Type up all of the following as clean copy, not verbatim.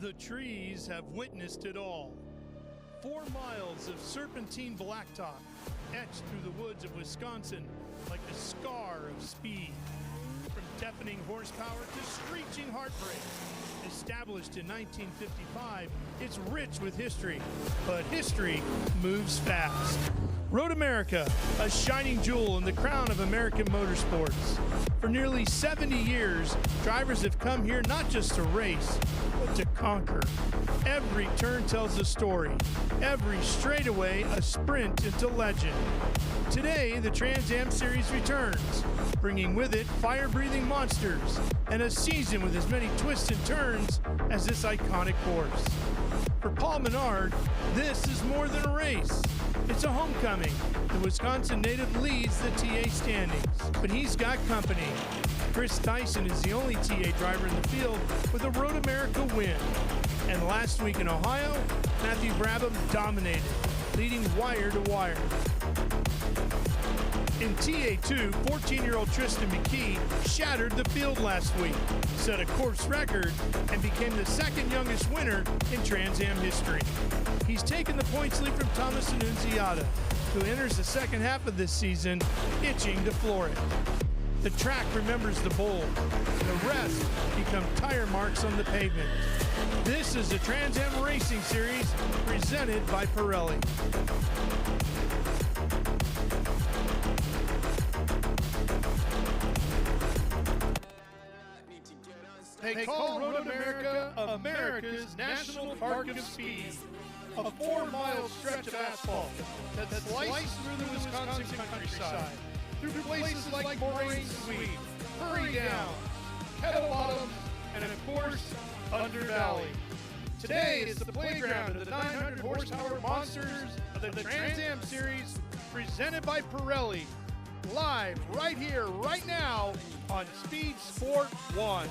The trees have witnessed it all. 4 miles of serpentine blacktop etched through the woods of Wisconsin like a scar of speed. From deafening horsepower to screeching heartbreak. Established in 1955, it's rich with history, but history moves fast. Road America, a shining jewel in the crown of American motorsports. For nearly 70 years, drivers have come here not just to race, but to conquer. Every turn tells a story, every straightaway a sprint into legend. Today, the Trans Am Series returns, bringing with it fire-breathing monsters and a season with as many twists and turns as this iconic course. For Paul Menard, this is more than a race. It's a homecoming. The Wisconsin native leads the TA standings, but he's got company. Chris Dyson is the only TA driver in the field with a Road America win. And last week in Ohio, Matthew Brabham dominated, leading wire to wire. In TA2, 14-year-old Tristan McKee shattered the field last week, set a course record, and became the second youngest winner in Trans Am history. He's taken the points lead from Thomas Annunziata, who enters the second half of this season itching to floor it. The track remembers the bowl. The rest become tire marks on the pavement. This is the Trans Am Racing Series presented by Pirelli. They call Road America America's National Park of Speed, a 4-mile stretch of asphalt that slices through the Wisconsin countryside, through places like Moraine Sweep, Hurry Down, Kettle Bottom, and of course, Under Valley. Today is the playground of the 900 horsepower monsters of the Trans Am Series, presented by Pirelli, live right here, right now on Speed Sport 1.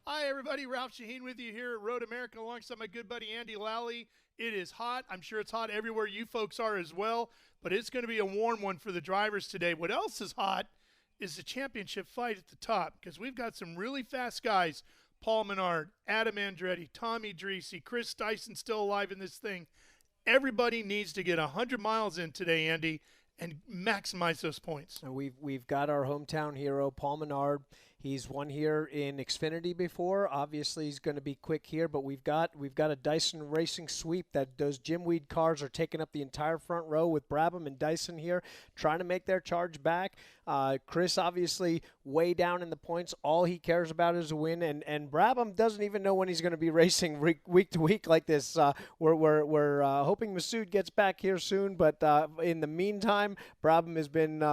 Hi everybody, Ralph Sheheen with you here at Road America alongside my good buddy Andy Lally. It is hot. I'm sure it's hot everywhere you folks are as well, but it's going to be a warm one for the drivers today. What else is hot is the championship fight at the top, because we've got some really fast guys. Paul Menard, Adam Andretti, Tomy Drissi, Chris Dyson still alive in this thing. Everybody needs to get 100 miles in today, Andy, and maximize those points. We've got our hometown hero, Paul Menard. He's won here in Xfinity before. Obviously, he's going to be quick here, but we've got a Dyson Racing Sweep that those Jim Weed cars are taking up the entire front row with Brabham and Dyson here, trying to make their charge back. Chris obviously way down in the points. All he cares about is a win, and Brabham doesn't even know when he's going to be racing week to week like this. We're hoping Masood gets back here soon, but in the meantime, Brabham has been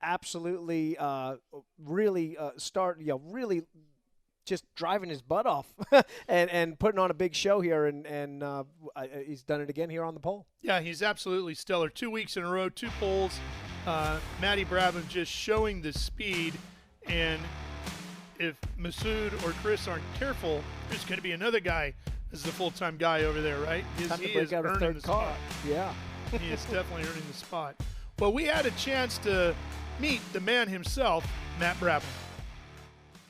absolutely really just driving his butt off and putting on a big show here, and he's done it again here on the pole. Yeah, he's absolutely stellar. 2 weeks in a row, 2 poles. Matty Brabham just showing the speed, and if Masood or Chris aren't careful, there's going to be another guy as the full-time guy over there, right? Time to break out a third car. Yeah. He is definitely earning the spot. Well, we had a chance to meet the man himself, Matt Brabham.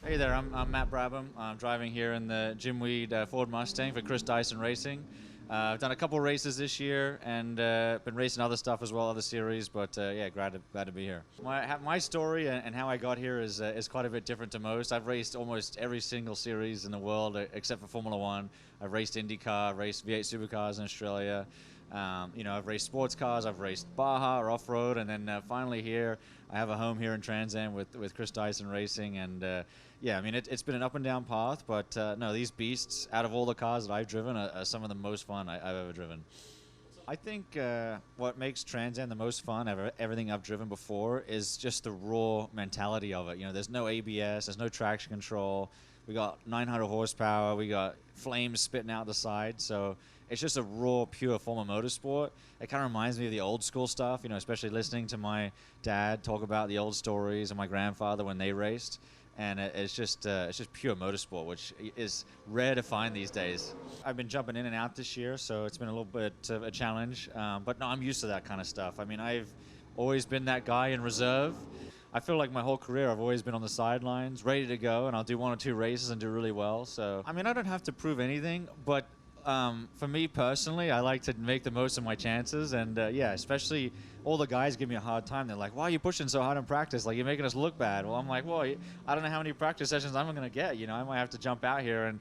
Hey there, I'm Matt Brabham. I'm driving here in the Jim Weed Ford Mustang for Chris Dyson Racing. I've done a couple races this year and been racing other stuff as well, other series, but yeah, glad to be here. My story and how I got here is quite a bit different to most. I've raced almost every single series in the world except for Formula One. I've raced IndyCar, I've raced V8 supercars in Australia. I've raced sports cars, I've raced Baja or off-road, and then finally here, I have a home here in Trans Am with Chris Dyson Racing, and yeah, I mean, it's been an up and down path, but no, these beasts, out of all the cars that I've driven, are some of the most fun I've ever driven. I think what makes Trans Am the most fun everything I've driven before is just the raw mentality of it. You know, there's no ABS, there's no traction control. We got 900 horsepower, we got flames spitting out the side, so it's just a raw, pure form of motorsport. It kind of reminds me of the old school stuff, you know, especially listening to my dad talk about the old stories and my grandfather when they raced. And it's just pure motorsport, which is rare to find these days. I've been jumping in and out this year, so it's been a little bit of a challenge. But no, I'm used to that kind of stuff. I mean, I've always been that guy in reserve. I feel like my whole career I've always been on the sidelines, ready to go, and I'll do 1 or 2 races and do really well. So, I mean, I don't have to prove anything, but for me personally, I like to make the most of my chances. And yeah, especially all the guys give me a hard time. They're like, why are you pushing so hard in practice? Like, you're making us look bad. Well, I'm like, well, I don't know how many practice sessions I'm going to get. You know, I might have to jump out here and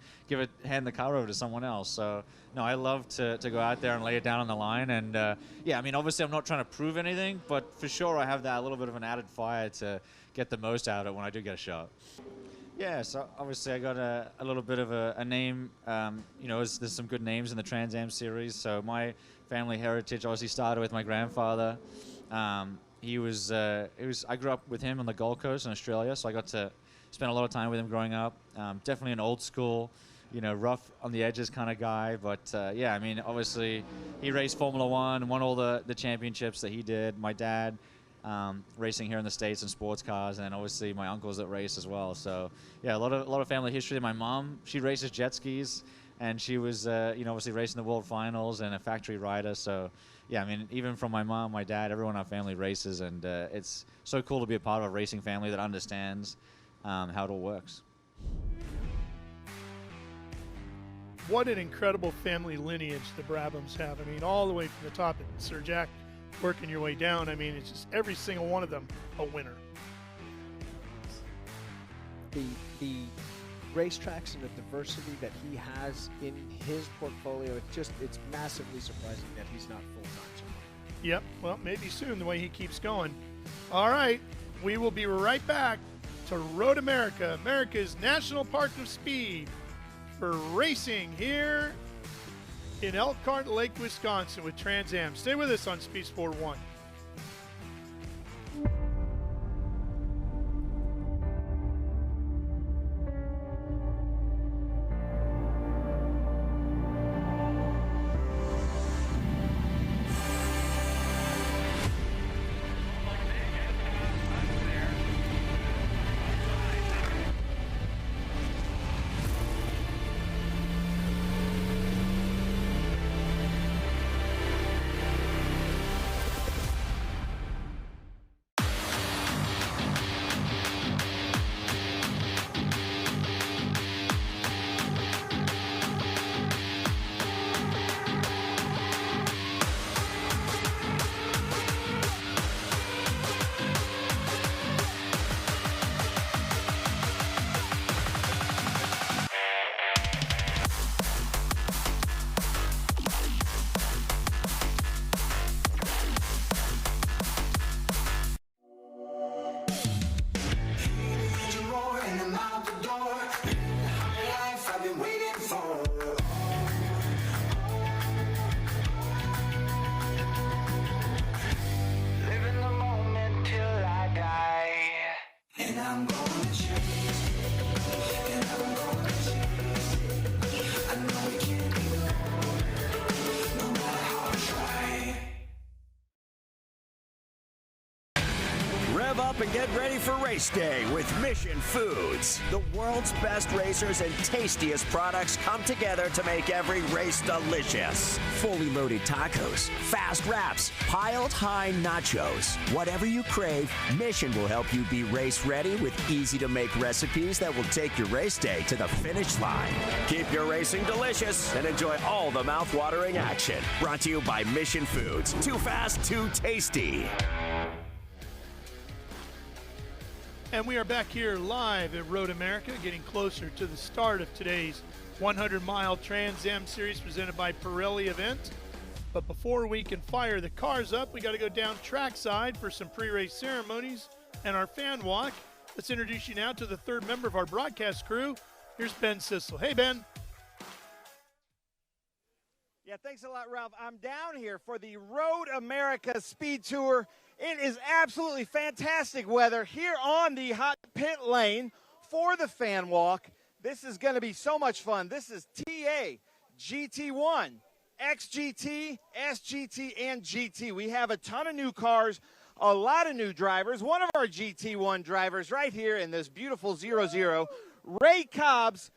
hand the car over to someone else. So, no, I love to go out there and lay it down on the line. And yeah, I mean, obviously I'm not trying to prove anything, but for sure I have that little bit of an added fire to get the most out of it when I do get a shot. Yeah, so obviously I got a little bit of a name. You know, there's some good names in the Trans Am series. So my family heritage obviously started with my grandfather. I grew up with him on the Gold Coast in Australia, so I got to spend a lot of time with him growing up. Definitely an old school, you know, rough on the edges kind of guy. But yeah, I mean, obviously he raced Formula One, won all the championships that he did. My dad. Racing here in the States in sports cars, and obviously my uncles that race as well. So yeah, a lot of family history. My mom, she races jet skis, and she was you know, obviously racing the World Finals and a factory rider. So yeah, I mean, even from my mom, my dad, everyone in our family races, and it's so cool to be a part of a racing family that understands how it all works. What an incredible family lineage the Brabhams have. I mean, all the way from the top, Sir Jack, working your way down. I mean, it's just every single one of them a winner. The racetracks and the diversity that he has in his portfolio, it's massively surprising that he's not full-time. Yep, well, maybe soon, the way he keeps going. All right, we will be right back to Road America, America's National Park of Speed, for racing here in Elkhart Lake, Wisconsin with Trans Am. Stay with us on Speed Sport 1. Rev up and get ready for race day with Mission Foods. The world's best racers and tastiest products come together to make every race delicious. Fully loaded tacos, fast wraps, piled high nachos. Whatever you crave, Mission will help you be race ready with easy to make recipes that will take your race day to the finish line. Keep your racing delicious and enjoy all the mouth-watering action. Brought to you by Mission Foods. Too fast, too tasty. And we are back here live at Road America, getting closer to the start of today's 100-mile Trans Am Series presented by Pirelli event. But before we can fire the cars up, we got to go down trackside for some pre-race ceremonies and our fan walk. Let's introduce you now to the third member of our broadcast crew. Here's Ben Sissel. Hey, Ben. Yeah, thanks a lot, Ralph. I'm down here for the Road America Speed Tour. It is absolutely fantastic weather here on the hot pit lane for the fan walk. This is going to be so much fun. This is TA, GT1, XGT, SGT, and GT. We have a ton of new cars, a lot of new drivers. One of our GT1 drivers right here in this beautiful 00, Ray Cobbs,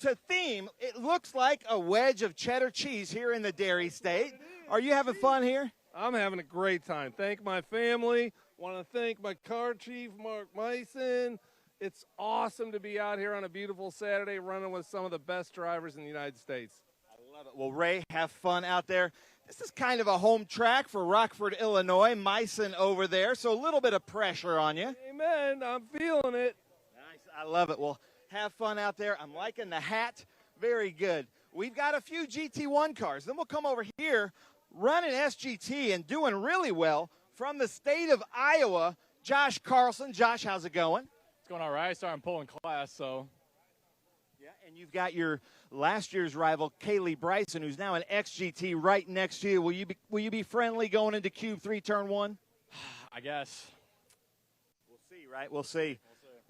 to theme, it looks like a wedge of cheddar cheese here in the Dairy State. Are you having fun here? I'm having a great time. Thank my family, Want to thank my car chief, Mark Myson. It's awesome to be out here on a beautiful Saturday running with some of the best drivers in the United States. I love it. Well, Ray, have fun out there. This is kind of a home track for Rockford, Illinois. Myson over there, so a little bit of pressure on you. Amen. I'm feeling it. Nice. I love it. Well, have fun out there. I'm liking the hat. Very good. We've got a few GT1 cars. Then we'll come over here running SGT and doing really well from the state of Iowa, Josh Carlson. Josh, how's it going? It's going all right. I started pulling class, so. Yeah, and you've got your last year's rival, Kaylee Bryson, who's now an XGT right next to you. Will you be friendly going into Cube 3, Turn 1? I guess. We'll see, right? We'll see.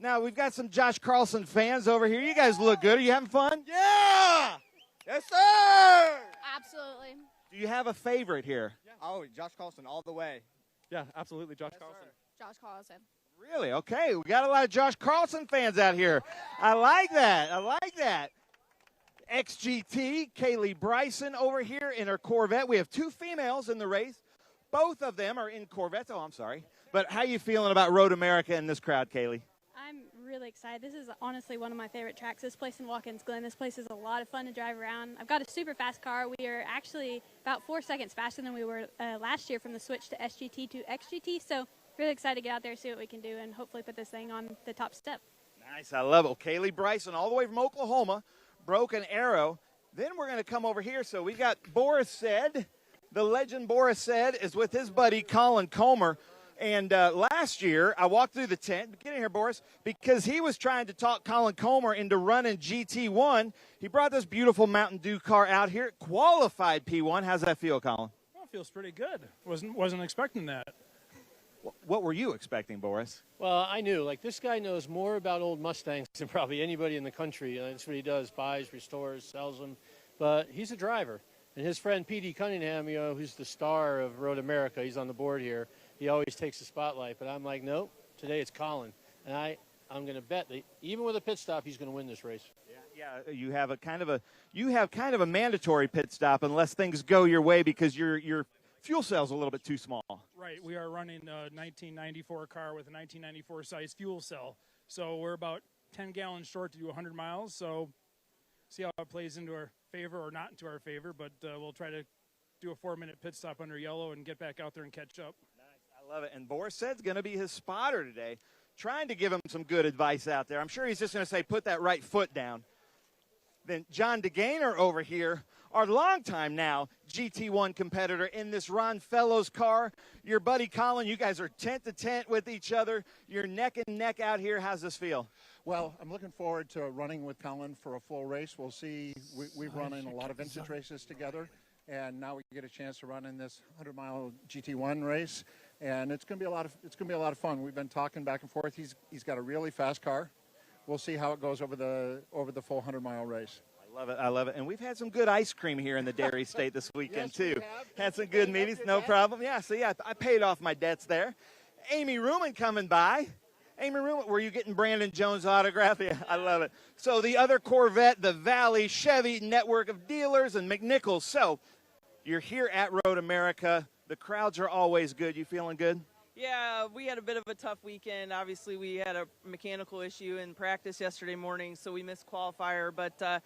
Now, we've got some Josh Carlson fans over here. You guys look good. Are you having fun? Yeah! Yes, sir! Absolutely. Do you have a favorite here? Yeah. Oh, Josh Carlson all the way. Yeah, absolutely. Josh Carlson. Josh Carlson. Really? Okay, we got a lot of Josh Carlson fans out here. I like that. I like that. XGT, Kaylee Bryson over here in her Corvette. We have two females in the race. Both of them are in Corvettes. Oh, I'm sorry. But how you feeling about Road America and this crowd, Kaylee? I'm really excited. This is honestly one of my favorite tracks. This place in Watkins Glen, this place is a lot of fun to drive around. I've got a super fast car. We are actually about 4 seconds faster than we were last year from the switch to SGT to XGT. So really excited to get out there, see what we can do, and hopefully put this thing on the top step. Nice. I love it. Well, Kaylee Bryson all the way from Oklahoma, Broken Arrow. Then we're going to come over here. So we got Boris Said. The legend Boris Said is with his buddy Colin Comer. And last year, I walked through the tent. Get in here, Boris. Because he was trying to talk Colin Comer into running GT1. He brought this beautiful Mountain Dew car out here. Qualified P1. How's that feel, Colin? Well, it feels pretty good. Wasn't expecting that. What were you expecting, Boris? Well, I knew. Like, this guy knows more about old Mustangs than probably anybody in the country. That's what he does. Buys, restores, sells them. But he's a driver. And his friend P.D. Cunningham, you know, who's the star of Road America, he's on the board here. He always takes the spotlight. But I'm like, nope, today it's Colin. And I'm going to bet that even with a pit stop, he's going to win this race. Yeah, you have kind of a mandatory pit stop unless things go your way because your fuel cell's a little bit too small. Right. We are running a 1994 car with a 1994 size fuel cell. So we're about 10 gallons short to do 100 miles. So see how it plays into our favor or not into our favor. But we'll try to do a 4-minute pit stop under yellow and get back out there and catch up. Nice. I love it. And Boris Said's going to be his spotter today, trying to give him some good advice out there. I'm sure he's just going to say, put that right foot down. Then John DeGainer over here, our longtime now GT1 competitor in this Ron Fellows car. Your buddy Colin, you guys are tent to tent with each other. You're neck and neck out here. How's this feel? Well, I'm looking forward to running with Colin for a full race. We'll see. We've run in a lot of vintage races together, and now we get a chance to run in this 100-mile GT1 race, and it's going to be a lot of fun. We've been talking back and forth. He's got a really fast car. We'll see how it goes over the full 100-mile race. I love it. I love it. And we've had some good ice cream here in the Dairy State this weekend, yes, too. We have. Had some good meetings, no problem. Yeah, so yeah, I paid off my debts there. Amy Ruman coming by. Amy Ruman, were you getting Brandon Jones' autograph? Yeah, I love it. So the other Corvette, the Valley Chevy network of dealers and McNichols. So you're here at Road America. The crowds are always good. You feeling good? Yeah, we had a bit of a tough weekend. Obviously, we had a mechanical issue in practice yesterday morning, so we missed qualifier. But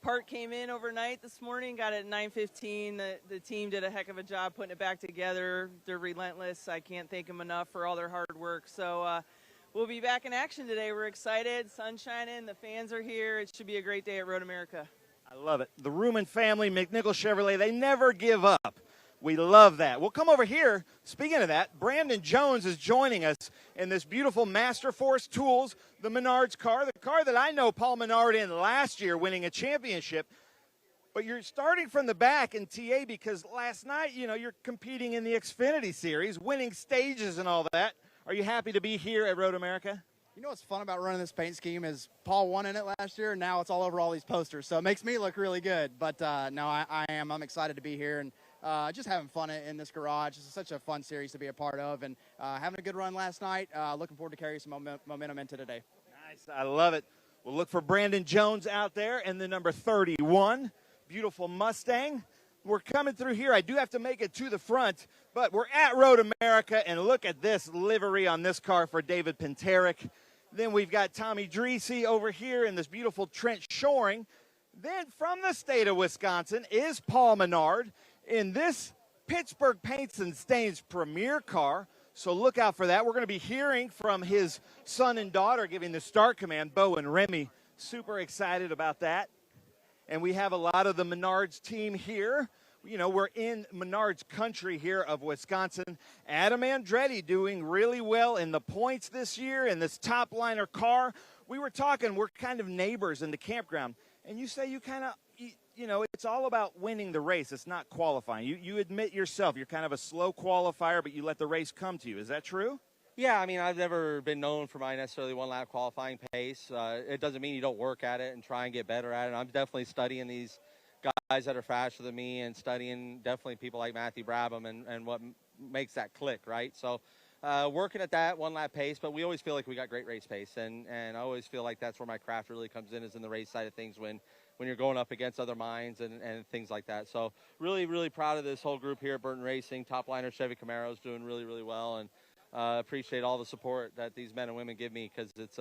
part came in overnight this morning, got it at 9:15. The team did a heck of a job putting it back together. They're relentless. I can't thank them enough for all their hard work. So we'll be back in action today. We're excited. Sun's shining. The fans are here. It should be a great day at Road America. I love it. The Ruman family, McNichol Chevrolet, they never give up. We love that. We'll come over here. Speaking of that, Brandon Jones is joining us in this beautiful Master Force Tools, the Menard's car, the car that I know Paul Menard in last year winning a championship. But you're starting from the back in TA because last night, you know, you're competing in the Xfinity Series, winning stages and all that. Are you happy to be here at Road America? You know what's fun about running this paint scheme is Paul won in it last year, and now it's all over all these posters. So it makes me look really good. But, no, I am. I'm excited to be here and just having fun in this garage. This is such a fun series to be a part of. And having a good run last night. Looking forward to carry some momentum into today. Nice. I love it. We'll look for Brandon Jones out there and the number 31. Beautiful Mustang. We're coming through here. I do have to make it to the front, but we're at Road America, and look at this livery on this car for David Pinterick. Then we've got Tomy Drissi over here in this beautiful Trent Shoring. Then from the state of Wisconsin is Paul Menard in this Pittsburgh Paints and Stains Premier car. So look out for that. We're going to be hearing from his son and daughter giving the start command, Bo and Remy. Super excited about that. And we have a lot of the Menards team here. You know, we're in Menards country here of Wisconsin. Adam Andretti doing really well in the points this year in this top liner car. We were talking, we're kind of neighbors in the campground. And you say you kind of, you know, it's all about winning the race. It's not qualifying. You admit yourself you're kind of a slow qualifier, but you let the race come to you. Is that true? Yeah, I mean, I've never been known for my necessarily one-lap qualifying pace. It doesn't mean you don't work at it and try and get better at it. I'm definitely studying these guys that are faster than me and studying definitely people like Matthew Brabham and what makes that click, right? So working at that one-lap pace, but we always feel like we got great race pace, and I always feel like that's where my craft really comes in, is in the race side of things when you're going up against other minds and things like that. So really, really proud of this whole group here at Burton Racing. Top liner Chevy Camaro is doing really, really well, and appreciate all the support that these men and women give me, because it's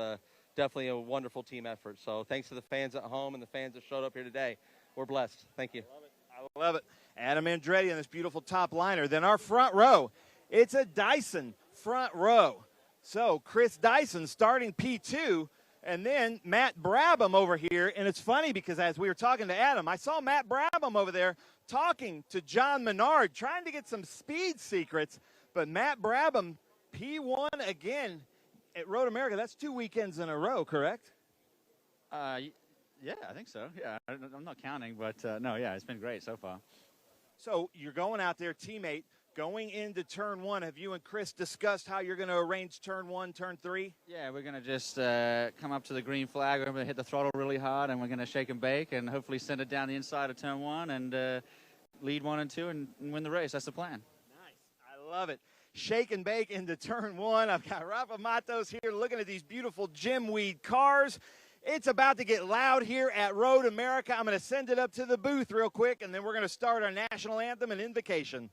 definitely a wonderful team effort. So thanks to the fans at home and the fans that showed up here today. We're blessed. Thank you. I love it. Adam Andretti in this beautiful top liner. Then our front row, it's a Dyson front row. So Chris Dyson starting P2, and then Matt Brabham over here. And it's funny because as we were talking to Adam, I saw Matt Brabham over there talking to John Menard, trying to get some speed secrets. But Matt Brabham, P1 again at Road America. That's 2 weekends in a row, correct? Yeah, I think so. Yeah, I'm not counting, but no, yeah, it's been great so far. So you're going out there, teammate, going into turn one. Have you and Chris discussed how you're going to arrange turn one, turn three? Yeah, we're going to just come up to the green flag. We're going to hit the throttle really hard, and we're going to shake and bake and hopefully send it down the inside of turn one and lead 1 and 2 and win the race. That's the plan. Nice. I love it. Shake and bake into turn one. I've got Rafa Matos here looking at these beautiful Jim Weed cars. It's about to get loud here at Road America. I'm going to send it up to the booth real quick, and then we're going to start our national anthem and invocation.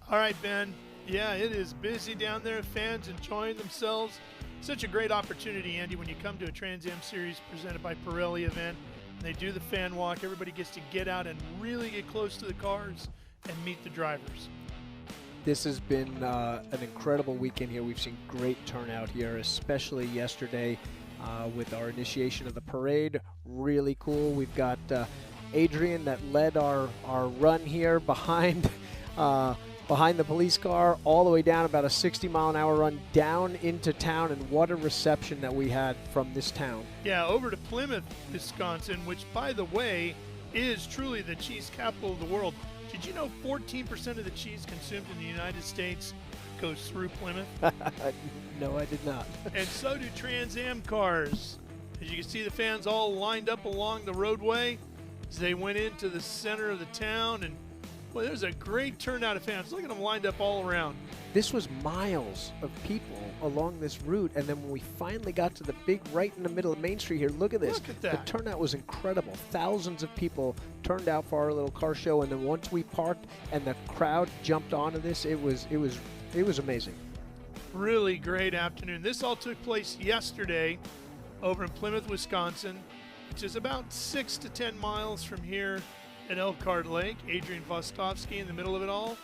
All right, Ben. Yeah, it is busy down there. Fans enjoying themselves. Such a great opportunity, Andy, when you come to a Trans Am Series presented by Pirelli event. And they do the fan walk. Everybody gets to get out and really get close to the cars and meet the drivers. This has been an incredible weekend here. We've seen great turnout here, especially yesterday with our initiation of the parade. Really cool. We've got Adrian that led our run here behind the police car all the way down, about a 60-mile-an-hour run down into town, and what a reception that we had from this town. Yeah, over to Plymouth, Wisconsin, which, by the way, is truly the cheese capital of the world. Did you know 14% of the cheese consumed in the United States goes through Plymouth? No, I did not. And so do Trans Am cars. As you can see, the fans all lined up along the roadway as they went into the center of the town. And, well, there's a great turnout of fans. Look at them lined up all around. This was miles of people along this route, and then when we finally got to the big right in the middle of Main Street here, look at this. Look at that. The turnout was incredible. Thousands of people turned out for our little car show, and then once we parked and the crowd jumped onto this, it was amazing. Really great afternoon. This all took place yesterday over in Plymouth, Wisconsin, which is about 6 to 10 miles from here at Elkhart Lake. Adrian Vostovsky in the middle of it all.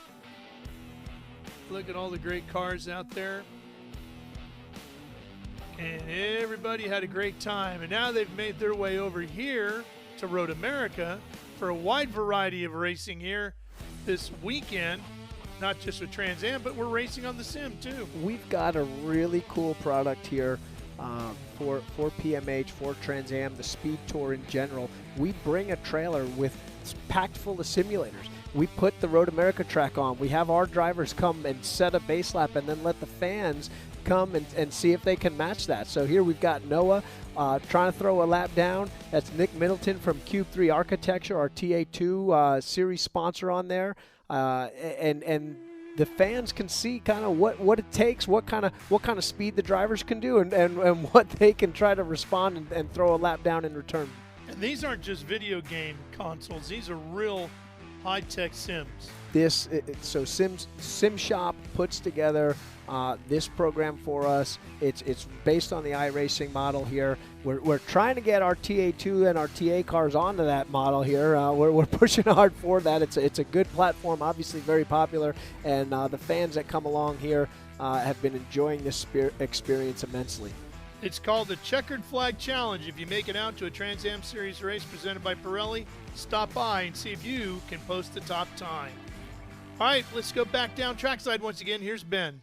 Look at all the great cars out there. And everybody had a great time. And now they've made their way over here to Road America for a wide variety of racing here this weekend. Not just with Trans Am, but we're racing on the sim too. We've got a really cool product here for PMH, for Trans Am, the Speed Tour in general. We bring a trailer with packed full of simulators. We put the Road America track on. We have our drivers come and set a base lap and then let the fans come and see if they can match that. So here we've got Noah trying to throw a lap down. That's Nick Middleton from Cube 3 Architecture, our TA2 series sponsor on there. And the fans can see kind of what it takes, what kind of speed the drivers can do, and what they can try to respond and throw a lap down in return. And These aren't just video game consoles. These are real high-tech sims. So Sim Shop puts together this program for us. It's based on the iRacing model here. We're trying to get our TA2 and our TA cars onto that model here. We're pushing hard for that. It's a good platform, obviously very popular, and the fans that come along here have been enjoying this experience immensely. It's called the Checkered Flag Challenge. If you make it out to a Trans Am Series race presented by Pirelli, stop by and see if you can post the top time. All right, let's go back down trackside once again. Here's Ben.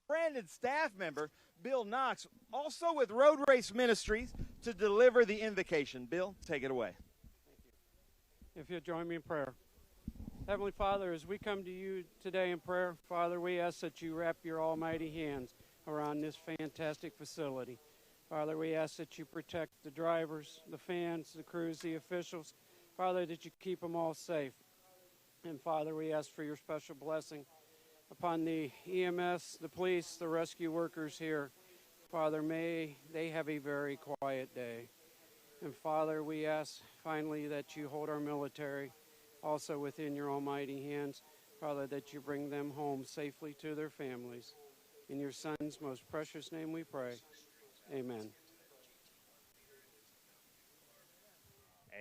Brandon staff member Bill Knox, also with Road Race Ministries, to deliver the invocation. Bill, take it away. If you'll join me in prayer. Heavenly Father, as we come to you today in prayer, Father, we ask that you wrap your almighty hands around this fantastic facility. Father, we ask that you protect the drivers, the fans, the crews, the officials. Father, that you keep them all safe. And Father, we ask for your special blessing upon the EMS, the police, the rescue workers here. Father, may they have a very quiet day. And Father, we ask finally that you hold our military also within your almighty hands. Father, that you bring them home safely to their families. In your Son's most precious name we pray. Amen.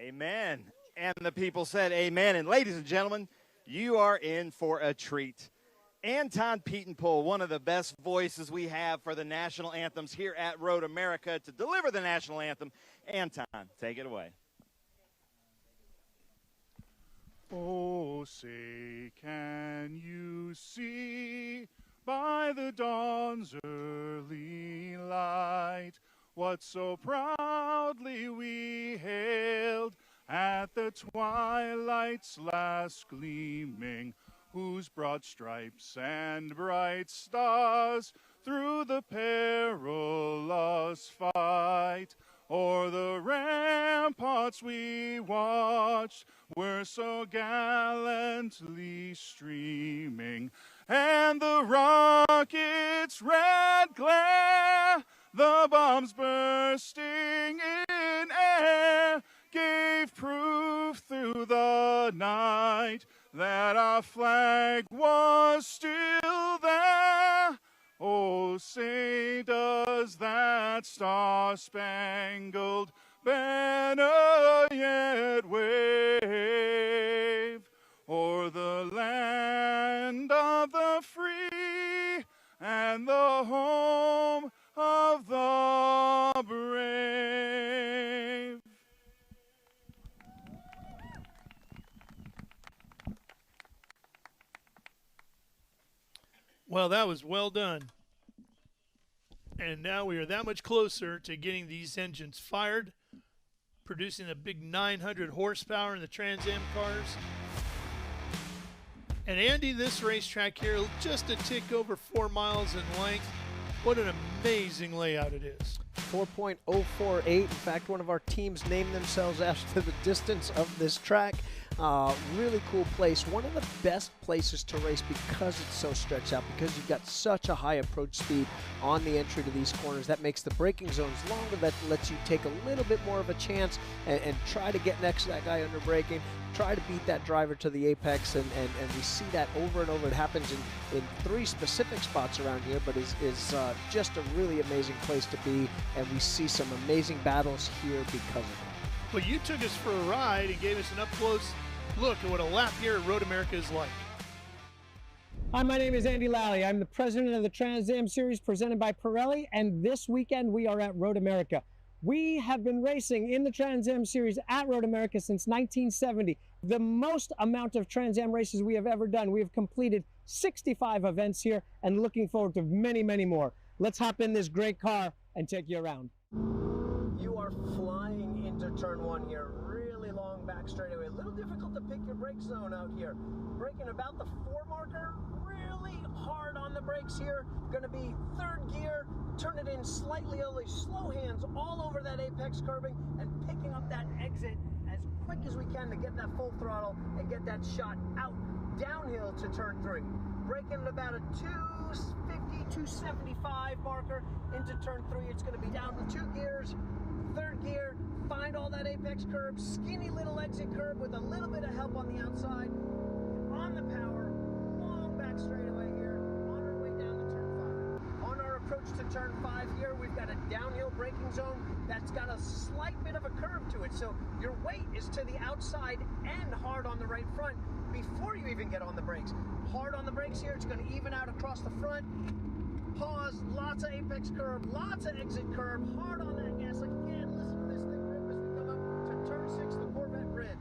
Amen. And the people said amen. And ladies and gentlemen, you are in for a treat. Anton Pietenpoel, one of the best voices we have for the national anthems here at Road America, to deliver the national anthem. Anton, take it away. Oh, say, can you see by the dawn's early light what so proudly we hailed at the twilight's last gleaming, whose broad stripes and bright stars through the perilous fight o'er the ramparts we watched were so gallantly streaming, and the rocket's red glare, the bombs bursting in air, gave proof through the night that our flag was still there. Oh, say does that star-spangled banner yet wave o'er the land of the free and the home of the brave. Well, that was well done. And now we are that much closer to getting these engines fired, producing a big 900 horsepower in the Trans Am cars. And Andy, this racetrack here, just a tick over 4 miles in length. What an amazing layout it is. 4.048. In fact, one of our teams named themselves after the distance of this track. Really cool place. One of the best places to race because it's so stretched out, because you've got such a high approach speed on the entry to these corners. That makes the braking zones longer. That lets you take a little bit more of a chance and try to get next to that guy under braking. Try to beat that driver to the apex, and we see that over and over. It happens in 3 specific spots around here, but is just a really amazing place to be, and we see some amazing battles here because of it. Well, you took us for a ride and gave us an up-close look at what a lap here at Road America is like. Hi, my name is Andy Lally. I'm the president of the Trans Am Series presented by Pirelli, and this weekend we are at Road America. We have been racing in the Trans Am Series at Road America since 1970. The most amount of Trans Am races we have ever done. We have completed 65 events here and looking forward to many, many more. Let's hop in this great car and take you around. You are flying into turn 1 here. Really long back straightaway. A little difficult to pick your brake zone out here. Braking about the 4 marker. Really hard on the brakes here. Going to be 3rd gear. Turn it in slightly early. Slow hands all over that apex curbing and picking up that exit as quick as we can to get that full throttle and get that shot out downhill to turn 3. braking at about a 250, 275 marker into turn 3. It's going to be down to 2 gears, 3rd gear, find all that apex curb, skinny little exit curb with a little bit of help on the outside, on the power, long back straightaway here, on our way down to turn 5. On our approach to turn 5 here, we've got a downhill braking zone that's got a slight bit of a curve to it, so your weight is to the outside and hard on the right front before you even get on the brakes. Hard on the brakes here, it's going to even out across the front. Pause, lots of apex curb, lots of exit curb, hard on that gas. Again, listen to this thing rip as we come up to turn 6, the Corvette Bridge.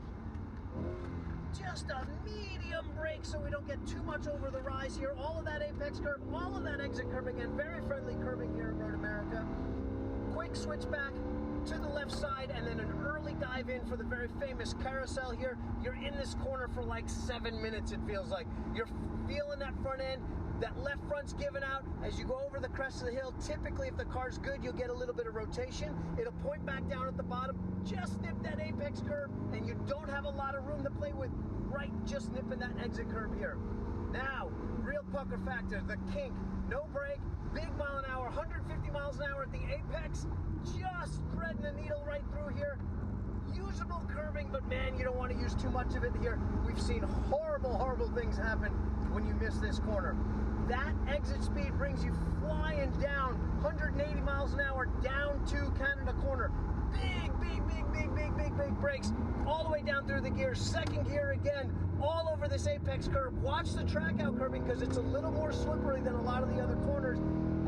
Just a medium brake so we don't get too much over the rise here. All of that apex curb, all of that exit curb again. Very friendly curbing here at Road America. Quick switch back to the left side and then an early dive in for the very famous carousel here. You're in this corner for like 7 minutes, it feels like. You're feeling that front end. That left front's given out as you go over the crest of the hill. Typically, if the car's good, you'll get a little bit of rotation. It'll point back down at the bottom. Just nip that apex curb, and you don't have a lot of room to play with. Right, just nipping that exit curb here. Now, real pucker factor, the kink. No brake, big mile an hour, 150 miles an hour at the apex. Just threading the needle right through here. Usable curving, but man, you don't want to use too much of it here. We've seen horrible, horrible things happen when you miss this corner. That exit speed brings you flying down 180 miles an hour down to Canada Corner. Big, big, big, big, big, big, big brakes all the way down through the gears. 2nd gear again, all over this apex curb. Watch the track out curbing because it's a little more slippery than a lot of the other corners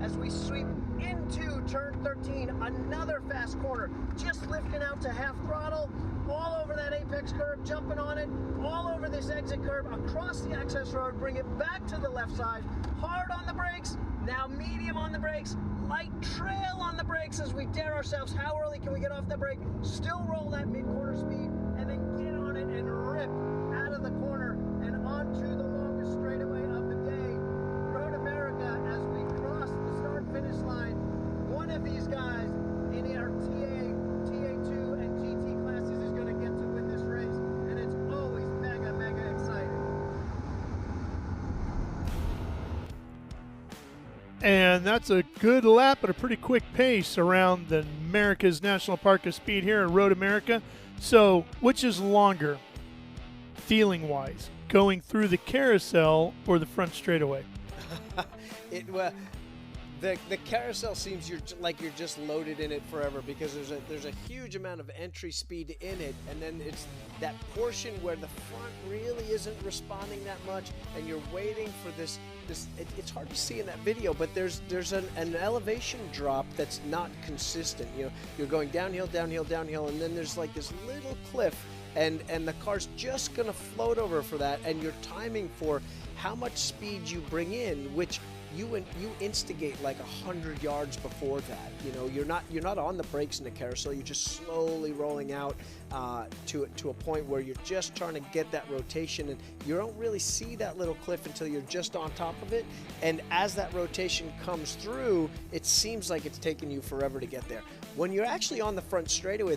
as we sweep into turn 13, another fast corner. Just lifting out to half throttle, all over that apex curb, jumping on it, all over this exit curb, across the access road, bring it back to the left side, hard on the brakes, now medium on the brakes, light trail on the brakes as we dare ourselves. How early can we get off the brake? Still roll that mid-corner speed, and then get on it and rip out of the corner and onto the longest straightaway of the day. Road America, as we cross the start-finish line, one of these guys in our TA2 and GT classes is going to get to win this race, and it's always mega, mega exciting. And that's a good lap at a pretty quick pace around the America's National Park of Speed here at Road America. So, which is longer, feeling-wise, going through the carousel or the front straightaway? The carousel seems like you're just loaded in it forever because there's a huge amount of entry speed in it, and then it's that portion where the front really isn't responding that much, and you're waiting for this. It's hard to see in that video, but there's an elevation drop that's not consistent. You know, you're going downhill, downhill, downhill, and then there's like this little cliff, and the car's just gonna float over for that, and you're timing for how much speed you bring in, which you instigate like 100 yards before that. You know, you're not on the brakes in the carousel. You're just slowly rolling out to a point where you're just trying to get that rotation, and you don't really see that little cliff until you're just on top of it. And as that rotation comes through, it seems like it's taking you forever to get there. When you're actually on the front straightaway,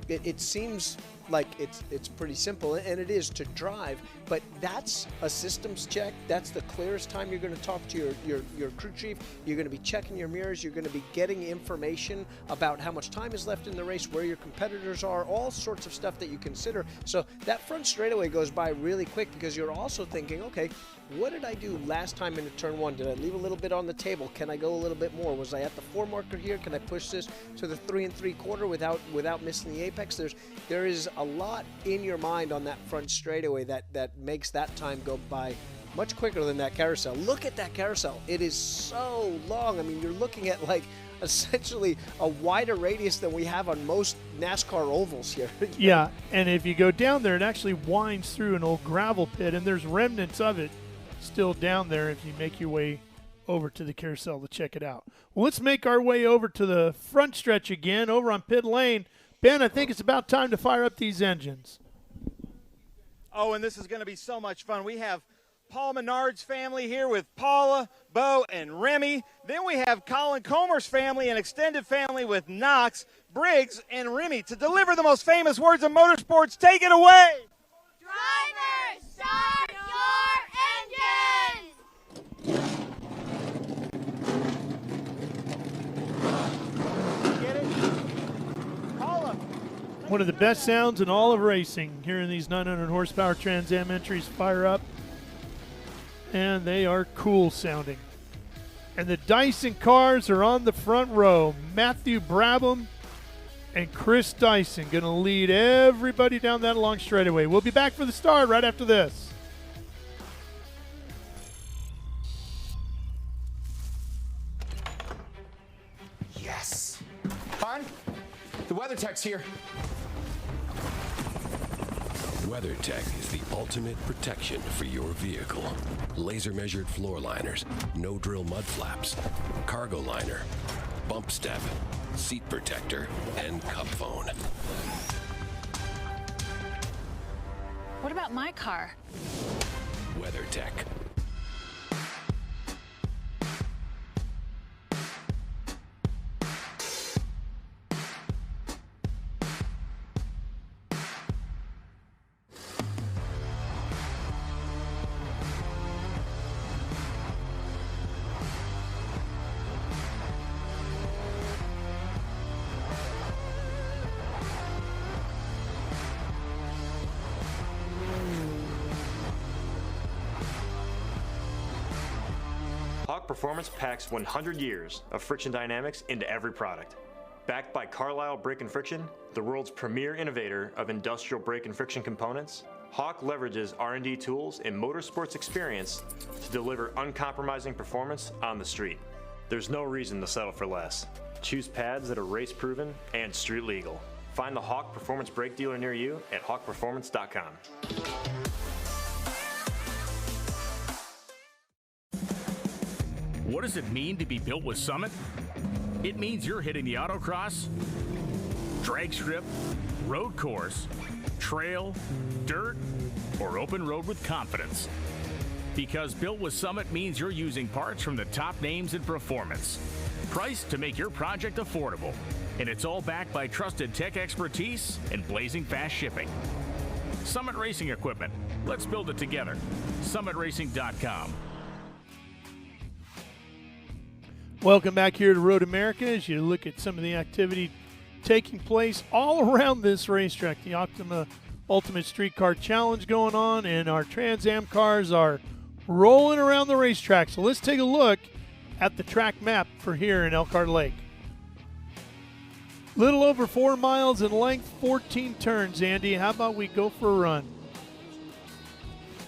it seems like it's pretty simple, and it is to drive, but that's a systems check. That's the clearest time you're going to talk to your crew chief. You're going to be checking your mirrors. You're going to be getting information about how much time is left in the race, where your competitors are, all sorts of stuff that you consider. So that front straightaway goes by really quick because you're also thinking, okay, what did I do last time into turn 1? Did I leave a little bit on the table? Can I go a little bit more? Was I at the 4 marker here? Can I push this to the 3 3/4 without missing the apex? There is a lot in your mind on that front straightaway that makes that time go by much quicker than that carousel. Look at that carousel. It is so long. I mean, you're looking at like essentially a wider radius than we have on most NASCAR ovals here. Yeah, and if you go down there, it actually winds through an old gravel pit, and there's remnants of it still down there if you make your way over to the carousel to check it out. Well, let's make our way over to the front stretch again, over on pit lane. Ben, I think it's about time to fire up these engines. Oh, and this is going to be so much fun. We have Paul Menard's family here with Paula, Bo, and Remy. Then we have Colin Comer's family and extended family with Knox, Briggs, and Remy to deliver the most famous words of motorsports. Take it away! Drivers, start your engines! One of the best sounds in all of racing. Hearing these 900 horsepower Trans Am entries fire up. And they are cool sounding. And the Dyson cars are on the front row. Matthew Brabham and Chris Dyson going to lead everybody down that long straightaway. We'll be back for the start right after this. Yes. Hon, the WeatherTech's here. WeatherTech is the ultimate protection for your vehicle. Laser measured floor liners, no drill mud flaps, cargo liner, bump step, seat protector, and cup phone. What about my car? WeatherTech. Hawk Performance packs 100 years of friction dynamics into every product. Backed by Carlisle Brake and Friction, the world's premier innovator of industrial brake and friction components, Hawk leverages R&D tools and motorsports experience to deliver uncompromising performance on the street. There's no reason to settle for less. Choose pads that are race-proven and street legal. Find the Hawk Performance brake dealer near you at hawkperformance.com. What does it mean to be built with Summit? It means you're hitting the autocross, drag strip, road course, trail, dirt, or open road with confidence. Because built with Summit means you're using parts from the top names in performance, priced to make your project affordable. And it's all backed by trusted tech expertise and blazing fast shipping. Summit Racing Equipment. Let's build it together. SummitRacing.com. Welcome back here to Road America as you look at some of the activity taking place all around this racetrack. The Optima Ultimate Streetcar Challenge going on, and our Trans Am cars are rolling around the racetrack. So let's take a look at the track map for here in Elkhart Lake. Little over 4 miles in length, 14 turns, Andy. How about we go for a run?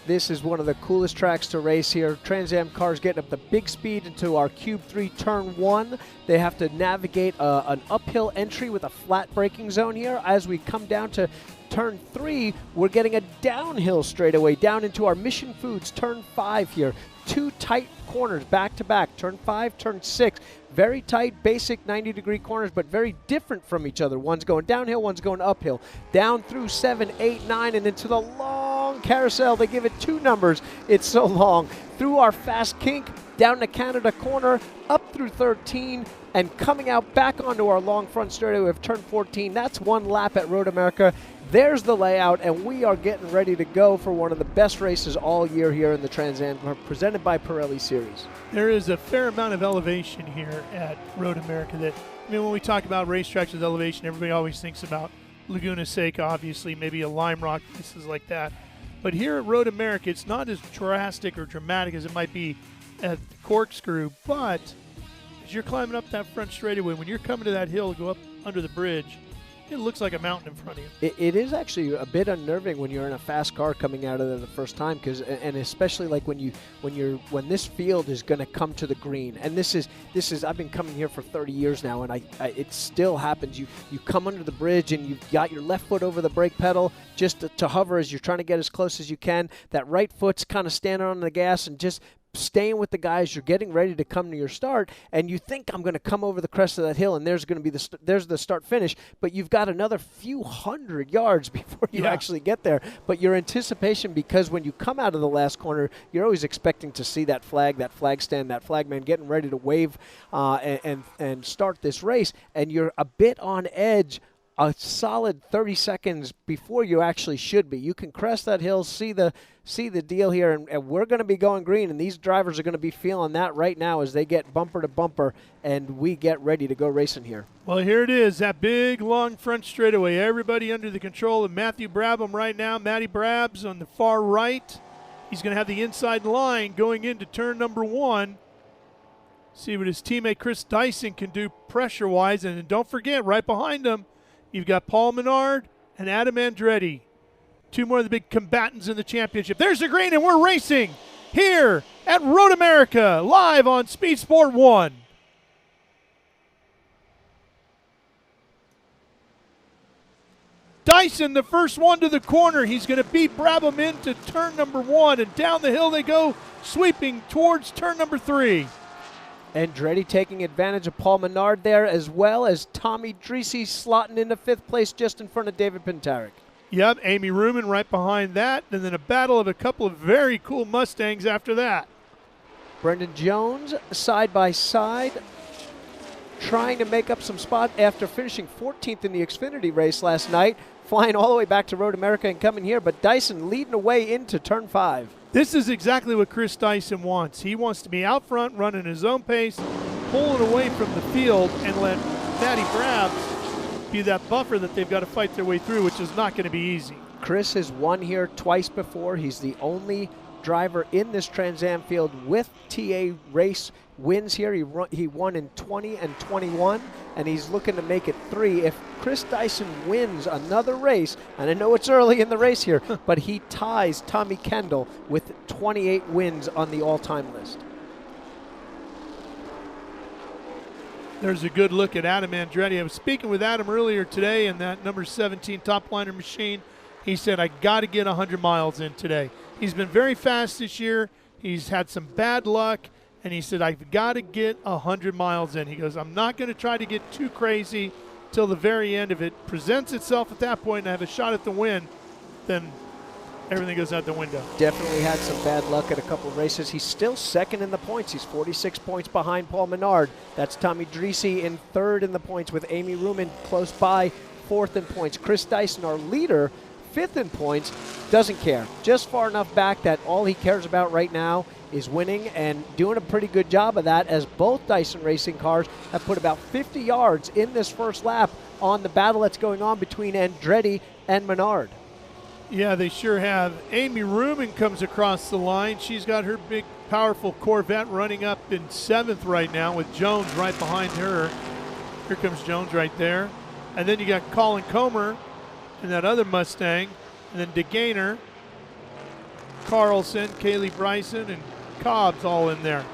This is one of the coolest tracks to race here. Trans Am cars getting up the big speed into our Cube 3 Turn 1. They have to navigate an uphill entry with a flat braking zone here. As we come down to Turn 3, we're getting a downhill straightaway down into our Mission Foods Turn 5 here. 2 tight corners back to back. Turn 5, Turn 6. Very tight, basic 90-degree corners, but very different from each other. One's going downhill, one's going uphill. Down through 7, 8, 9, and into the long carousel. They give it 2 numbers. It's so long. Through our fast kink, down to Canada corner, up through 13, and coming out back onto our long front straightaway of turn 14. That's 1 lap at Road America. There's the layout, and we are getting ready to go for one of the best races all year here in the Trans Am, presented by Pirelli Series. There is a fair amount of elevation here at Road America. When we talk about racetracks with elevation, everybody always thinks about Laguna Seca, obviously, maybe a Lime Rock, places like that. But here at Road America, it's not as drastic or dramatic as it might be at Corkscrew, but as you're climbing up that front straightaway, when you're coming to that hill, go up under the bridge, it looks like a mountain in front of you. It is actually a bit unnerving when you're in a fast car coming out of there the first time, and especially like when this field is going to come to the green. And this is I've been coming here for 30 years now, and it still happens. You come under the bridge and you've got your left foot over the brake pedal just to hover as you're trying to get as close as you can. That right foot's kind of standing on the gas and just staying with the guys. You're getting ready to come to your start, and you think, I'm going to come over the crest of that hill, and there's going to be there's the start finish, but you've got another few hundred yards before you actually get there. But your anticipation, because when you come out of the last corner, you're always expecting to see that flag stand, that flagman getting ready to wave and start this race, and you're a bit on edge a solid 30 seconds before you actually should be. You can crest that hill, see the deal here, and we're going to be going green, and these drivers are going to be feeling that right now as they get bumper to bumper, and we get ready to go racing here. Well, here it is, that big, long front straightaway. Everybody under the control of Matthew Brabham right now. Matty Brabs on the far right. He's going to have the inside line going into turn number 1. See what his teammate Chris Dyson can do pressure-wise. And don't forget, right behind him, you've got Paul Menard and Adam Andretti. 2 more of the big combatants in the championship. There's the green, and we're racing here at Road America, live on Speed Sport 1. Dyson, the first one to the corner. He's going to beat Brabham into turn number 1, and down the hill they go, sweeping towards turn number 3. Andretti taking advantage of Paul Menard there, as well as Tomy Drissi slotting into 5th place just in front of David Pintarek. Yep, Amy Ruman right behind that, and then a battle of a couple of very cool Mustangs after that. Brendan Jones side by side, trying to make up some spot after finishing 14th in the Xfinity race last night, flying all the way back to Road America and coming here, but Dyson leading away into turn 5. This is exactly what Chris Dyson wants. He wants to be out front, running his own pace, pulling away from the field, and let Matty Brabs be that buffer that they've got to fight their way through, which is not going to be easy. Chris has won here twice before. He's the only driver in this Trans Am field with TA race wins here. He won in 20 and 21, and he's looking to make it 3. If Chris Dyson wins another race, and I know it's early in the race here, but he ties Tommy Kendall with 28 wins on the all-time list. There's a good look at Adam Andretti. I was speaking with Adam earlier today in that number 17 top liner machine. He said, I got to get 100 miles in today. He's been very fast this year. He's had some bad luck, and he said, I've got to get 100 miles in. He goes, I'm not going to try to get too crazy till the very end. If it presents itself at that point and I have a shot at the win, then everything goes out the window. Definitely had some bad luck at a couple of races. He's still second in the points. He's 46 points behind Paul Menard. That's Tomy Drissi in 3rd in the points, with Amy Ruman close by 4th in points. Chris Dyson, our leader, 5th in points, doesn't care. Just far enough back that all he cares about right now is winning, and doing a pretty good job of that, as both Dyson racing cars have put about 50 yards in this first lap on the battle that's going on between Andretti and Menard. Yeah, they sure have. Amy Ruman comes across the line. She's got her big, powerful Corvette running up in 7th right now, with Jones right behind her. Here comes Jones right there. And then you got Colin Comer and that other Mustang, and then DeGainer, Carlson, Kaylee Bryson, and Cobbs all in there.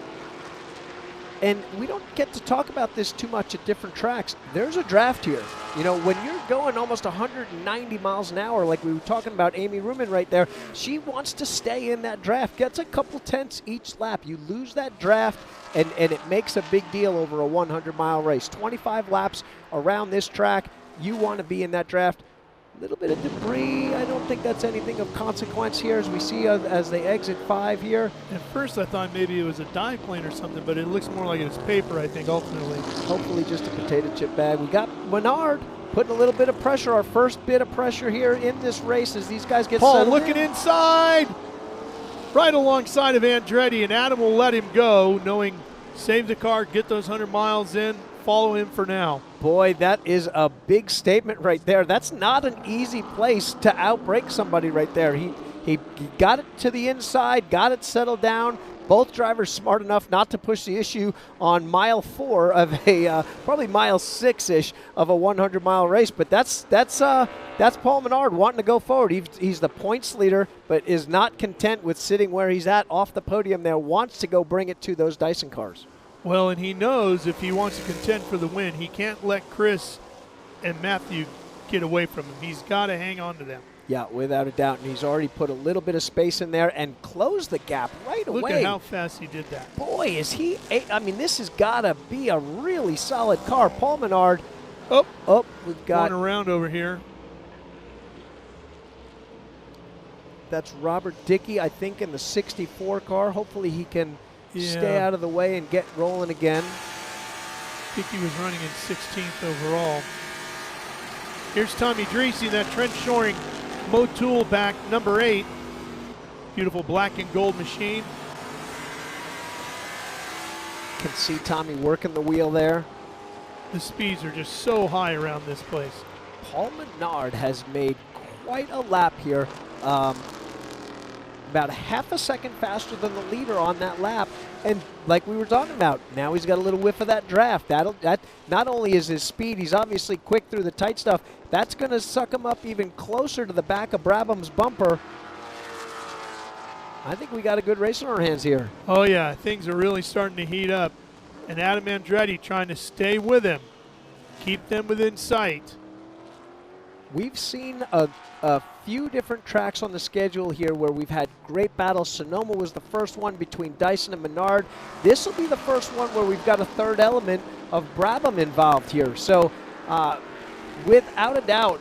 And we don't get to talk about this too much at different tracks. There's a draft here. You know, when you're going almost 190 miles an hour, like we were talking about Amy Ruman right there, she wants to stay in that draft. Gets a couple tenths each lap. You lose that draft, and it makes a big deal over a 100-mile race. 25 laps around this track, you want to be in that draft. A little bit of debris. I don't think that's anything of consequence here, as we see as they exit 5 here. At first I thought maybe it was a dye plane or something, but it looks more like it's paper, I think, ultimately. Hopefully just a potato chip bag. We got Menard putting a little bit of pressure, our first bit of pressure here in this race as these guys get Paul settled looking inside, right alongside of Andretti, and Adam will let him go, knowing save the car, get those 100 miles in, follow him for now. Boy, that is a big statement right there. That's not an easy place to outbrake somebody right there. He got it to the inside, got it settled down. Both drivers smart enough not to push the issue on mile 4 of a probably mile 6-ish of a 100-mile race. But that's Paul Menard wanting to go forward. He's the points leader, but is not content with sitting where he's at off the podium there. Wants to go bring it to those Dyson cars. Well, and he knows if he wants to contend for the win, he can't let Chris and Matthew get away from him. He's got to hang on to them. Yeah, without a doubt. And he's already put a little bit of space in there and closed the gap right away. Look at how fast he did that. Boy, is he – I mean, this has got to be a really solid car. Paul Menard. Oh, we've got – going around over here. That's Robert Dickey, I think, in the 64 car. Hopefully he can – stay out of the way and get rolling again. I think he was running in 16th overall. Here's Tomy Drissi, that trench shoring Motul back, number 8. Beautiful black and gold machine. Can see Tommy working the wheel there. The speeds are just so high around this place. Paul Menard has made quite a lap here. About half a second faster than the leader on that lap. And like we were talking about, now he's got a little whiff of that draft. That not only is his speed, he's obviously quick through the tight stuff. That's going to suck him up even closer to the back of Brabham's bumper. I think we got a good race on our hands here. Oh yeah, things are really starting to heat up. And Adam Andretti trying to stay with him, keep them within sight. We've seen a few different tracks on the schedule here where we've had great battles. Sonoma was the first one between Dyson and Menard. This will be the first one where we've got a third element of Brabham involved here. So without a doubt,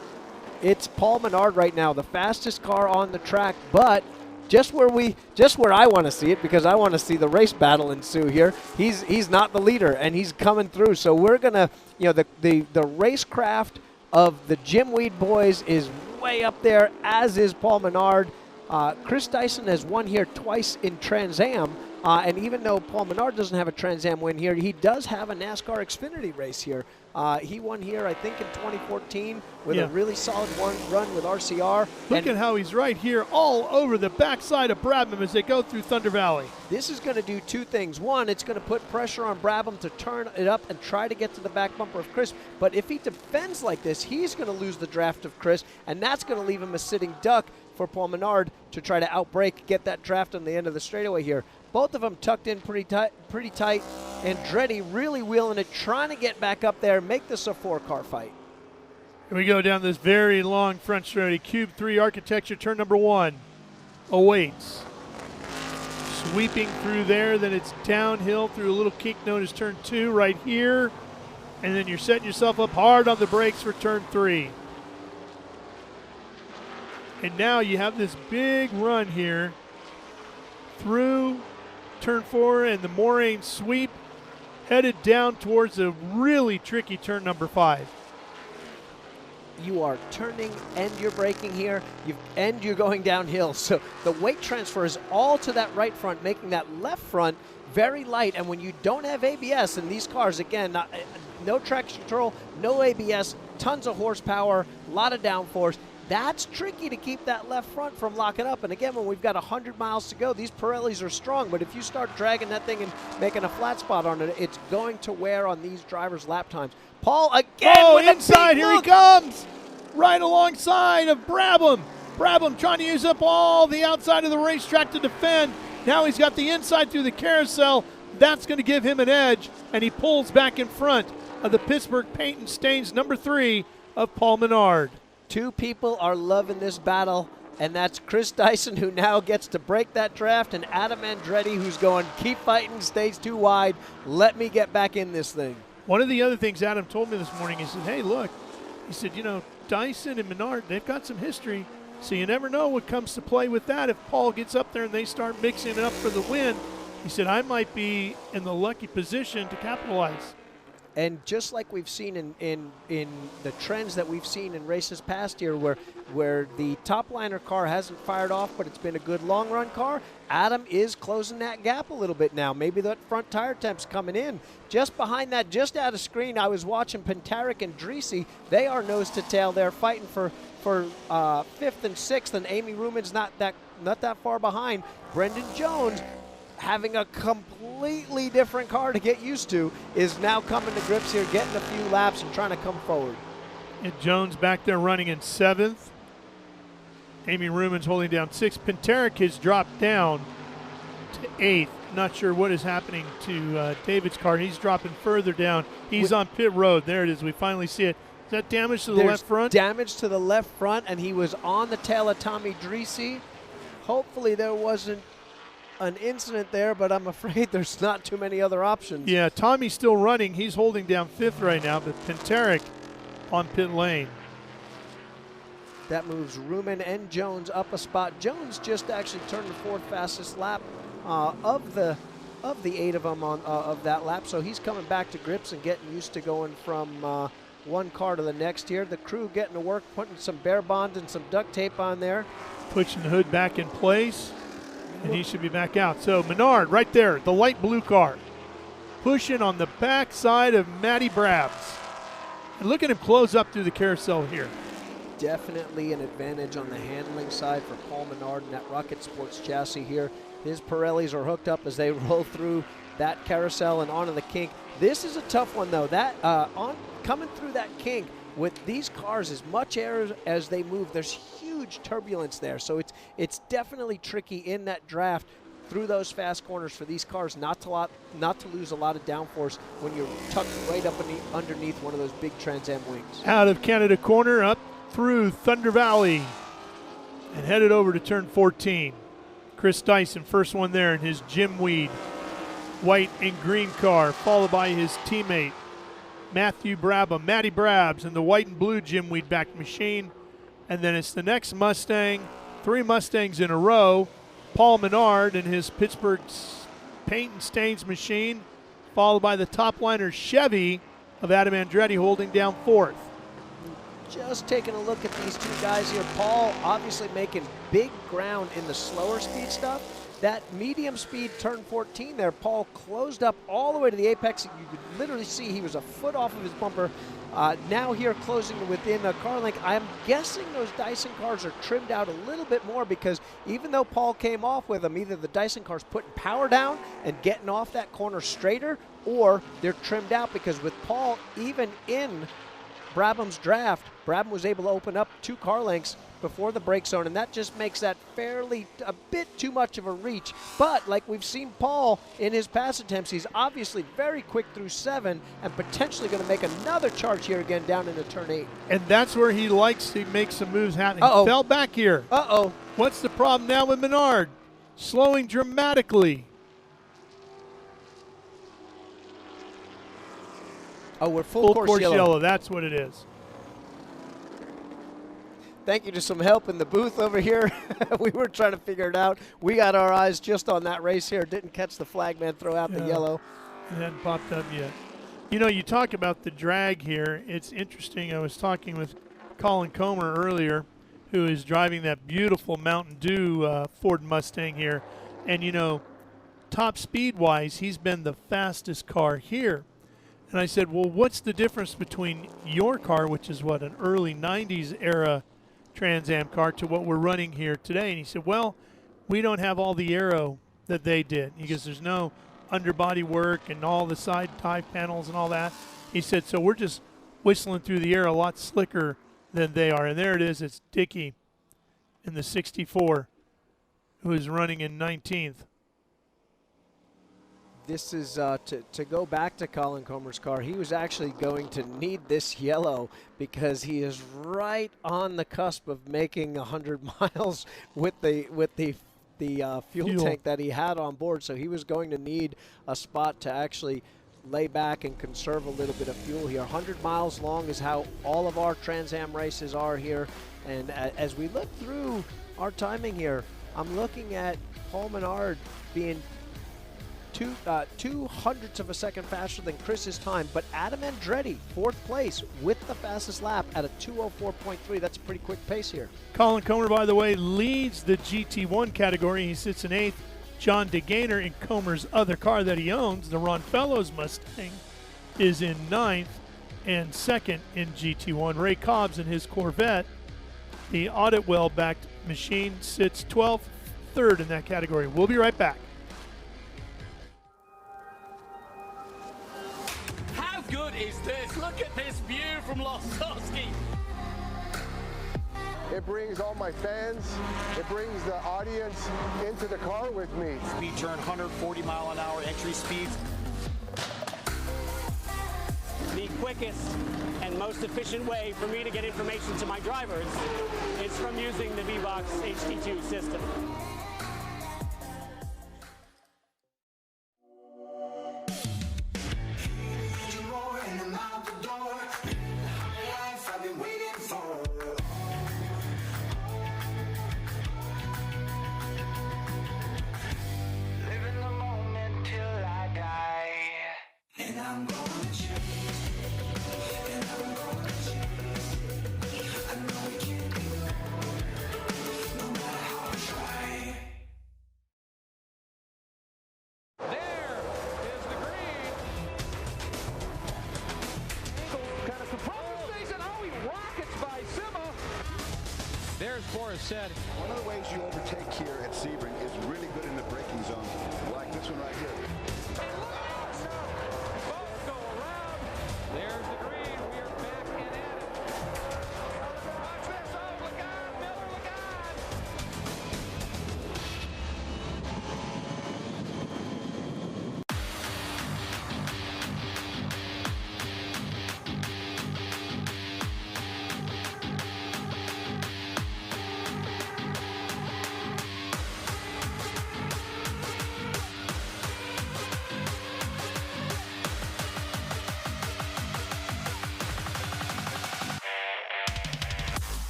it's Paul Menard right now, the fastest car on the track, but just where I want to see it, because I want to see the race battle ensue here. He's not the leader, and he's coming through. So we're gonna, you know, the racecraft of the Jim Weed boys is way up there, as is Paul Menard. Chris Dyson has won here twice in Trans Am, and even though Paul Menard doesn't have a Trans Am win here, he does have a NASCAR Xfinity race here. He won here, I think, in 2014 with a really solid run with RCR. Look at how he's right here all over the backside of Brabham as they go through Thunder Valley. This is going to do two things. One, it's going to put pressure on Brabham to turn it up and try to get to the back bumper of Chris. But if he defends like this, he's going to lose the draft of Chris, and that's going to leave him a sitting duck for Paul Menard to try to outbrake, get that draft on the end of the straightaway here. Both of them tucked in pretty tight. Andretti really wheeling it, trying to get back up there, make this a 4-car fight. Here we go down this very long front straight. Cube 3 architecture, turn number 1 awaits. Sweeping through there, then it's downhill through a little kink known as turn 2 right here. And then you're setting yourself up hard on the brakes for turn 3. And now you have this big run here through turn 4 and the Moraine sweep, headed down towards a really tricky turn number 5. You are turning and you're braking here, and you're going downhill. So the weight transfer is all to that right front, making that left front very light. And when you don't have ABS in these cars, again, no traction control, no ABS, tons of horsepower, a lot of downforce. That's tricky to keep that left front from locking up. And again, when we've got 100 miles to go, these Pirellis are strong. But if you start dragging that thing and making a flat spot on it, it's going to wear on these drivers' lap times. Paul again. Oh, with inside, here he comes. Right alongside of Brabham. Brabham trying to use up all the outside of the racetrack to defend. Now he's got the inside through the carousel. That's going to give him an edge. And he pulls back in front of the Pittsburgh Paint and Stains number 3 of Paul Menard. Two people are loving this battle, and that's Chris Dyson, who now gets to break that draft, and Adam Andretti, who's going, keep fighting, stays too wide, let me get back in this thing. One of the other things Adam told me this morning, he said, hey, look, he said, you know, Dyson and Menard, they've got some history, so you never know what comes to play with that. If Paul gets up there and they start mixing it up for the win, he said, I might be in the lucky position to capitalize. And just like we've seen in the trends that we've seen in races past year where the top liner car hasn't fired off, but it's been a good long run car, Adam is closing that gap a little bit now. Maybe that front tire temp's coming in. Just behind that, just out of screen, I was watching Pentarek and Drissi. They are nose to tail. They're fighting for 5th and 6th, and Amy Ruman's not that far behind. Brendan Jones, having a completely different car to get used to, is now coming to grips here, getting a few laps and trying to come forward. And Jones back there running in 7th. Amy Ruman's holding down 6th. Pentarek has dropped down to 8th. Not sure what is happening to David's car. He's dropping further down. He's on pit road. There it is. We finally see it. Is that damage to the left front? Damage to the left front, and he was on the tail of Tomy Drissi. Hopefully there wasn't an incident there, but I'm afraid there's not too many other options. Yeah, Tommy's still running. He's holding down 5th right now, but Pentarek on pit lane. That moves Ruman and Jones up a spot. Jones just actually turned the 4th fastest lap of the 8 of them of that lap, so he's coming back to grips and getting used to going from one car to the next here. The crew getting to work, putting some bare bond and some duct tape on there. Pushing the hood back in place, and he should be back out. So Menard right there, the light blue car, pushing on the back side of Matty Brabs. And look at him close up through the carousel here. Definitely an advantage on the handling side for Paul Menard and that Rocket Sports chassis here. His Pirellis are hooked up as they roll through that carousel and onto the kink. This is a tough one though. That coming through that kink with these cars, as much air as they move, there's huge turbulence there. So it's definitely tricky in that draft through those fast corners for these cars not to lose a lot of downforce when you're tucked right up underneath one of those big Trans Am wings. Out of Canada corner, up through Thunder Valley, and headed over to turn 14. Chris Dyson, first one there in his Jim Weed white and green car, followed by his teammate Matthew Brabham, Matty Brabs, in the white and blue Jim Weed backed machine. And then it's the next Mustang, 3 Mustangs in a row. Paul Menard in his Pittsburgh paint and stains machine, followed by the top liner Chevy of Adam Andretti holding down 4th. Just taking a look at these two guys here. Paul obviously making big ground in the slower speed stuff. That medium speed turn 14 there, Paul closed up all the way to the apex. You could literally see he was a foot off of his bumper. Now here closing within a car length. I'm guessing those Dyson cars are trimmed out a little bit more because even though Paul came off with them, either the Dyson car's putting power down and getting off that corner straighter, or they're trimmed out because with Paul, even in Brabham's draft, Brabham was able to open up 2 car lengths before the brake zone, and that just makes that a bit too much of a reach. But like we've seen Paul in his pass attempts, he's obviously very quick through 7 and potentially going to make another charge here again down into turn 8. And that's where he likes to make some moves happen. Uh-oh. He fell back here. Uh-oh. What's the problem now with Menard? Slowing dramatically. Oh, we're full course yellow. That's what it is. Thank you to some help in the booth over here. We were trying to figure it out. We got our eyes just on that race here. Didn't catch the flagman throw out the yellow. It hadn't popped up yet. You know, you talk about the drag here. It's interesting. I was talking with Colin Comer earlier, who is driving that beautiful Mountain Dew Ford Mustang here. And, you know, top speed-wise, he's been the fastest car here. And I said, well, what's the difference between your car, which is what, an early 90s era Trans Am car, to what we're running here today? And he said, well, we don't have all the aero that they did. He goes, there's no underbody work and all the side tie panels and all that. He said, so we're just whistling through the air a lot slicker than they are. And there it is. It's Dickey in the 64 who is running in 19th. This is to go back to Colin Comer's car. He was actually going to need this yellow because he is right on the cusp of making 100 miles with the fuel tank that he had on board. So he was going to need a spot to actually lay back and conserve a little bit of fuel here. 100 miles long is how all of our Trans Am races are here. And as we look through our timing here, I'm looking at Paul Menard being 2/100ths of a second faster than Chris's time, but Adam Andretti, 4th place with the fastest lap at a 2:04.3. That's a pretty quick pace here. Colin Comer, by the way, leads the GT1 category. He sits in 8th. John DeGainer in Comer's other car that he owns, the Ron Fellows Mustang, is in 9th and 2nd in GT1. Ray Cobbs in his Corvette, the Auditwell-backed machine, sits 12th, 3rd in that category. We'll be right back. How good is this? Look at this view from Losowski. It brings all my fans, it brings the audience into the car with me. Speed turn, 140 mile an hour entry speeds. The quickest and most efficient way for me to get information to my drivers is from using the V-Box HD2 system. There's Boris said. One of the ways you overtake here at Sebring is really good in the braking zone, like this one right here. Both go around. There's the green. We are back and at it. Watch this. Oh, look out. Miller, look out.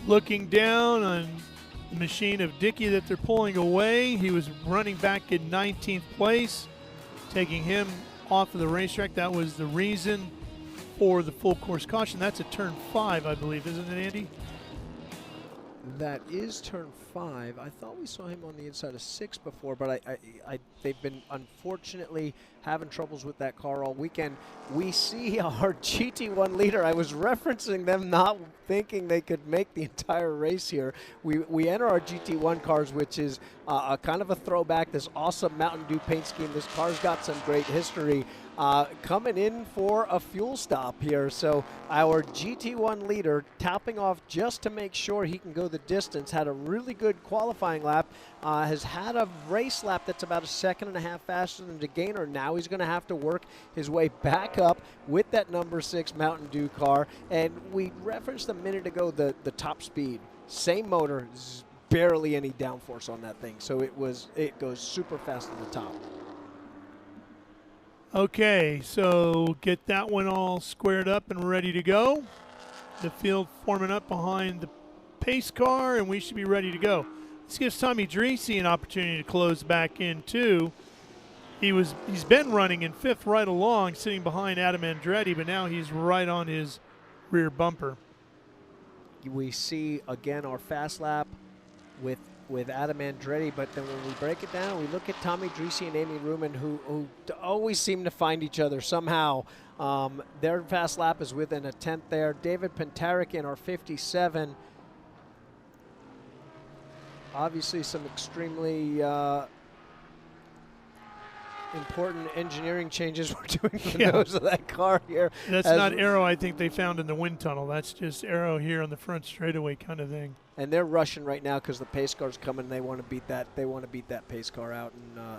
Looking down on the machine of Dickey that they're pulling away. He was running back in 19th place, taking him off of the racetrack. That was the reason for the full course caution. That's a turn 5, I believe, isn't it, Andy? That is turn 5. I thought we saw him on the inside of 6 before, but they've been unfortunately having troubles with that car all weekend. We see our GT1 leader. I was referencing them not thinking they could make the entire race here. We enter our GT1 cars, which is a kind of a throwback, this awesome Mountain Dew paint scheme. This car's got some great history. Coming in for a fuel stop here. So our GT1 leader topping off just to make sure he can go the distance. Had a really good qualifying lap. Has had a race lap that's about 1.5 seconds faster than the Gainer. Now he's going to have to work his way back up with that number 6 Mountain Dew car. And we referenced a minute ago the top speed. Same motor, barely any downforce on that thing. So it goes super fast to the top. Okay, so get that one all squared up and ready to go. The field forming up behind the pace car, and we should be ready to go. This gives Tomy Drissi an opportunity to close back in too. He's been running in 5th right along, sitting behind Adam Andretti, but now he's right on his rear bumper. We see again our fast lap with Adam Andretti, but then when we break it down, we look at Tomy Drissi and Amy Ruman, who always seem to find each other somehow. Their fast lap is within a 10th there. David Pentarek in our 57. Obviously some extremely important engineering changes we're doing to the nose of that car here. That's not aero I think they found in the wind tunnel. That's just aero here on the front straightaway kind of thing. And they're rushing right now because the pace car's coming. They want to beat that. They want to beat that pace car out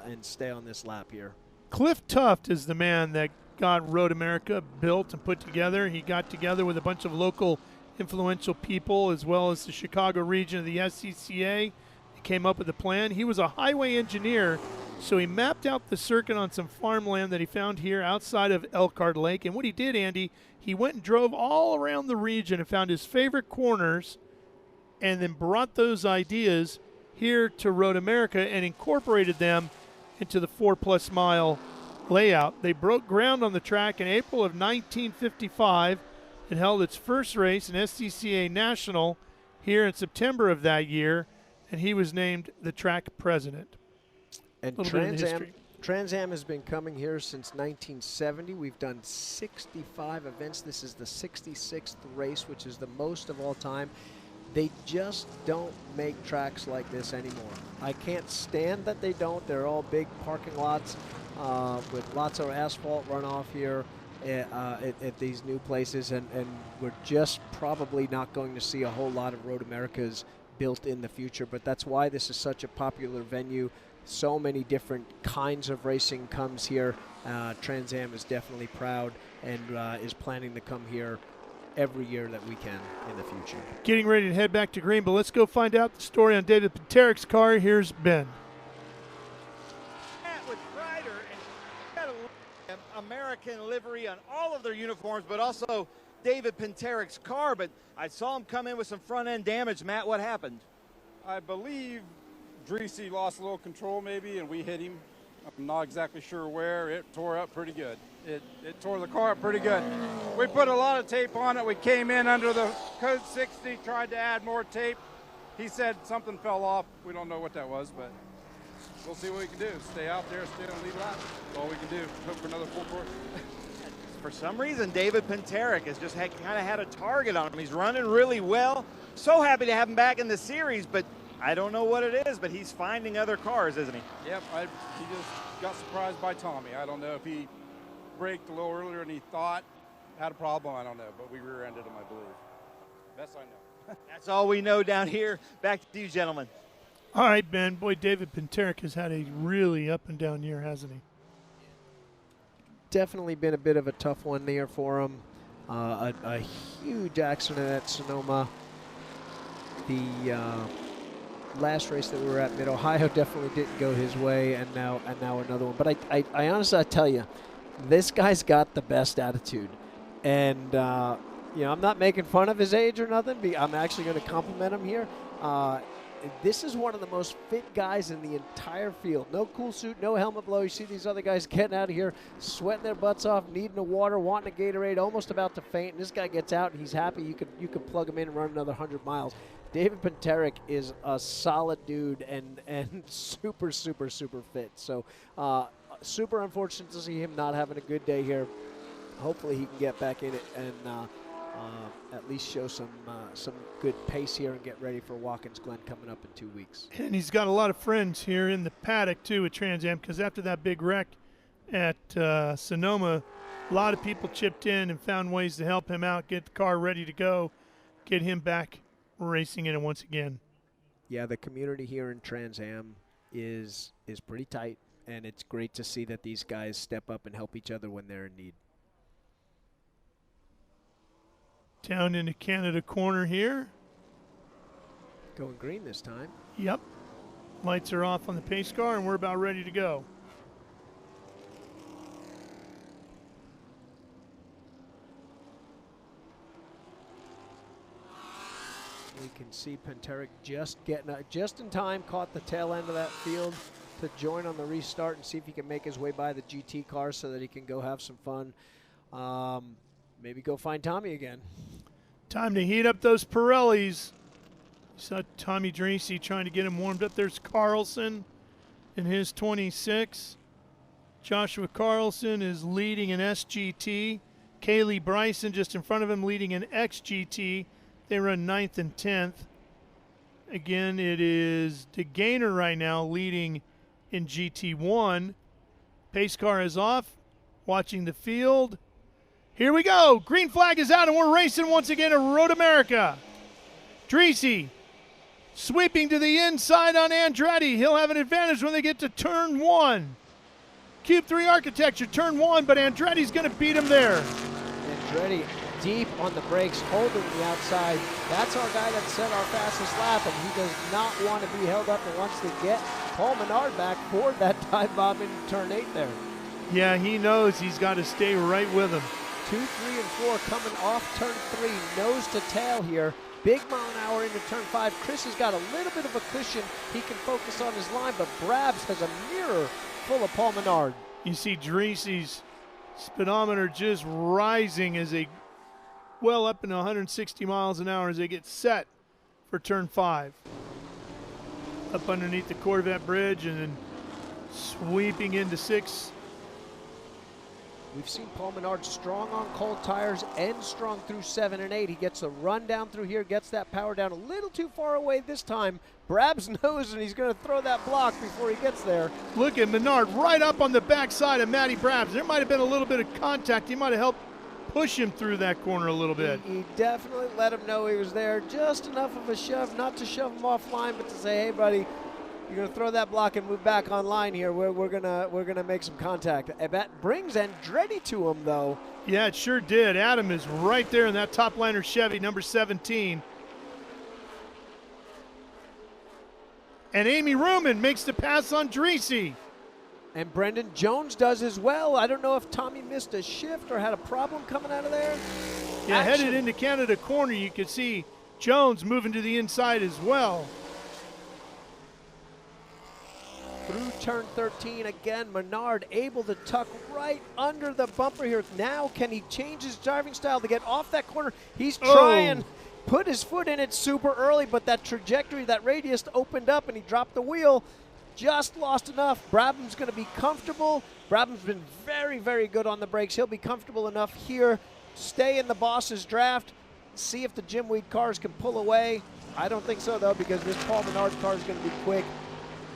and stay on this lap here. Cliff Tuft is the man that got Road America built and put together. He got together with a bunch of local influential people as well as the Chicago region of the SCCA. He came up with a plan. He was a highway engineer, so he mapped out the circuit on some farmland that he found here outside of Elkhart Lake. And what he did, Andy, he went and drove all around the region and found his favorite corners and then brought those ideas here to Road America and incorporated them into the 4+ mile layout. They broke ground on the track in April of 1955. It held its first race in SCCA National here in September of that year, and he was named the track president. And Trans Am has been coming here since 1970. We've done 65 events. This is the 66th race, which is the most of all time. They just don't make tracks like this anymore. I can't stand that they don't. They're all big parking lots with lots of asphalt runoff here at these new places, and we're just probably not going to see a whole lot of Road Americas built in the future, but that's why this is such a popular venue. So many different kinds of racing comes here. Trans Am is definitely proud and is planning to come here every year that we can in the future. Getting ready to head back to Green, but let's go find out the story on David Penterek's car. Here's Ben. With Ryder and American livery on all of their uniforms, but also David Penterek's car. But I saw him come in with some front end damage. Matt, what happened? I believe Drissi lost a little control maybe, and we hit him. I'm not exactly sure where. It tore up pretty good. It tore the car up pretty good. We put a lot of tape on it. We came in under the code 60, tried to add more tape. He said something fell off. We don't know what that was, but we'll see what we can do. Stay out there, stay on the lead lap. That's all we can do. Hope for another full course. For some reason, David Pinteric has just kind of had a target on him. He's running really well. So happy to have him back in the series, but I don't know what it is, but he's finding other cars, isn't he? Yep, he just got surprised by Tommy. I don't know if he braked a little earlier than he thought, had a problem, I don't know, but we rear-ended him, I believe. Best I know. That's all we know down here. Back to you, gentlemen. All right, Ben. Boy, David Pinteric has had a really up and down year, hasn't he? Definitely been a bit of a tough one there for him. A huge accident at Sonoma. The last race that we were at, Mid-Ohio, definitely didn't go his way, and now another one. But I honestly, I tell you, this guy's got the best attitude. And, I'm not making fun of his age or nothing. I'm actually going to compliment him here. This is one of the most fit guys in the entire field. No cool suit, no helmet blow. You see these other guys getting out of here, sweating their butts off, needing the water, wanting a Gatorade, almost about to faint. And this guy gets out and he's happy. You could plug him in and run another 100 miles. David Pinteric is a solid dude and super, super, super fit. So super unfortunate to see him not having a good day here. Hopefully he can get back in it and at least show some good pace here and get ready for Watkins Glen coming up in 2 weeks. And he's got a lot of friends here in the paddock, too, at Trans Am, because after that big wreck at Sonoma, a lot of people chipped in and found ways to help him out, get the car ready to go, get him back racing in it once again. Yeah, the community here in Trans Am is pretty tight, and it's great to see that these guys step up and help each other when they're in need. Down into Canada corner here. Going green this time. Yep. Lights are off on the pace car, and we're about ready to go. We can see Pinteric just in time, caught the tail end of that field to join on the restart and see if he can make his way by the GT car so that he can go have some fun. Maybe go find Tommy again. Time to heat up those Pirellis. You saw Tomy Drissi trying to get him warmed up. There's Carlson in his 26. Joshua Carlson is leading an SGT. Kaylee Bryson just in front of him leading an XGT. They run 9th and 10th. Again, it is DeGainer right now leading in GT1. Pace car is off. Watching the field. Here we go. Green flag is out, and we're racing once again at Road America. Drissi sweeping to the inside on Andretti. He'll have an advantage when they get to turn 1. Cube 3 architecture, turn 1, but Andretti's going to beat him there. Andretti deep on the brakes, holding the outside. That's our guy that set our fastest lap, and he does not want to be held up and wants to get Paul Menard back for that dive bomb in turn 8 there. Yeah, he knows he's got to stay right with him. 2, 3, and 4 coming off turn 3, nose to tail here. Big mile an hour into turn 5. Chris has got a little bit of a cushion. He can focus on his line, but Brabs has a mirror full of Paul Menard. You see Drissi's speedometer just rising as they well up into 160 miles an hour as they get set for turn 5. Up underneath the Corvette bridge and then sweeping into 6. We've seen Paul Menard strong on cold tires and strong through 7 and 8. He gets the run down through here, gets that power down a little too far away this time. Brabs knows, and he's going to throw that block before he gets there. Look at Menard right up on the backside of Matty Brabs. There might have been a little bit of contact. He might have helped push him through that corner a little bit. He definitely let him know he was there. Just enough of a shove, not to shove him offline, but to say, hey, buddy, you're going to throw that block and move back online here. We're gonna make some contact. That brings Andretti to him, though. Yeah, it sure did. Adam is right there in that top liner Chevy, number 17. And Amy Ruman makes the pass on Drissi. And Brendan Jones does as well. I don't know if Tommy missed a shift or had a problem coming out of there. Yeah, headed into Canada corner, you can see Jones moving to the inside as well. Through turn 13 again, Menard able to tuck right under the bumper here. Now can he change his driving style to get off that corner? He's trying, put his foot in it super early, but that trajectory, that radius opened up and he dropped the wheel. just lost enough. Brabham's going to be comfortable. Brabham's been very, very good on the brakes. He'll be comfortable enough here. Stay in the boss's draft. See if the Jim Weed cars can pull away. I don't think so, though, because this Paul Menard car is going to be quick.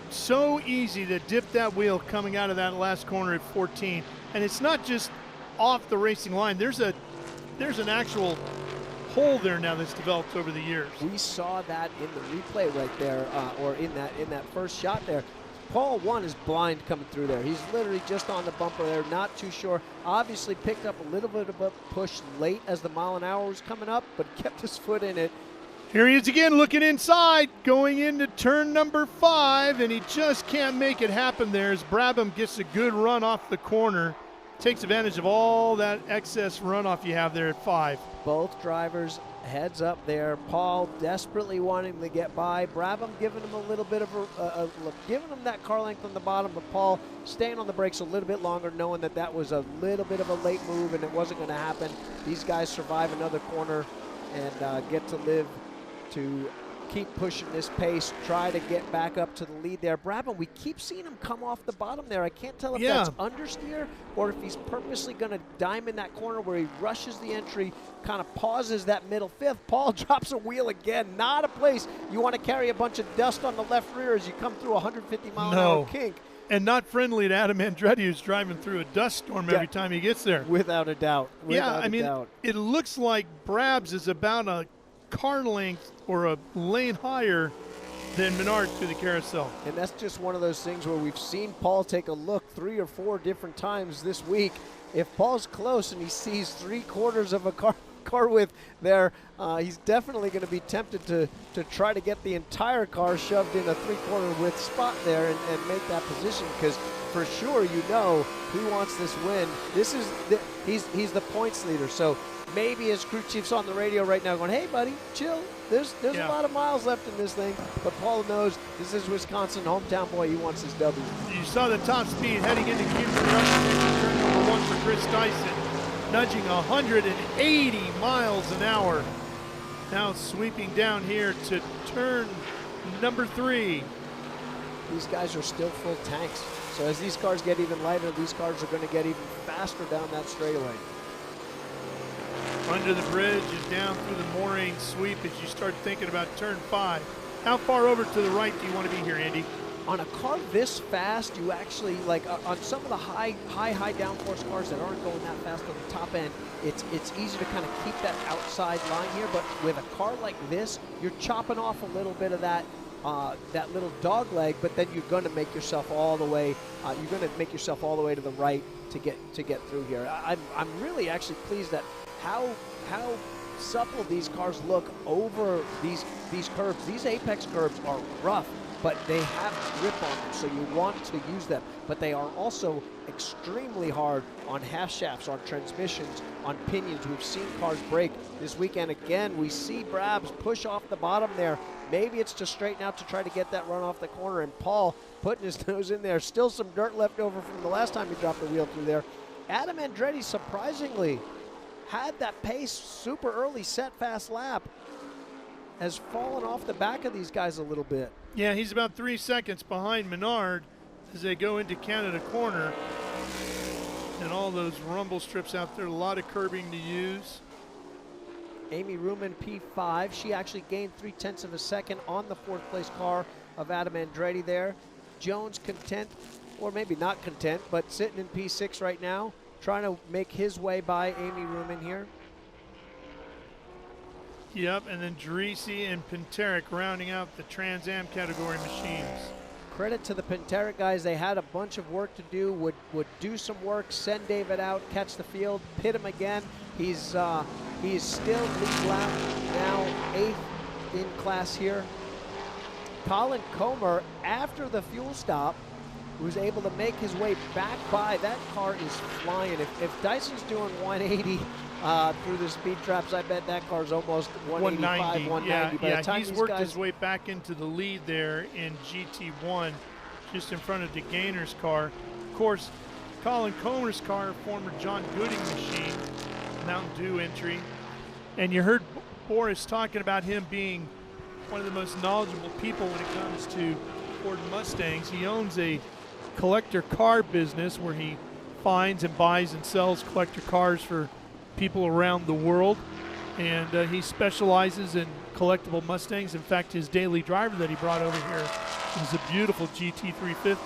So easy to dip that wheel coming out of that last corner at 14. And it's not just off the racing line. There's an actual hole there now that's developed over the years. We saw that in the replay right there, or in that first shot there. Paul 1 is blind coming through there. He's literally just on the bumper there, not too sure. Obviously picked up a little bit of a push late as the mile an hour was coming up, but kept his foot in it. Here he is again, looking inside, going into turn number 5, and he just can't make it happen there as Brabham gets a good run off the corner. Takes advantage of all that excess runoff you have there at 5. Both drivers heads up there. Paul desperately wanting to get by. Brabham giving him a little bit of giving him that car length on the bottom, but Paul staying on the brakes a little bit longer, knowing that that was a little bit of a late move and it wasn't going to happen. These guys survive another corner and get to live to keep pushing this pace, try to get back up to the lead there. Brabham, we keep seeing him come off the bottom there. I can't tell if that's understeer or if he's purposely going to diamond that corner where he rushes the entry, kind of pauses that middle fifth. Paul drops a wheel again. Not a place you want to carry a bunch of dust on the left rear as you come through a 150-mile-an-hour kink. And not friendly to Adam Andretti, who's driving through a dust storm every time he gets there. Without a doubt. I mean, it looks like Brabs is about a car length or a lane higher than Menard through the carousel. And that's just one of those things where we've seen Paul take a look 3 or 4 different times this week. If Paul's close and he sees 3/4 of a car width there, he's definitely going to be tempted to try to get the entire car shoved in a 3/4 width spot there and make that position, because for sure he wants this win. This is he's the points leader, so maybe his crew chief's on the radio right now going, hey buddy, chill, there's a lot of miles left in this thing, but Paul knows this is Wisconsin, hometown boy, he wants his W. You saw the top speed heading into Cuban turn number 1 for Chris Dyson, nudging 180 miles an hour. Now sweeping down here to turn number 3. These guys are still full tanks, so as these cars get even lighter, these cars are going to get even faster down that straightaway. Under the bridge and down through the Moraine sweep as you start thinking about turn 5. How far over to the right do you want to be here, Andy? On a car this fast, you actually, like on some of the high downforce cars that aren't going that fast on the top end, it's easy to kind of keep that outside line here, but with a car like this, you're chopping off a little bit of that little dog leg, but then you're going to make yourself all the way to the right to get through here. I'm really actually pleased at how supple these cars look over these curbs. These apex curbs are rough, but they have grip on them, so you want to use them. But they are also extremely hard on half shafts, on transmissions, on pinions. We've seen cars break this weekend. Again, we see Brabs push off the bottom there. Maybe it's to straighten out to try to get that run off the corner, and Paul putting his nose in there. Still some dirt left over from the last time he dropped the wheel through there. Adam Andretti, surprisingly, had that pace super early, set fast lap, has fallen off the back of these guys a little bit. Yeah, he's about 3 seconds behind Menard as they go into Canada corner. And all those rumble strips out there, a lot of curbing to use. Amy Ruman, P5. She actually gained 0.3 of a second on the 4th place car of Adam Andretti there. Jones content, or maybe not content, but sitting in P6 right now, trying to make his way by Amy Ruman here. Yep, and then Drissi and Pinteric rounding out the Trans Am category machines. Credit to the Pinteric guys. They had a bunch of work to do, would do some work, send David out, catch the field, pit him again. He's still lead lap, now 8th in class here. Colin Comer, after the fuel stop, was able to make his way back by. That car is flying. If Dyson's doing 180 through the speed traps, I bet that car's almost 185, 190. Yeah, he's worked his way back into the lead there in GT1, just in front of DeGainer's car. Of course, Colin Comer's car, former John Gooding machine, Mountain Dew entry. And you heard Boris talking about him being one of the most knowledgeable people when it comes to Ford Mustangs. He owns a collector car business where he finds and buys and sells collector cars for people around the world. And he specializes in collectible Mustangs. In fact, his daily driver that he brought over here is a beautiful GT350.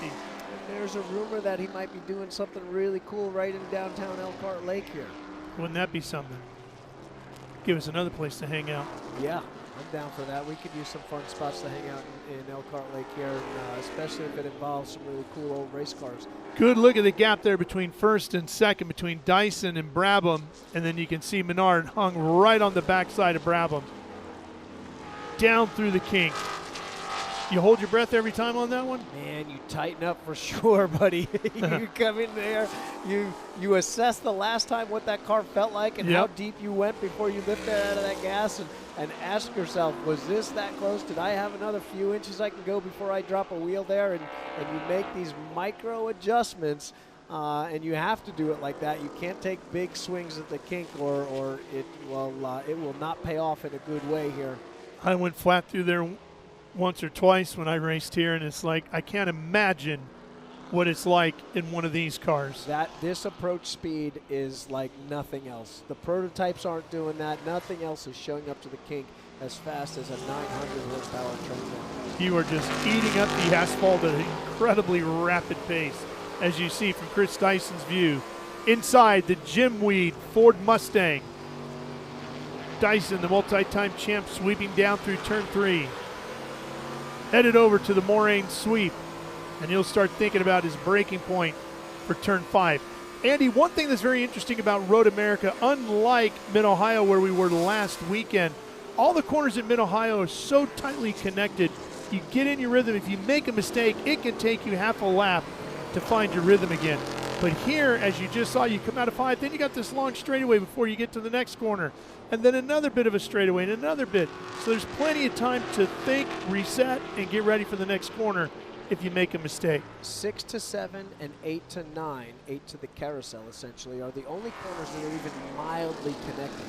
There's a rumor that he might be doing something really cool right in downtown Elkhart Lake here. Wouldn't that be something? Give us another place to hang out. Yeah, I'm down for that. We could use some fun spots to hang out in Elkhart Lake here, and, especially if it involves some really cool old race cars. Good look at the gap there between first and second, between Dyson and Brabham, and then you can see Menard hung right on the backside of Brabham. Down through the kink. You hold your breath every time on that one? Man, you tighten up for sure, buddy. You come in there, you assess the last time what that car felt like and how deep you went before you lifted out of that gas, and ask yourself, was this that close? Did I have another few inches I can go before I drop a wheel there? And you make these micro adjustments, and you have to do it like that. You can't take big swings at the kink or it will not pay off in a good way here. I went flat through there once or twice when I raced here, and it's like I can't imagine what it's like in one of these cars. This approach speed is like nothing else. The prototypes aren't doing that. Nothing else is showing up to the kink as fast as a 900 horsepower Trans Am. You are just eating up the asphalt at an incredibly rapid pace, as you see from Chris Dyson's view. Inside the Jim Weed Ford Mustang. Dyson, the multi-time champ, sweeping down through turn 3. Headed over to the Moraine sweep, and he'll start thinking about his braking point for turn 5. Andy, one thing that's very interesting about Road America, unlike Mid-Ohio where we were last weekend, all the corners at Mid-Ohio are so tightly connected. You get in your rhythm. If you make a mistake, it can take you half a lap to find your rhythm again. But here, as you just saw, you come out of 5, then you got this long straightaway before you get to the next corner, and then another bit of a straightaway and another bit. So there's plenty of time to think, reset, and get ready for the next corner if you make a mistake. 6 to 7 and 8 to 9, 8 to the carousel essentially, are the only corners that are even mildly connected.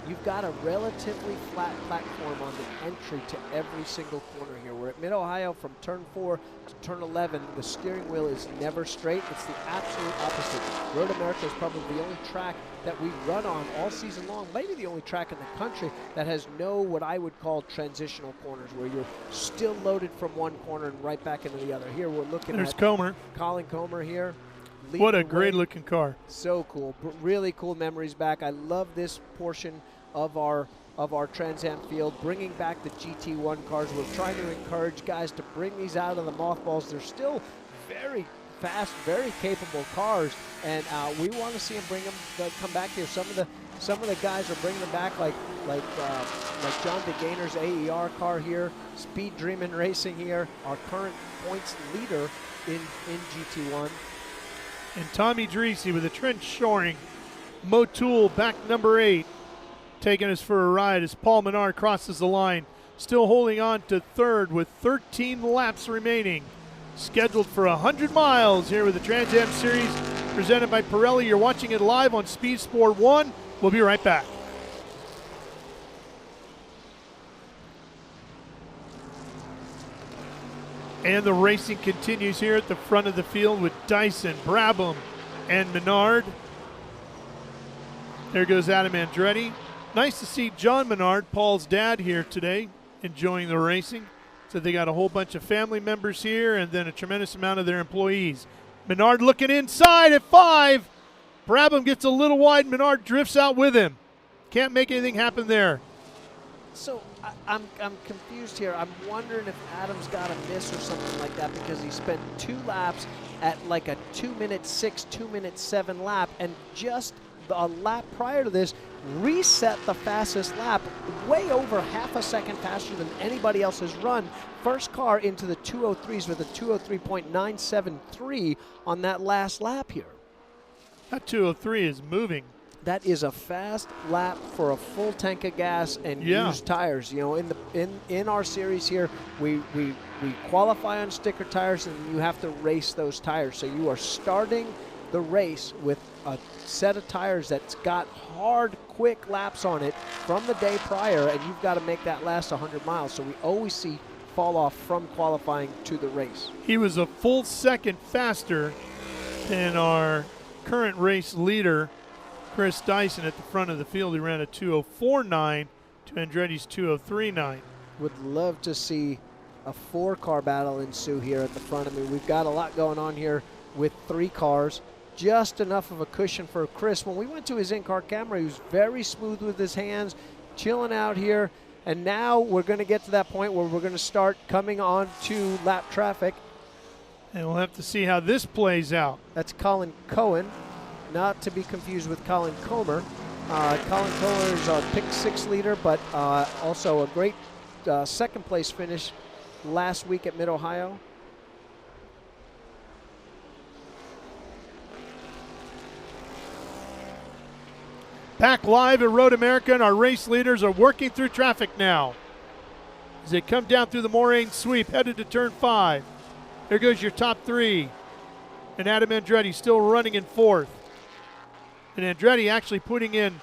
You've got a relatively flat platform on the entry to every single corner here. We're at Mid-Ohio from turn 4 to turn 11. The steering wheel is never straight. It's the absolute opposite. Road America is probably the only track that we run on all season long, maybe the only track in the country that has no what I would call transitional corners, where you're still loaded from one corner and right back into the other. Here we're looking at Comer. Colin Comer here. What a great looking car. So cool. Really cool memories back. I love this portion of our Trans Am field, bringing back the GT1 cars. We're trying to encourage guys to bring these out of the mothballs. They're still very fast, very capable cars, and we want to see them come back here. Some of the guys are bringing them back, like John DeGainer's AER car here, Speed Dreamin' Racing here, our current points leader in GT1. And Tomy Drissi with a Trent Shoring Motul back number 8, taking us for a ride as Paul Menard crosses the line, still holding on to third with 13 laps remaining. Scheduled for 100 miles here with the Trans Am Series presented by Pirelli. You're watching it live on Speed Sport 1. We'll be right back. And the racing continues here at the front of the field with Dyson, Brabham, and Menard. There goes Adam Andretti. Nice to see John Menard, Paul's dad, here today, enjoying the racing. So they got a whole bunch of family members here and then a tremendous amount of their employees. Menard looking inside at 5. Brabham gets a little wide. Menard drifts out with him. Can't make anything happen there. So I'm confused here. I'm wondering if Adam's got a miss or something like that, because he spent 2 laps at like a 2:06, 2:07 lap, and just a lap prior to this reset the fastest lap way over half a second faster than anybody else has run. First car into the 203s with a 203.973 on that last lap here. That 203 is moving. That is a fast lap for a full tank of gas and used tires. You know, in our series here, we qualify on sticker tires, and you have to race those tires. So you are starting the race with a set of tires that's got hard, quick laps on it from the day prior, and you've got to make that last 100 miles. So we always see fall off from qualifying to the race. He was a full second faster than our current race leader, Chris Dyson, at the front of the field. He ran a 2:04.9 to Andretti's 2:03.9. Would love to see a 4-car battle ensue here at the front. I mean, we've got a lot going on here with 3 cars. Just enough of a cushion for Chris. When we went to his in-car camera, he was very smooth with his hands, chilling out here. And now we're going to get to that point where we're going to start coming on to lap traffic. And we'll have to see how this plays out. That's Colin Cohen, not to be confused with Colin Comer. Colin Comer is our pick 6 leader, but also a great second place finish last week at Mid-Ohio. Back live at Road America, and our race leaders are working through traffic now as they come down through the Moraine sweep, headed to turn 5. There goes your top 3. And Adam Andretti still running in 4th. And Andretti actually putting in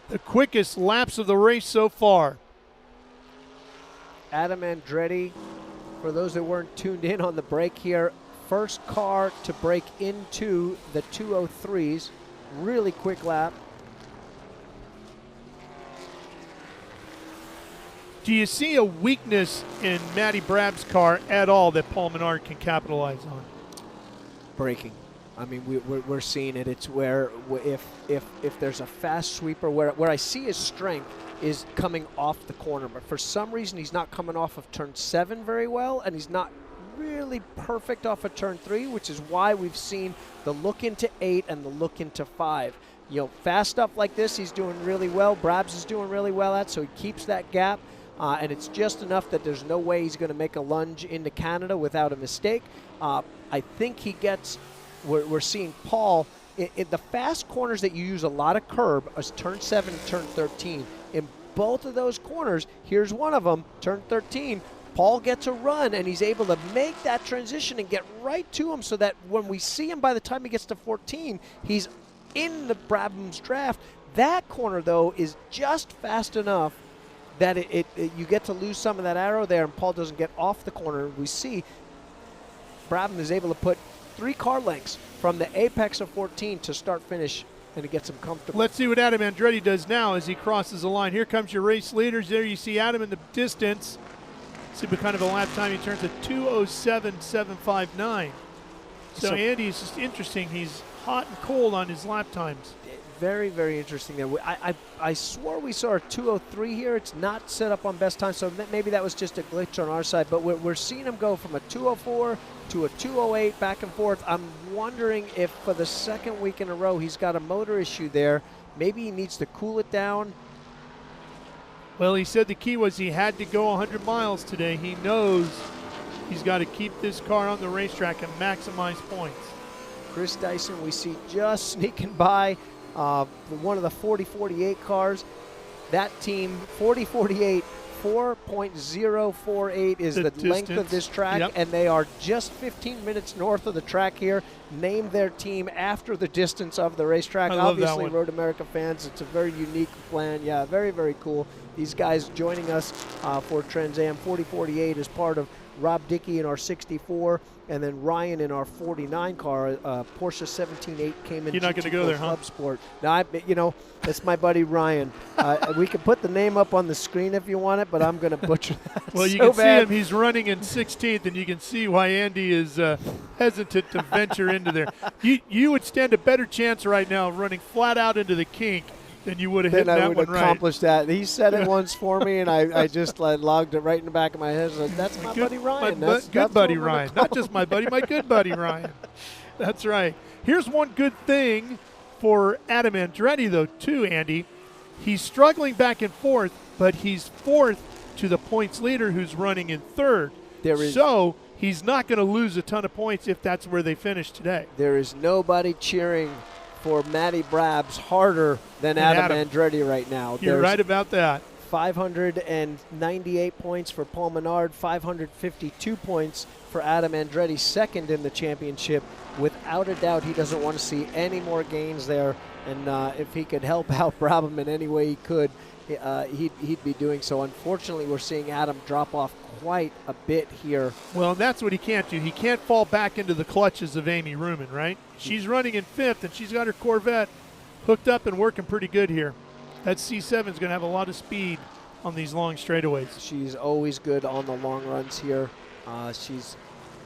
the quickest laps of the race so far. Adam Andretti, for those that weren't tuned in on the break here, first car to break into the 203s. Really quick lap. Do you see a weakness in Matty Brabham's car at all that Paul Menard can capitalize on? Braking. I mean, we're seeing it. It's where if there's a fast sweeper, where I see his strength is coming off the corner, but for some reason he's not coming off of turn 7 very well, and he's not really perfect off of turn 3, which is why we've seen the look into 8 and the look into 5. You know, fast stuff like this he's doing really well. Brabs is doing really well at, so he keeps that gap. And it's just enough that there's no way he's going to make a lunge into Canada without a mistake. I think he gets, we're seeing Paul, in the fast corners that you use a lot of curb, as turn 7 and turn 13. In both of those corners, here's one of them, turn 13, Paul gets a run, and he's able to make that transition and get right to him so that when we see him by the time he gets to 14, he's in the Brabham's draft. That corner, though, is just fast enough that you get to lose some of that arrow there, and Paul doesn't get off the corner. We see Brabham is able to put 3 car lengths from the apex of 14 to start finish, and it gets him comfortable. Let's see what Adam Andretti does now as he crosses the line. Here comes your race leaders. There you see Adam in the distance. See what kind of a lap time he turns at 2:07.759. So Andy, it's just interesting. He's hot and cold on his lap times. Very, very interesting there. I swore we saw a 2:03 here. It's not set up on best time, so maybe that was just a glitch on our side. But we're seeing him go from a 2:04 to a 2:08 back and forth. I'm wondering if for the second week in a row he's got a motor issue there. Maybe he needs to cool it down. Well, he said the key was he had to go 100 miles today. He knows he's got to keep this car on the racetrack and maximize points. Chris Dyson we see just sneaking by. One of the 40-48 cars. That team, 40-48, 4.048 is the length of this track, and they are just 15 minutes north of the track here. Named their team after the distance of the racetrack. Obviously, Road America fans, it's a very unique plan. Yeah, very, very cool. These guys joining us for Trans Am 40-48 as part of Rob Dickey in our 64, and then Ryan in our 49 car. Porsche 17.8 came in. You're not going to go there, Club Sport. No, it's my buddy Ryan. We can put the name up on the screen if you want it, but I'm going to butcher that. Well, you can see him. He's running in 16th, and you can see why Andy is hesitant to venture into there. You would stand a better chance right now of running flat out into the kink than you would have hit that one right. Then I would accomplish that. He said it once for me, and I just logged it right in the back of my head. So that's my buddy Ryan. That's good buddy Ryan. Not just my buddy, my good buddy Ryan. That's right. Here's one good thing for Adam Andretti, though, too, Andy. He's struggling back and forth, but he's 4th to the points leader who's running in 3rd. So he's not going to lose a ton of points if that's where they finish today. There is nobody cheering for Matty Brabs harder than Adam Andretti right now. You're right about that. 598 points for Paul Menard, 552 points for Adam Andretti, second in the championship. Without a doubt, he doesn't want to see any more gains there. And if he could help out Brabham in any way he could, he'd be doing so. Unfortunately, we're seeing Adam drop off quite a bit here. Well, that's what he can't do. He can't fall back into the clutches of Amy Ruman, right? She's running in 5th, and she's got her Corvette hooked up and working pretty good here. That C7 is going to have a lot of speed on these long straightaways. She's always good on the long runs here. She's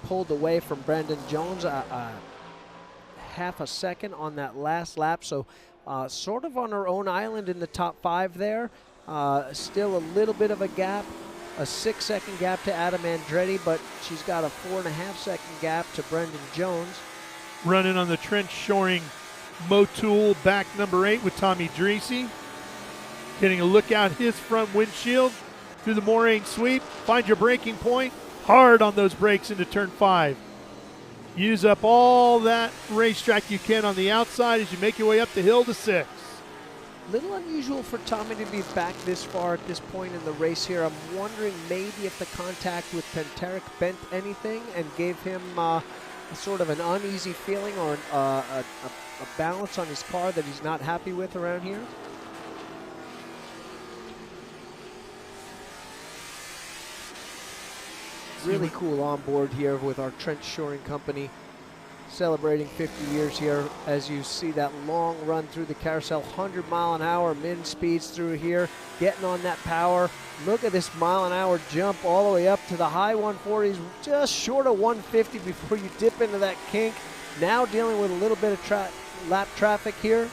pulled away from Brandon Jones half a second on that last lap, so sort of on her own island in the top 5 there. Still a little bit of a gap, a 6-second gap to Adam Andretti, but she's got a 4.5-second gap to Brendan Jones. Running on the trench shoring Motul back number 8 with Tomy Drissi. Getting a look out his front windshield through the moraine sweep. Find your braking point. Hard on those brakes into turn 5. Use up all that racetrack you can on the outside as you make your way up the hill to 6. Little unusual for Tommy to be back this far at this point in the race here. I'm wondering maybe if the contact with Penteric bent anything and gave him sort of an uneasy feeling or a balance on his car that he's not happy with around here. Really cool on board here with our trench shoring company, celebrating 50 years here as you see that long run through the carousel, 100-mile-an-hour min speeds through here, getting on that power. Look at this mile-an-hour jump all the way up to the high 140s, just short of 150 before you dip into that kink. Now dealing with a little bit of lap traffic here.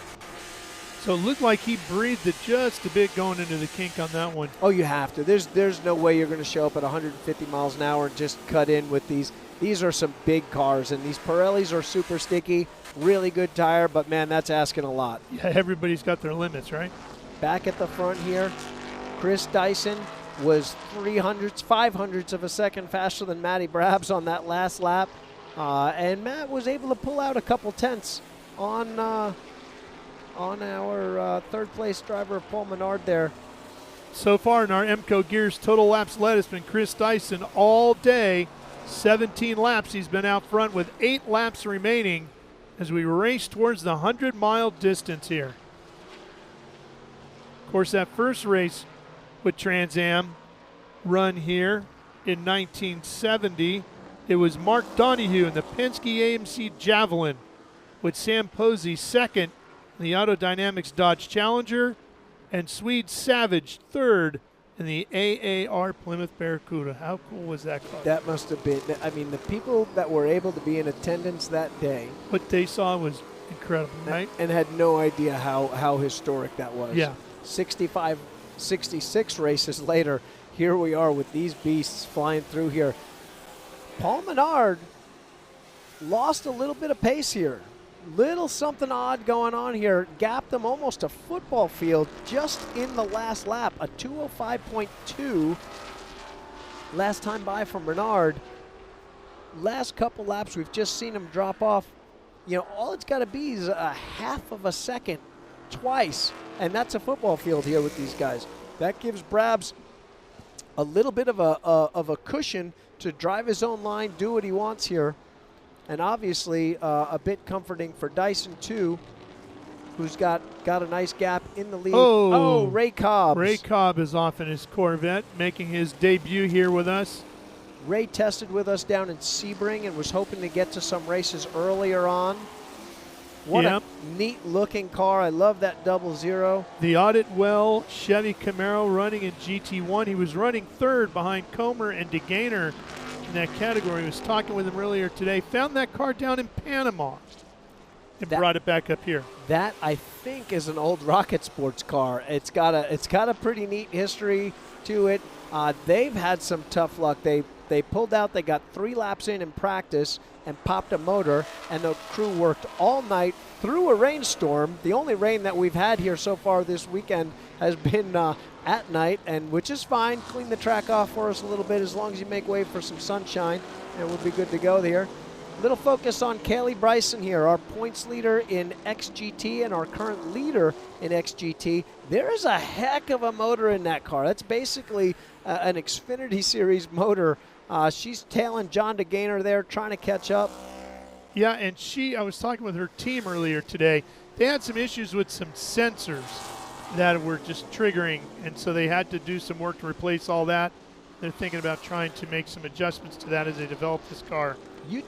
So it looked like he breathed it just a bit going into the kink on that one. Oh, you have to. There's no way you're going to show up at 150 miles an hour and just cut in with these. These are some big cars, and these Pirellis are super sticky, really good tire, but, man, that's asking a lot. Yeah, everybody's got their limits, right? Back at the front here, Chris Dyson was 500ths of a second faster than Matty Brabham on that last lap, and Matt was able to pull out a couple tenths on our third-place driver, Paul Menard there. So far in our MCO Gears total laps led has been Chris Dyson all day. 17 laps he's been out front with 8 laps remaining as we race towards the 100-mile distance here. Of course, that first race with Trans Am run here in 1970, it was Mark Donahue in the Penske AMC Javelin with Sam Posey second, the Auto Dynamics Dodge Challenger, and Swede Savage third in the AAR Plymouth Barracuda. How cool was that car? That must have been, I mean, the people that were able to be in attendance that day. What they saw was incredible, right? And had no idea how historic that was. Yeah. 65, 66 races later, here we are with these beasts flying through here. Paul Menard lost a little bit of pace here. Little something odd going on here. Gapped them almost a football field just in the last lap. A 2:05.2 last time by from Menard. Last couple laps, we've just seen him drop off. You know, all it's got to be is a half of a second twice, and that's a football field here with these guys. That gives Brabs a little bit of a cushion to drive his own line, do what he wants here. And obviously a bit comforting for Dyson, too, who's got a nice gap in the lead. Oh, Ray Cobb. Ray Cobb is off in his Corvette, making his debut here with us. Ray tested with us down in Sebring and was hoping to get to some races earlier on. What a neat-looking car. I love that 00. The Audit Well Chevy Camaro running in GT1. He was running third behind Comer and DeGainer in that category. I was talking with him earlier today. Found that car down in Panama and brought it back up here. That, I think, is an old Rocket Sports car. It's got a pretty neat history to it. They've had some tough luck. They pulled out. They got 3 laps in practice and popped a motor, and the crew worked all night through a rainstorm. The only rain that we've had here so far this weekend has been at night, and which is fine. Clean the track off for us a little bit as long as you make way for some sunshine, and we'll be good to go there. Little focus on Kaylee Bryson here, our points leader in XGT and our current leader in XGT. There is a heck of a motor in that car. That's basically an Xfinity Series motor. She's tailing John DeGainer there, trying to catch up. Yeah, and I was talking with her team earlier today. They had some issues with some sensors that were just triggering, and so they had to do some work to replace all that. They're thinking about trying to make some adjustments to that as they develop this car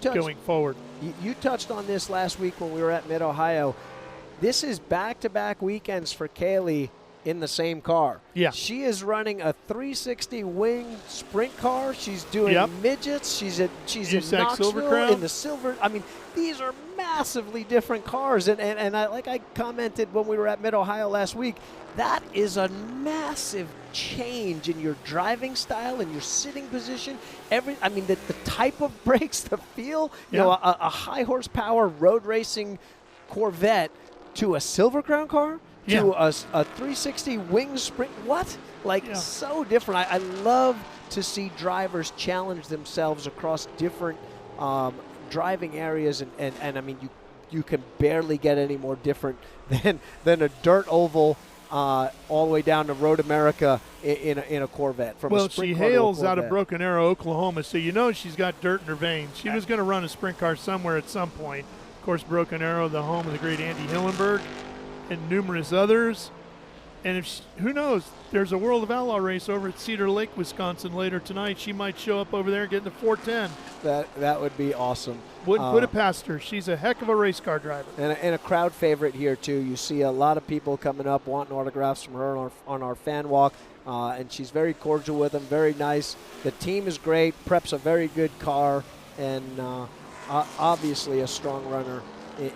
going forward. You touched on this last week when we were at Mid-Ohio. This is back-to-back weekends for Kaylee in the same car. Yeah. She is running a 360 wing sprint car. She's doing midgets. She's in Knoxville in the silver. I mean, these are massively different cars. And I commented when we were at Mid-Ohio last week, that is a massive change in your driving style and your sitting position. The type of brakes, the feel, you know, a high horsepower road racing Corvette to a Silver Crown car to a 360 wing sprint. What? So different. I love to see drivers challenge themselves across different driving areas, and I mean, you can barely get any more different than a dirt oval all the way down to Road America in a Corvette. She hails out of Broken Arrow, Oklahoma, so you know she's got dirt in her veins. She was going to run a sprint car somewhere at some point. Of course, Broken Arrow, the home of the great Andy Hillenberg, and numerous others. And who knows, there's a World of Outlaw race over at Cedar Lake, Wisconsin later tonight. She might show up over there and get in the 410. That would be awesome. Wouldn't put it past her. She's a heck of a race car driver. And a crowd favorite here, too. You see a lot of people coming up wanting autographs from her on our fan walk. And she's very cordial with them, very nice. The team is great. Prep's a very good car. And obviously a strong runner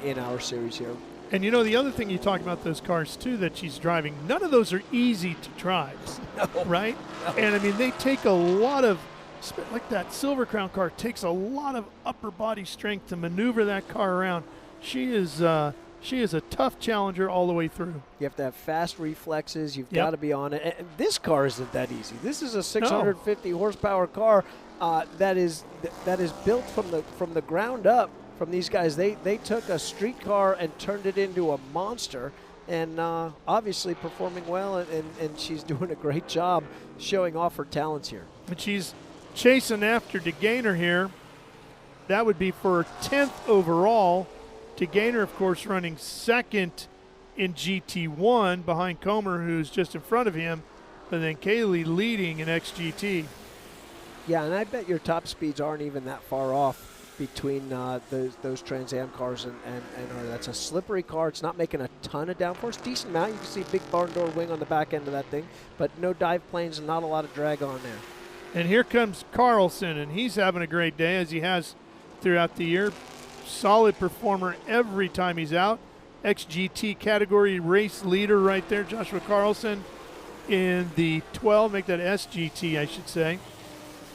in our series here. And, you know, the other thing you talk about those cars, too, that she's driving, none of those are easy to drive, right? No. And, I mean, they take a lot of, like that Silver Crown car, takes a lot of upper body strength to maneuver that car around. She is a tough challenger all the way through. You have to have fast reflexes. You've got to be on it. And this car isn't that easy. This is a 650 horsepower car that is built from the ground up. From these guys, they took a street car and turned it into a monster, and obviously performing well, and she's doing a great job showing off her talents here. And she's chasing after DeGainer here. That would be for her 10th overall. DeGainer, of course, running second in GT1 behind Comer, who's just in front of him, and then Kaylee leading in XGT. Yeah, and I bet your top speeds aren't even that far off between those Trans Am cars and her. That's a slippery car. It's not making a ton of downforce. Decent amount. You can see a big barn door wing on the back end of that thing, but no dive planes and not a lot of drag on there. And here comes Carlson, and he's having a great day as he has throughout the year. Solid performer every time he's out. XGT category race leader right there, Joshua Carlson, in the 12, make that SGT, I should say.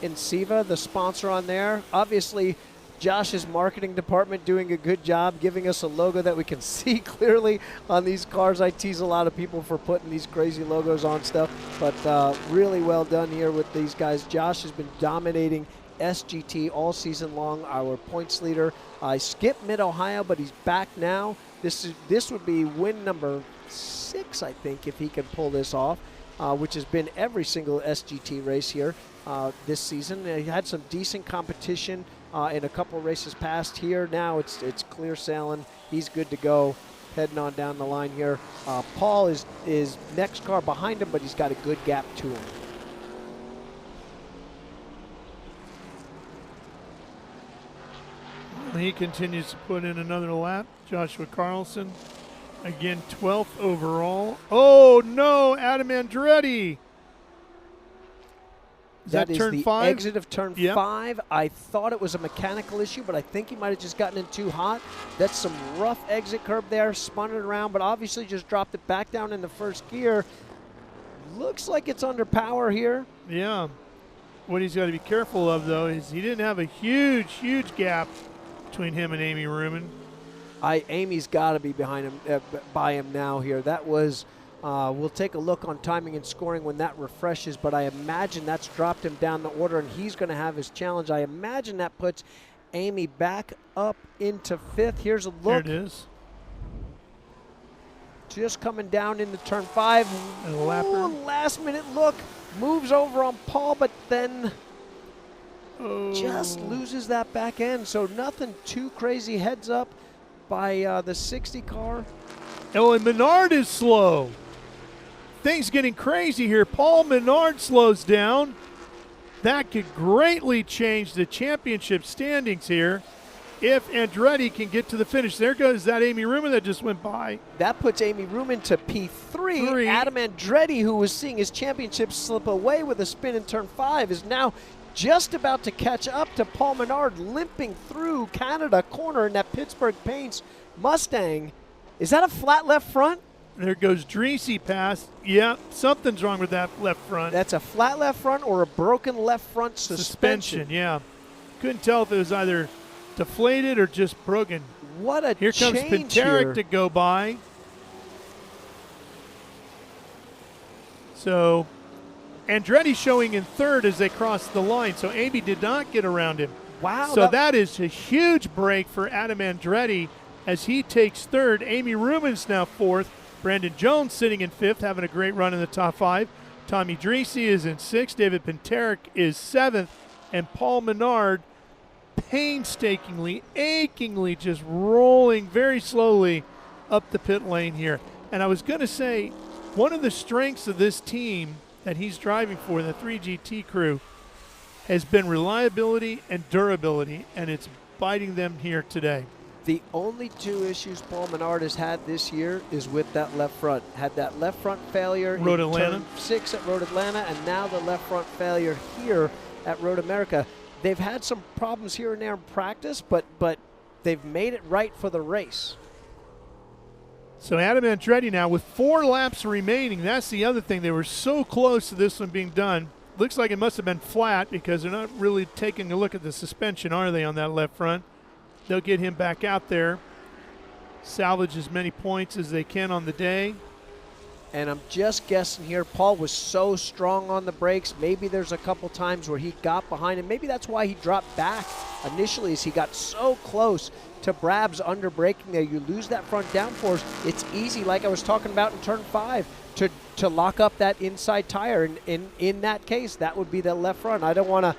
In Siva, the sponsor on there. Obviously, Josh's marketing department doing a good job giving us a logo that we can see clearly on these cars. I tease a lot of people for putting these crazy logos on stuff, but really well done here with these guys. Josh has been dominating SGT all season long, our points leader. I skipped Mid-Ohio, but he's back now. This would be win number 6, I think, if he can pull this off, which has been every single SGT race here this season. He had some decent competition in a couple races past here. Now it's clear sailing. He's good to go. Heading on down the line here. Paul is next car behind him, but he's got a good gap to him. He continues to put in another lap. Joshua Carlson, again 12th overall. Oh no, Adam Andretti. That is turn the 5? Exit of turn 5. I thought it was a mechanical issue, but I think he might have just gotten in too hot. That's some rough exit curb there, spun it around, but obviously just dropped it back down in the first gear. Looks like it's under power here. Yeah. What he's got to be careful of, though, is he didn't have a huge, huge gap between him and Amy Ruman. Amy's got to be behind him, by him now here. That was... we'll take a look on timing and scoring when that refreshes, but I imagine that's dropped him down the order, and he's going to have his challenge. I imagine that puts Amy back up into 5th. Here's a look. There it is. Just coming down into turn 5. And a lapper. Last-minute look. Moves over on Paul, but then just loses that back end. So nothing too crazy. Heads up by the 60 car. Oh, and Menard is slow. things getting crazy here. Paul Menard slows down. That could greatly change the championship standings here if Andretti can get to the finish. There goes that Amy Ruman that just went by. That puts Amy Ruman to P3. Adam Andretti, who was seeing his championship slip away with a spin in turn 5, is now just about to catch up to Paul Menard, limping through Canada corner in that Pittsburgh Paints Mustang. Is that a flat left front? There goes Drissi past. Yeah, something's wrong with that left front. That's a flat left front or a broken left front suspension. Yeah. Couldn't tell if it was either deflated or just broken. What a Here comes change Pinteric here. to go by. So Andretti showing in third as they crossed the line. So Amy did not get around him. Wow. So that is a huge break for Adam Andretti as he takes third. Amy Ruman's now fourth. Brandon Jones sitting in fifth, having a great run in the top 5. Tomy Drissi is in sixth. David Pinteric is seventh. And Paul Menard painstakingly, achingly just rolling very slowly up the pit lane here. And I was going to say, one of the strengths of this team that he's driving for, the 3GT crew, has been reliability and durability, and it's biting them here today. The only 2 issues Paul Menard has had this year is with that left front. Had that left front failure Road in Atlanta. turn 6 at Road Atlanta, and now the left front failure here at Road America. They've had some problems here and there in practice, but they've made it right for the race. So Adam Andretti now with 4 laps remaining. That's the other thing. They were so close to this one being done. Looks like it must have been flat because they're not really taking a look at the suspension, are they, on that left front? They'll get him back out there, salvage as many points as they can on the day. And I'm just guessing here, Paul was so strong on the brakes. Maybe there's a couple times where he got behind him. Maybe that's why he dropped back initially, as he got so close to Brab's under braking there. You lose that front downforce, it's easy, like I was talking about in turn 5, to lock up that inside tire. And in that case, that would be the left front. I don't want to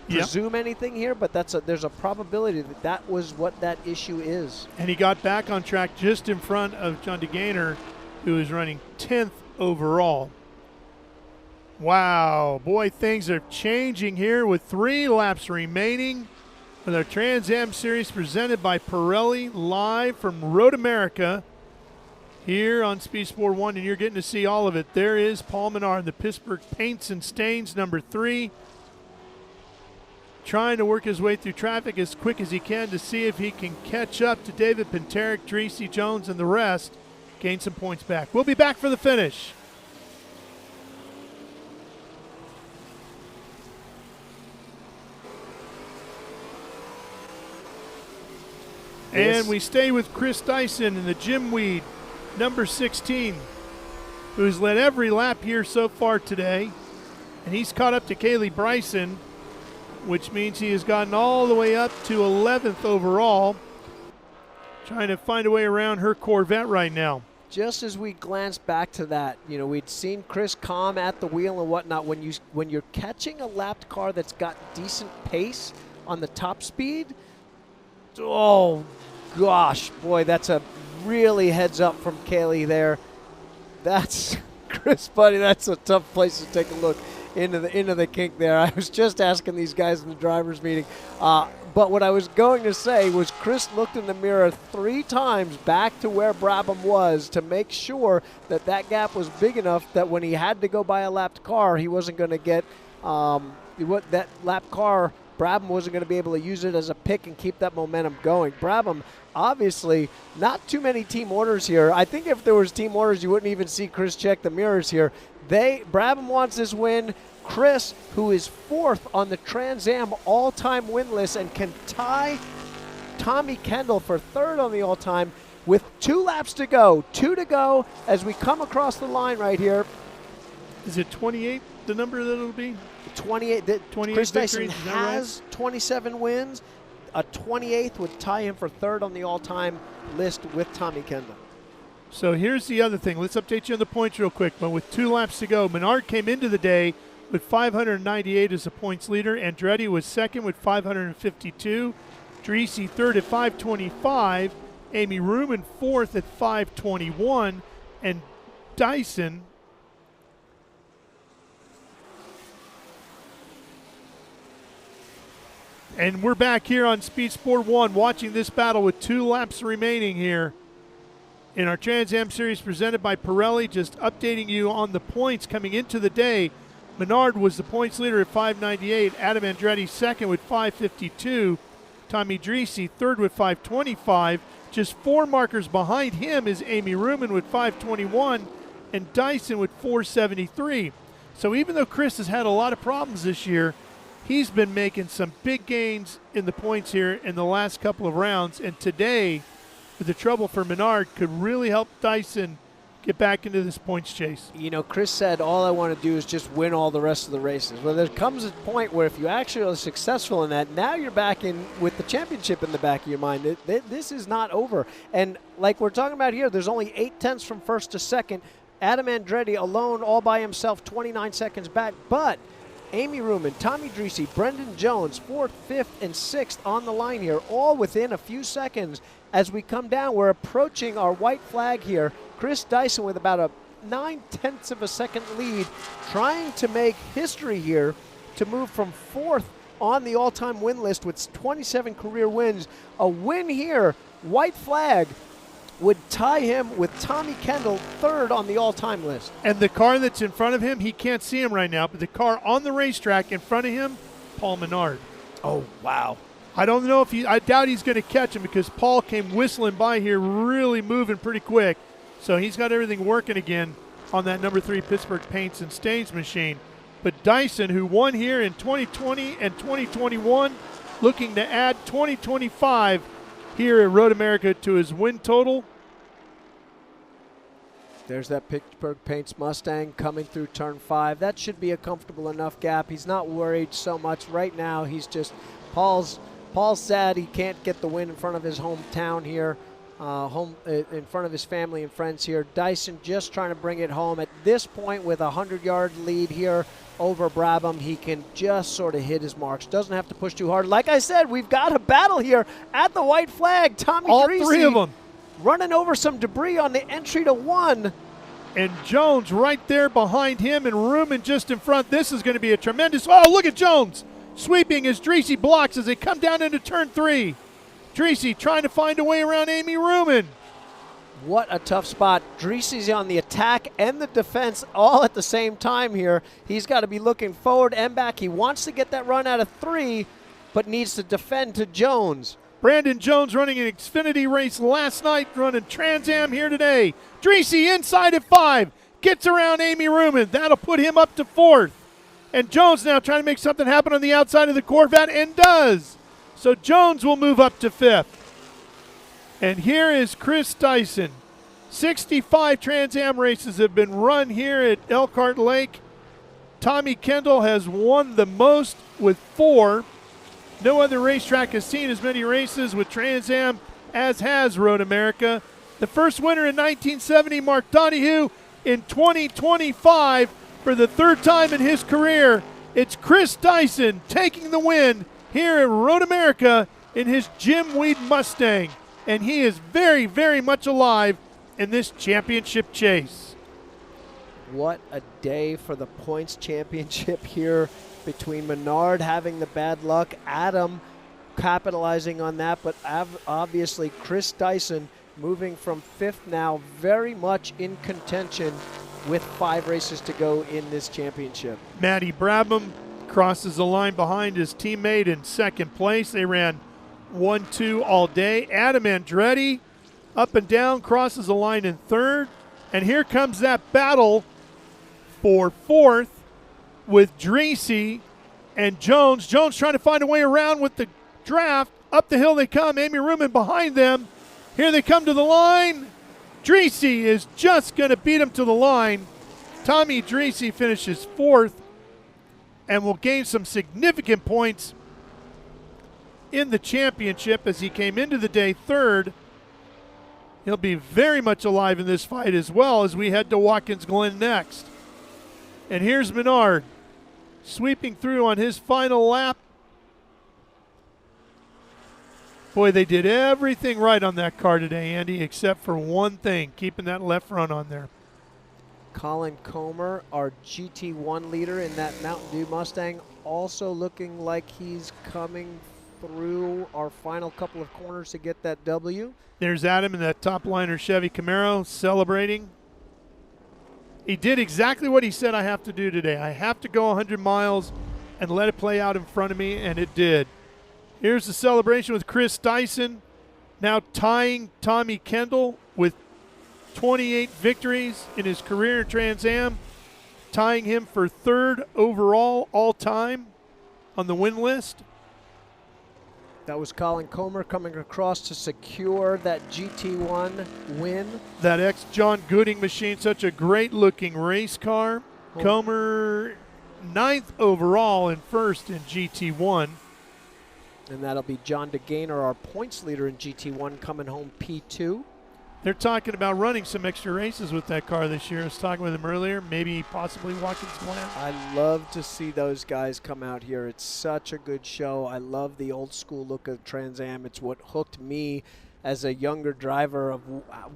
presume anything here, but there's a probability that was what that issue is. And he got back on track just in front of John DeGainer, who is running 10th overall. Wow, boy, things are changing here with 3 laps remaining with our Trans Am Series presented by Pirelli, live from Road America here on Speed Sport 1, and you're getting to see all of it. There is Paul Menard, the Pittsburgh Paints and Stains number 3, trying to work his way through traffic as quick as he can to see if he can catch up to David Pinteric, Drissi, Jones, and the rest, gain some points back. We'll be back for the finish. And we stay with Chris Dyson in the Jim Weed, number 16, who's led every lap here so far today. And he's caught up to Kaylee Bryson, which means he has gotten all the way up to 11th overall, trying to find a way around her Corvette right now. Just as we glance back to that, you know, we'd seen Chris calm at the wheel and whatnot. When you're catching a lapped car that's got decent pace on the top speed, oh gosh, boy, that's a really heads up from Kaylee there. That's Chris, buddy. That's a tough place to take a look into the kink there. I was just asking these guys in the drivers' meeting. But what I was going to say was Chris looked in the mirror 3 times back to where Brabham was to make sure that that gap was big enough that when he had to go buy a lapped car, he wasn't going to get that lapped car. Brabham wasn't going to be able to use it as a pick and keep that momentum going. Brabham, obviously, not too many team orders here. I think if there was team orders, you wouldn't even see Chris check the mirrors here. Brabham wants this win. Chris, who is 4th on the Trans Am all-time win list and can tie Tommy Kendall for 3rd on the all-time with 2 laps to go. 2 to go as we come across the line right here. Is it 28, the number that it'll be? 28. 28 Chris Dyson victories, is that has 27 wins. A 28th would tie him for 3rd on the all-time list with Tommy Kendall. So here's the other thing. Let's update you on the points real quick. But with 2 laps to go, Menard came into the day with 598 as a points leader. Andretti was 2nd with 552. Drissi 3rd at 525. Amy Ruman 4th at 521. And Dyson And we're back here on Speed Sport 1 watching this battle with 2 laps remaining here in our Trans Am Series presented by Pirelli. Just updating you on the points coming into the day. Menard was the points leader at 598. Adam Andretti second with 552. Tomy Drissi third with 525. Just 4 markers behind him is Amy Ruman with 521 and Dyson with 473. So even though Chris has had a lot of problems this year, he's been making some big gains in the points here in the last couple of rounds. And today, with the trouble for Menard, could really help Dyson get back into this points chase. You know, Chris said, all I want to do is just win all the rest of the races. Well, there comes a point where if you actually are successful in that, now you're back in with the championship in the back of your mind. This is not over. And like we're talking about here, there's only 8 tenths from first to second. Adam Andretti alone, all by himself, 29 seconds back. But Amy Ruman, Tomy Drissi, Brendan Jones, 4th, 5th, and 6th on the line here, all within a few seconds. As we come down, we're approaching our white flag here. Chris Dyson with about a 9/10 of a second lead, trying to make history here to move from 4th on the all-time win list with 27 career wins. A win here, white flag, would tie him with Tommy Kendall 3rd on the all-time list. And the car that's in front of him, he can't see him right now, but the car on the racetrack in front of him, Paul Menard. Oh, wow. I don't know if I doubt he's going to catch him because Paul came whistling by here, really moving pretty quick. So he's got everything working again on that number 3 Pittsburgh Paints and Stains machine. But Dyson, who won here in 2020 and 2021, looking to add 2025 here at Road America to his win total. There's that Pittsburgh Paints Mustang coming through turn 5. That should be a comfortable enough gap. He's not worried so much right now. He's just, Paul's sad he can't get the win in front of his hometown here. In front of his family and friends here. Dyson just trying to bring it home. At this point, with a 100-yard lead here over Brabham, he can just sort of hit his marks. Doesn't have to push too hard. Like I said, we've got a battle here at the white flag. Tomy Drissi, 3 of them, running over some debris on the entry to 1. And Jones right there behind him and Ruman just in front. This is going to be a tremendous. Oh, look at Jones sweeping as Drissi blocks as they come down into turn 3. Drissi trying to find a way around Amy Ruman. What a tough spot. Drissi's on the attack and the defense all at the same time here. He's got to be looking forward and back. He wants to get that run out of 3, but needs to defend to Jones. Brandon Jones running an Xfinity race last night, running Trans Am here today. Drissi inside at 5, gets around Amy Ruman. That'll put him up to 4th. And Jones now trying to make something happen on the outside of the Corvette, and does. So Jones will move up to 5th. And here is Chris Dyson. 65 Trans Am races have been run here at Elkhart Lake. Tommy Kendall has won the most with 4. No other racetrack has seen as many races with Trans Am as has Road America. The first winner in 1970, Mark Donahue. In 2025, for the 3rd time in his career, it's Chris Dyson taking the win here at Road America in his Jim Weed Mustang. And he is very, very much alive in this championship chase. What a day for the points championship here between Menard having the bad luck, Adam capitalizing on that, but obviously Chris Dyson moving from 5th now, very much in contention with 5 races to go in this championship. Matty Brabham crosses the line behind his teammate in 2nd place. They ran 1-2 all day. Adam Andretti up and down crosses the line in 3rd. And here comes that battle for 4th with Drissi and Jones. Jones trying to find a way around with the draft. Up the hill they come. Amy Ruman behind them. Here they come to the line. Drissi is just going to beat him to the line. Tomy Drissi finishes 4th and will gain some significant points in the championship as he came into the day 3rd. He'll be very much alive in this fight as well as we head to Watkins Glen next. And here's Menard sweeping through on his final lap. Boy, they did everything right on that car today, Andy, except for one thing, keeping that left front on there. Colin Comer, our GT1 leader in that Mountain Dew Mustang, also looking like he's coming through our final couple of corners to get that W. There's Adam in that top liner Chevy Camaro celebrating. He did exactly what he said I have to do today. I have to go 100 miles and let it play out in front of me, and it did. Here's the celebration with Chris Dyson, now tying Tommy Kendall with 28 victories in his career in Trans Am, tying him for 3rd overall all-time on the win list. That was Colin Comer coming across to secure that GT1 win. That ex-John Gooding machine, such a great-looking race car. Oh. Comer 9th overall and 1st in GT1. And that'll be John DeGainer, our points leader in GT1, coming home P2. They're talking about running some extra races with that car this year. I was talking with him earlier, maybe possibly Watkins Glen. I love to see those guys come out here. It's such a good show. I love the old school look of Trans Am. It's what hooked me as a younger driver of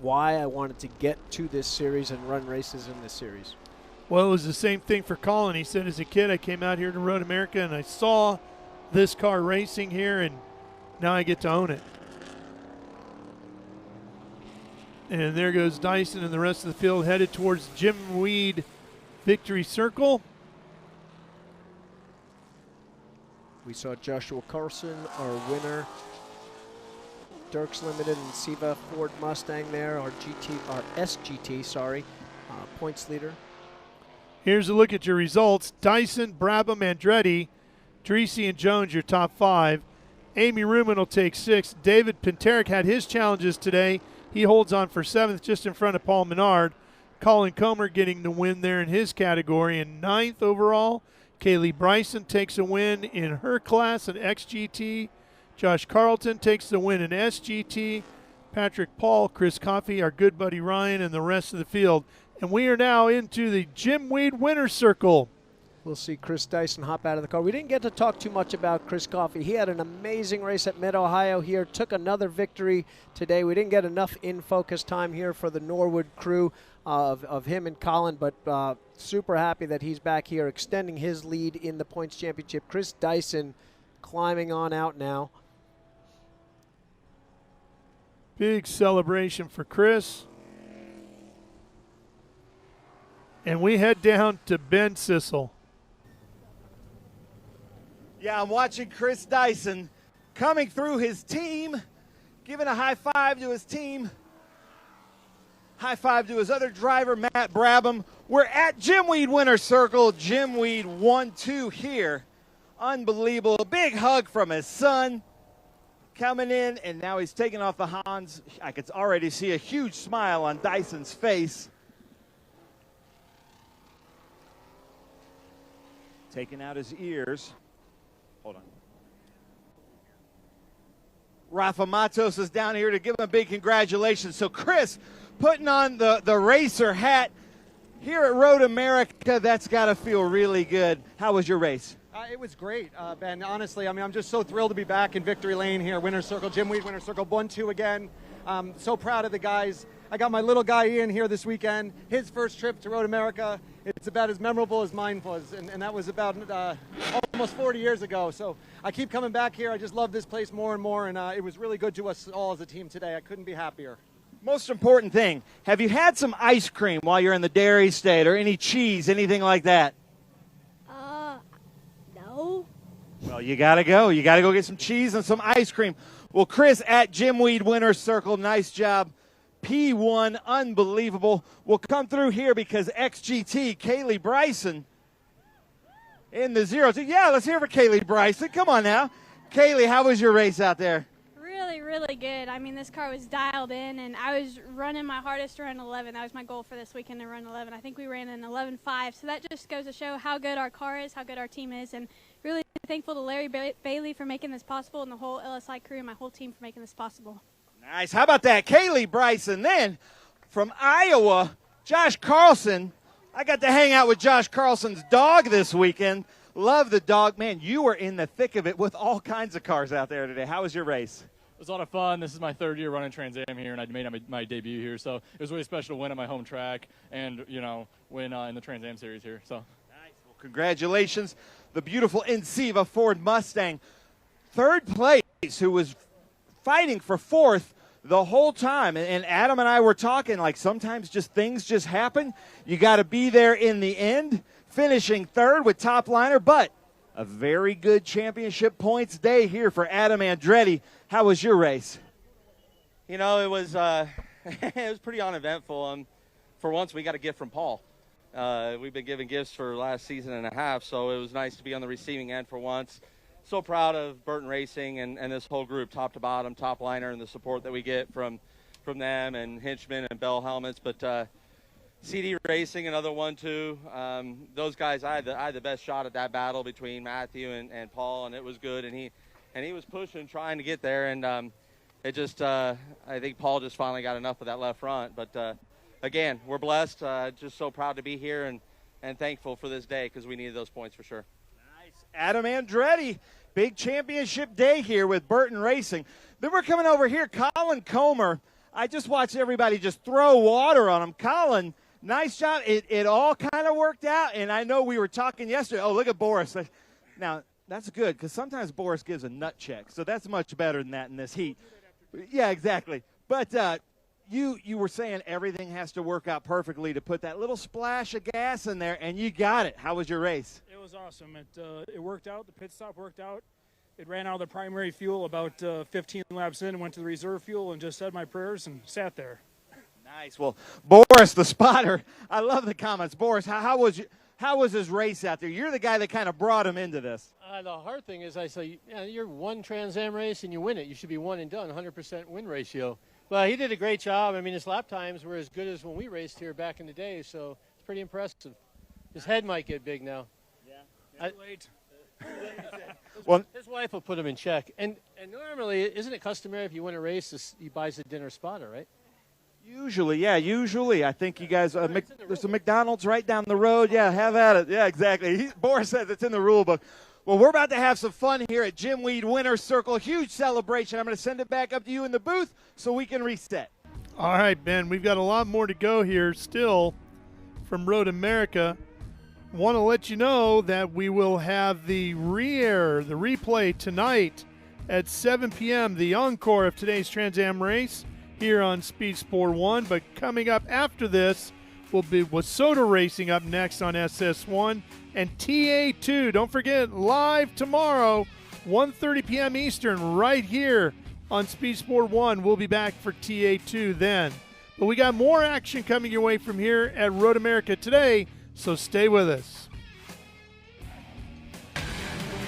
why I wanted to get to this series and run races in this series. Well, it was the same thing for Colin. He said, as a kid, I came out here to Road America and I saw this car racing here, and now I get to own it. And there goes Dyson and the rest of the field headed towards Jim Weed Victory Circle. We saw Joshua Carlson, our winner. Dirks Limited and Siva Ford Mustang there, our SGT, points leader. Here's a look at your results. Dyson, Brabham, Andretti, Drissi, and Jones, your top 5. Amy Ruman will take 6th. David Pinteric had his challenges today. He holds on for 7th, just in front of Paul Menard. Colin Comer getting the win there in his category. And 9th overall, Kaylee Bryson takes a win in her class in XGT. Josh Carlton takes the win in SGT. Patrick Paul, Chris Coffey, our good buddy Ryan, and the rest of the field. And we are now into the Jim Weed winner's circle. We'll see Chris Dyson hop out of the car. We didn't get to talk too much about Chris Coffey. He had an amazing race at Mid-Ohio here, took another victory today. We didn't get enough in-focus time here for the Norwood crew of him and Colin, but super happy that he's back here extending his lead in the points championship. Chris Dyson climbing on out now. Big celebration for Chris. And we head down to Ben Sissel. Yeah, I'm watching Chris Dyson coming through his team, giving a high five to his team, high five to his other driver, Matt Brabham. We're at Jim Weed Winner's Circle. Jim Weed 1-2 here. Unbelievable. A big hug from his son coming in, and now he's taking off the Hans. I could already see a huge smile on Dyson's face. Taking out his ears. Hold on. Rafa Matos is down here to give him a big congratulations. So Chris putting on the racer hat here at Road America, that's got to feel really good. How was your race? It was great, Ben. Honestly, I mean, I'm just so thrilled to be back in Victory Lane here, Winner's Circle, Jim Weed Winner's Circle, 1-2 again. So proud of the guys. I got my little guy Ian here this weekend. His first trip to Road America. It's about as memorable as mine was, and that was about almost 40 years ago. So I keep coming back here. I just love this place more and more, and it was really good to us all as a team today. I couldn't be happier. Most important thing, have you had some ice cream while you're in the dairy state, or any cheese, anything like that? No. Well, you got to go. You got to go get some cheese and some ice cream. Well, Chris at Jim Weed Winner's Circle, nice job. P1, unbelievable. We'll come through here because XGT, Kaylee Bryson in the 0-2. Yeah, let's hear for Kaylee Bryson. Come on now. Kaylee, how was your race out there? Really good. I mean, this car was dialed in, and I was running my hardest to run 11. That was my goal for this weekend, to run 11. I think we ran an 11.5, so that just goes to show how good our car is, how good our team is, and really thankful to Larry Bailey for making this possible and the whole LSI crew and my whole team for making this possible. Nice. How about that? Kaylee Bryson. Then from Iowa, Josh Carlson. I got to hang out with Josh Carlson's dog this weekend. Love the dog. Man, you were in the thick of it with all kinds of cars out there today. How was your race? It was a lot of fun. This is my 3rd year running Trans Am here, and I made my debut here. So it was really special to win at my home track and, win in the Trans Am series here. So nice. Well, congratulations. The beautiful Enceva Ford Mustang. third place, who was fighting for fourth the whole time. And Adam and I were talking, like, sometimes things just happen. You got to be there in the end, finishing third with top liner, but a very good championship points day here for Adam Andretti. How was your race? You know, it was it was pretty uneventful. For once, we got a gift from Paul. We've been giving gifts for the last season and a half, so it was nice to be on the receiving end for once. So proud of Burton Racing and this whole group, top to bottom, top liner, and the support that we get from them and Hinchman and Bell Helmets. But CD Racing, another one too. Those guys, I had the best shot at that battle between Matthew and Paul, and it was good. And he was pushing, trying to get there, and it just I think Paul just finally got enough of that left front. But again, we're blessed. Just so proud to be here and thankful for this day because we needed those points for sure. Adam Andretti, big championship day here with Burton Racing. Then we're coming over here, Colin Comer. I just watched everybody just throw water on him. Colin, nice job. It all kind of worked out, and I know we were talking yesterday. Oh, look at Boris. Now, that's good because sometimes Boris gives a nut check, so that's much better than that in this heat. Yeah, exactly. But you were saying everything has to work out perfectly to put that little splash of gas in there, and you got it. How was your race? It was awesome. It worked out. The pit stop worked out. It ran out of the primary fuel about 15 laps in and went to the reserve fuel and just said my prayers and sat there. Nice. Well, Boris, the spotter, I love the comments. Boris, how was his race out there? You're the guy that kind of brought him into this. The hard thing is I say, you're one Trans Am race and you win it. You should be one and done, 100% win ratio. Well, he did a great job. I mean, his lap times were as good as when we raced here back in the day, so it's pretty impressive. His head might get big now. Late. Well, his wife will put him in check. And normally, isn't it customary if you win a race, he buys a dinner spotter, right? Usually, yeah, usually. I think you guys, there's a McDonald's right down the road. Yeah, have at it. Yeah, exactly. Boris says it's in the rule book. Well, we're about to have some fun here at Jim Weed Winner's Circle. Huge celebration. I'm going to send it back up to you in the booth so we can reset. All right, Ben, we've got a lot more to go here still from Road America. Want to let you know that we will have the replay tonight at 7 p.m., the encore of today's Trans Am race here on Speed Sport 1. But coming up after this will be Wasota Racing up next on SS1 and TA2. Don't forget, live tomorrow, 1:30 p.m. Eastern, right here on Speed Sport 1. We'll be back for TA2 then. But we got more action coming your way from here at Road America today, so stay with us.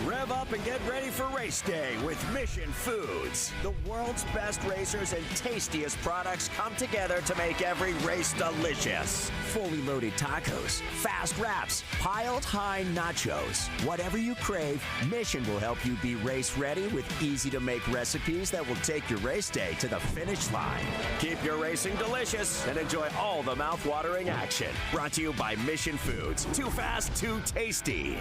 Rev up and get ready for race day with Mission Foods. The world's best racers and tastiest products come together to make every race delicious. Fully loaded tacos, fast wraps, piled high nachos. Whatever you crave, Mission will help you be race ready with easy to make recipes that will take your race day to the finish line. Keep your racing delicious and enjoy all the mouth-watering action. Brought to you by Mission Foods. Too fast, too tasty.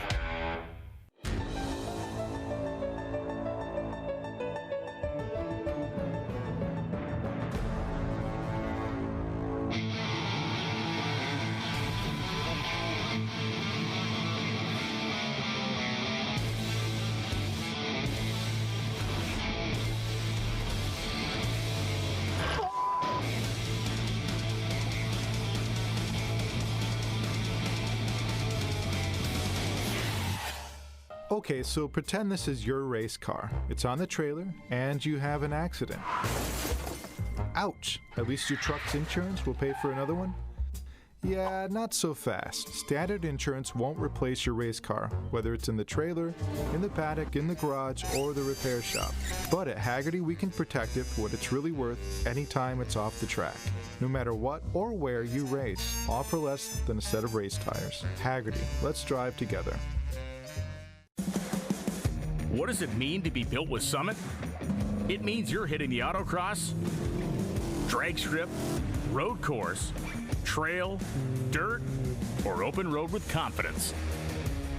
Okay, so pretend this is your race car. It's on the trailer, and you have an accident. Ouch! At least your truck's insurance will pay for another one? Yeah, not so fast. Standard insurance won't replace your race car, whether it's in the trailer, in the paddock, in the garage, or the repair shop. But at Hagerty, we can protect it for what it's really worth anytime it's off the track. No matter what or where you race, all for less than a set of race tires. Hagerty, let's drive together. What does it mean to be built with Summit? It means you're hitting the autocross, drag strip, road course, trail, dirt, or open road with confidence.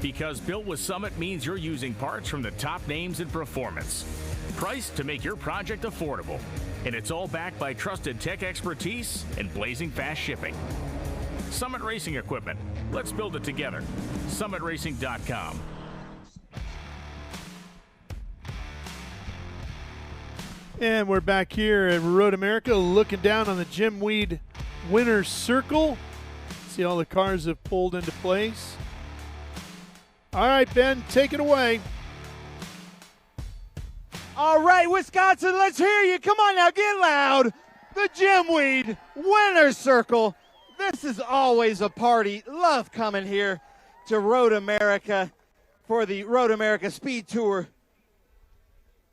Because built with Summit means you're using parts from the top names in performance, priced to make your project affordable. And it's all backed by trusted tech expertise and blazing fast shipping. Summit Racing Equipment. Let's build it together. SummitRacing.com. And we're back here at Road America looking down on the Jim Weed winner's circle. See all the cars have pulled into place. All right, Ben, take it away. All right, Wisconsin, let's hear you. Come on now, get loud. The Jim Weed winner's circle. This is always a party. Love coming here to Road America for the Road America Speed Tour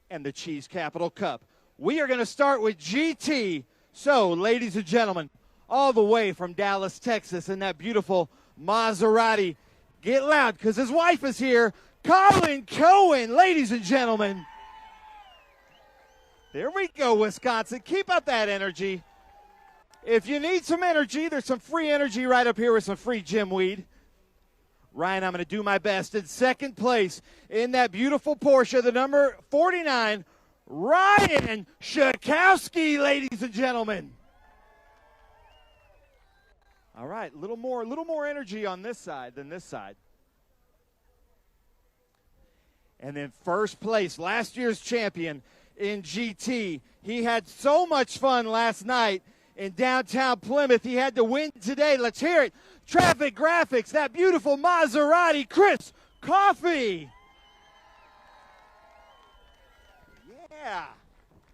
and the Cheese Capital Cup. We are going to start with GT. So, ladies and gentlemen, all the way from Dallas, Texas, in that beautiful Maserati. Get loud, because his wife is here. Colin Cohen, ladies and gentlemen. There we go, Wisconsin. Keep up that energy. If you need some energy, there's some free energy right up here with some free Jim Weed. Ryan, I'm going to do my best. In second place in that beautiful Porsche, the number 49, Ryan Schakowsky, ladies and gentlemen. All right, a little more energy on this side than this side. And then first place, last year's champion in GT. He had so much fun last night in downtown Plymouth. He had to win today. Let's hear it. Traffic Graphics, that beautiful Maserati, Chris Coffey. Yeah.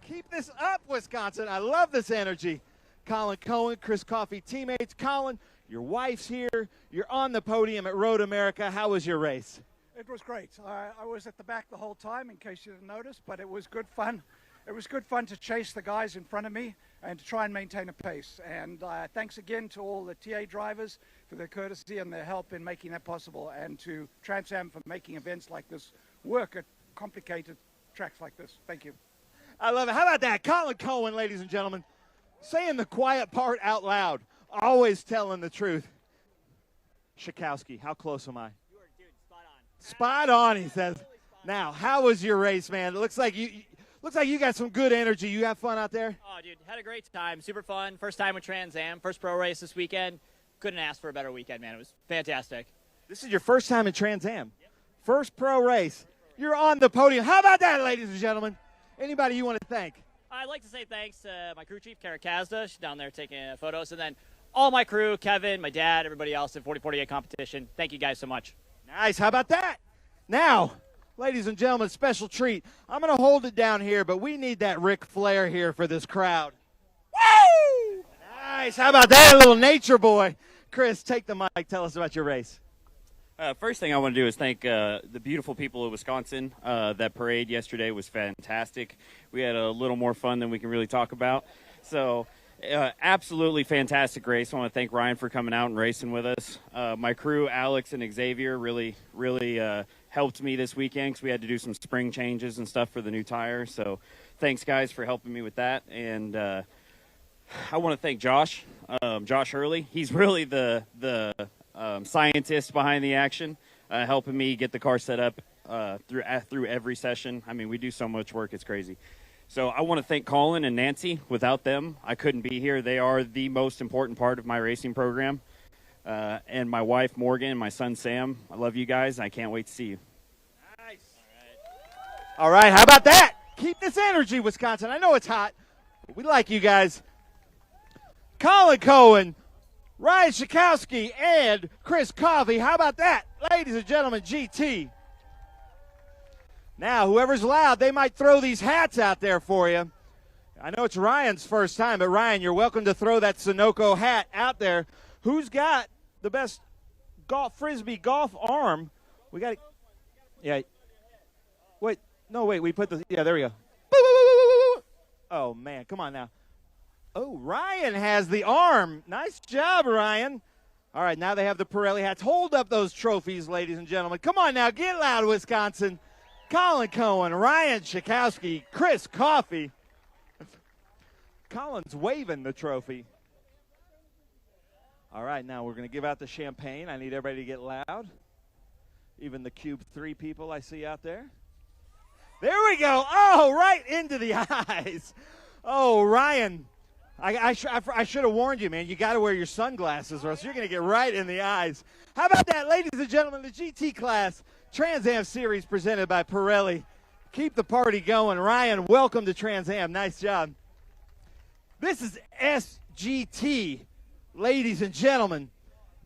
Keep this up, Wisconsin. I love this energy. Colin Cohen, Chris Coffey teammates. Colin, your wife's here. You're on the podium at Road America. How was your race? It was great. I was at the back the whole time, in case you didn't notice, but it was good fun. It was good fun to chase the guys in front of me and to try and maintain a pace. And thanks again to all the TA drivers for their courtesy and their help in making that possible, and to Trans Am for making events like this work at complicated tracks like this. Thank you. I love it. How about that? Colin Cohen, ladies and gentlemen, saying the quiet part out loud, always telling the truth. Schakowsky, how close am I? You are, dude, spot on. Spot on, he says. Now, how was your race, man? It looks like you got some good energy. You have fun out there? Oh, dude, had a great time. Super fun. First time with Trans Am. First pro race this weekend. Couldn't ask for a better weekend, man. It was fantastic. This is your first time in Trans Am. Yep. First pro race. You're on the podium. How about that, ladies and gentlemen? Anybody you want to thank? I'd like to say thanks to my crew chief, Kara Kazda. She's down there taking photos. And then all my crew, Kevin, my dad, everybody else at 4048 competition. Thank you guys so much. Nice. How about that? Now, ladies and gentlemen, special treat. I'm going to hold it down here, but we need that Ric Flair here for this crowd. Woo! Nice. How about that, little nature boy? Chris, take the mic. Tell us about your race. First thing I want to do is thank the beautiful people of Wisconsin. That parade yesterday was fantastic. We had a little more fun than we can really talk about. So, absolutely fantastic race. I want to thank Ryan for coming out and racing with us. My crew, Alex and Xavier, really helped me this weekend because we had to do some spring changes and stuff for the new tires. So, thanks, guys, for helping me with that. And I want to thank Josh Hurley. He's really the scientist behind the action, helping me get the car set up through every session. I mean, we do so much work, it's crazy. So I want to thank Colin and Nancy. Without them, I couldn't be here. They are the most important part of my racing program. And my wife, Morgan, and my son, Sam. I love you guys, and I can't wait to see you. Nice. All right, how about that? Keep this energy, Wisconsin. I know it's hot. But we like you guys. Colin Cohen, Ryan Schakowsky, and Chris Coffey. How about that? Ladies and gentlemen, GT. Now, whoever's loud, they might throw these hats out there for you. I know it's Ryan's first time, but Ryan, you're welcome to throw that Sunoco hat out there. Who's got the best frisbee golf arm? We got it. Yeah. Wait, we put the, yeah, there we go. Oh, man, come on now. Oh, Ryan has the arm. Nice job, Ryan. All right, now they have the Pirelli hats. Hold up those trophies, ladies and gentlemen. Come on now, get loud, Wisconsin. Colin Cohen, Ryan Schakowsky, Chris Coffey. Colin's waving the trophy. All right, now we're going to give out the champagne. I need everybody to get loud. Even the Cube 3 people I see out there. There we go. Oh, right into the eyes. Oh, Ryan. I should have warned you, man. You got to wear your sunglasses or else you're going to get right in the eyes. How about that, ladies and gentlemen, the GT class Trans Am Series presented by Pirelli. Keep the party going. Ryan, welcome to Trans Am. Nice job. This is SGT, ladies and gentlemen,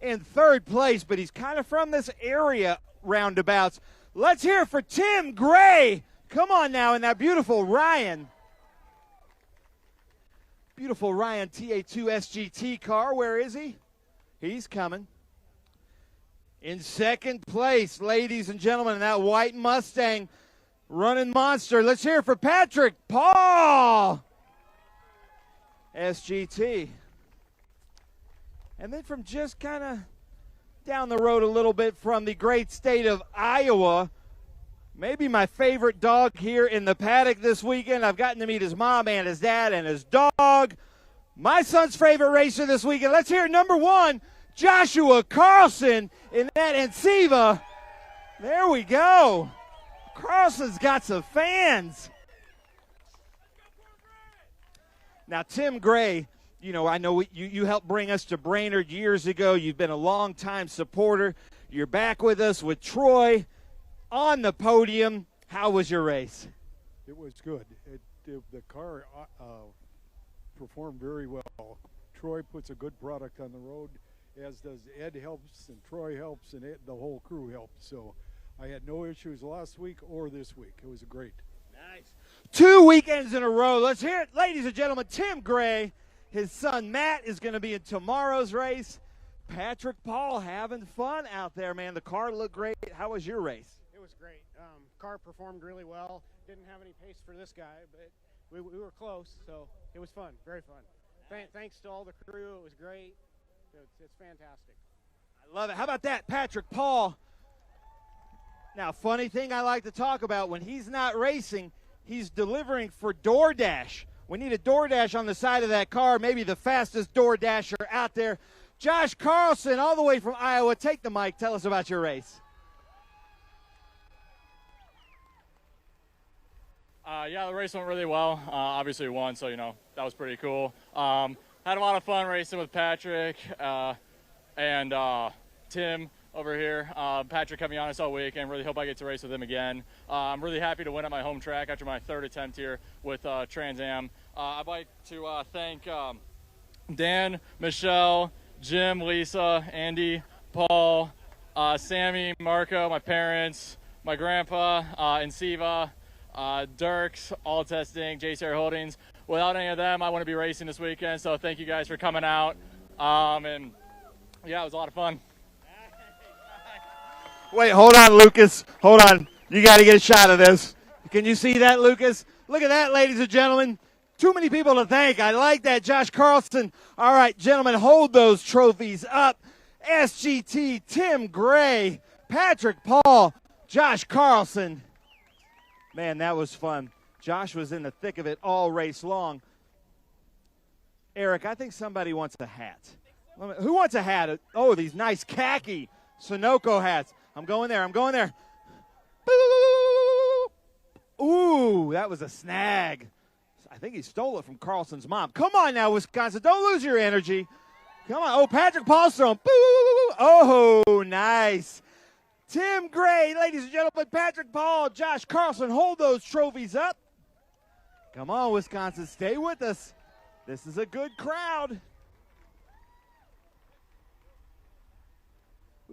in third place, but he's kind of from this area roundabouts. Let's hear it for Tim Gray. Come on now in that beautiful Ryan. Beautiful Ryan TA2 SGT car. Where is he? He's coming. In second place, ladies and gentlemen, in that white Mustang running monster. Let's hear it for Patrick Paul. SGT. And then from just kind of down the road a little bit from the great state of Iowa, maybe my favorite dog here in the paddock this weekend. I've gotten to meet his mom and his dad and his dog. My son's favorite racer this weekend. Let's hear number 1, Joshua Carlson in that Enceva. There we go. Carlson's got some fans. Now, Tim Gray, you know, I know you helped bring us to Brainerd years ago. You've been a long-time supporter. You're back with us with Troy on the podium. How was your race? It was good. The car performed very well. Troy puts a good product on the road, as does Ed helps, and Troy helps, and the whole crew helps. So I had no issues last week or this week. It was great. Nice. 2 weekends in a row. Let's hear it, ladies and gentlemen. Tim Gray, his son Matt is going to be in tomorrow's race. Patrick Paul having fun out there, man. The car looked great. How was your race? It was great. Car performed really well. Didn't have any pace for this guy, but we were close, so it was fun, very fun. Thanks to all the crew. It was great. It's fantastic. I love it. How about that, Patrick Paul? Now, funny thing I like to talk about, when he's not racing, he's delivering for DoorDash. We need a DoorDash on the side of that car, maybe the fastest DoorDasher out there. Josh Carlson, all the way from Iowa. Take the mic. Tell us about your race. Yeah, the race went really well. Obviously we won, so, you know, that was pretty cool. Had a lot of fun racing with Patrick and Tim over here. Patrick kept me honest all week, and really hope I get to race with him again. I'm really happy to win at my home track after my third attempt here with Trans Am. I'd like to thank Dan, Michelle, Jim, Lisa, Andy, Paul, Sammy, Marco, my parents, my grandpa, Enceva, Dirks, All Testing, JCR Holdings. Without any of them, I wouldn't be racing this weekend, so thank you guys for coming out. And yeah, it was a lot of fun. Wait, hold on, Lucas. Hold on. You got to get a shot of this. Can you see that, Lucas? Look at that, ladies and gentlemen. Too many people to thank. I like that, Josh Carlson. All right, gentlemen, hold those trophies up. SGT, Tim Gray, Patrick Paul, Josh Carlson. Man, that was fun. Josh was in the thick of it all race long. Eric, I think somebody wants a hat. Who wants a hat? Oh, these nice khaki Sunoco hats. I'm going there. I'm going there. Ooh, that was a snag. I think he stole it from Carlson's mom. Come on now, Wisconsin. Don't lose your energy. Come on. Oh, Patrick Paul's throwing. Oh, nice. Tim Gray, ladies and gentlemen, Patrick Paul, Josh Carlson, hold those trophies up. Come on, Wisconsin, stay with us. This is a good crowd.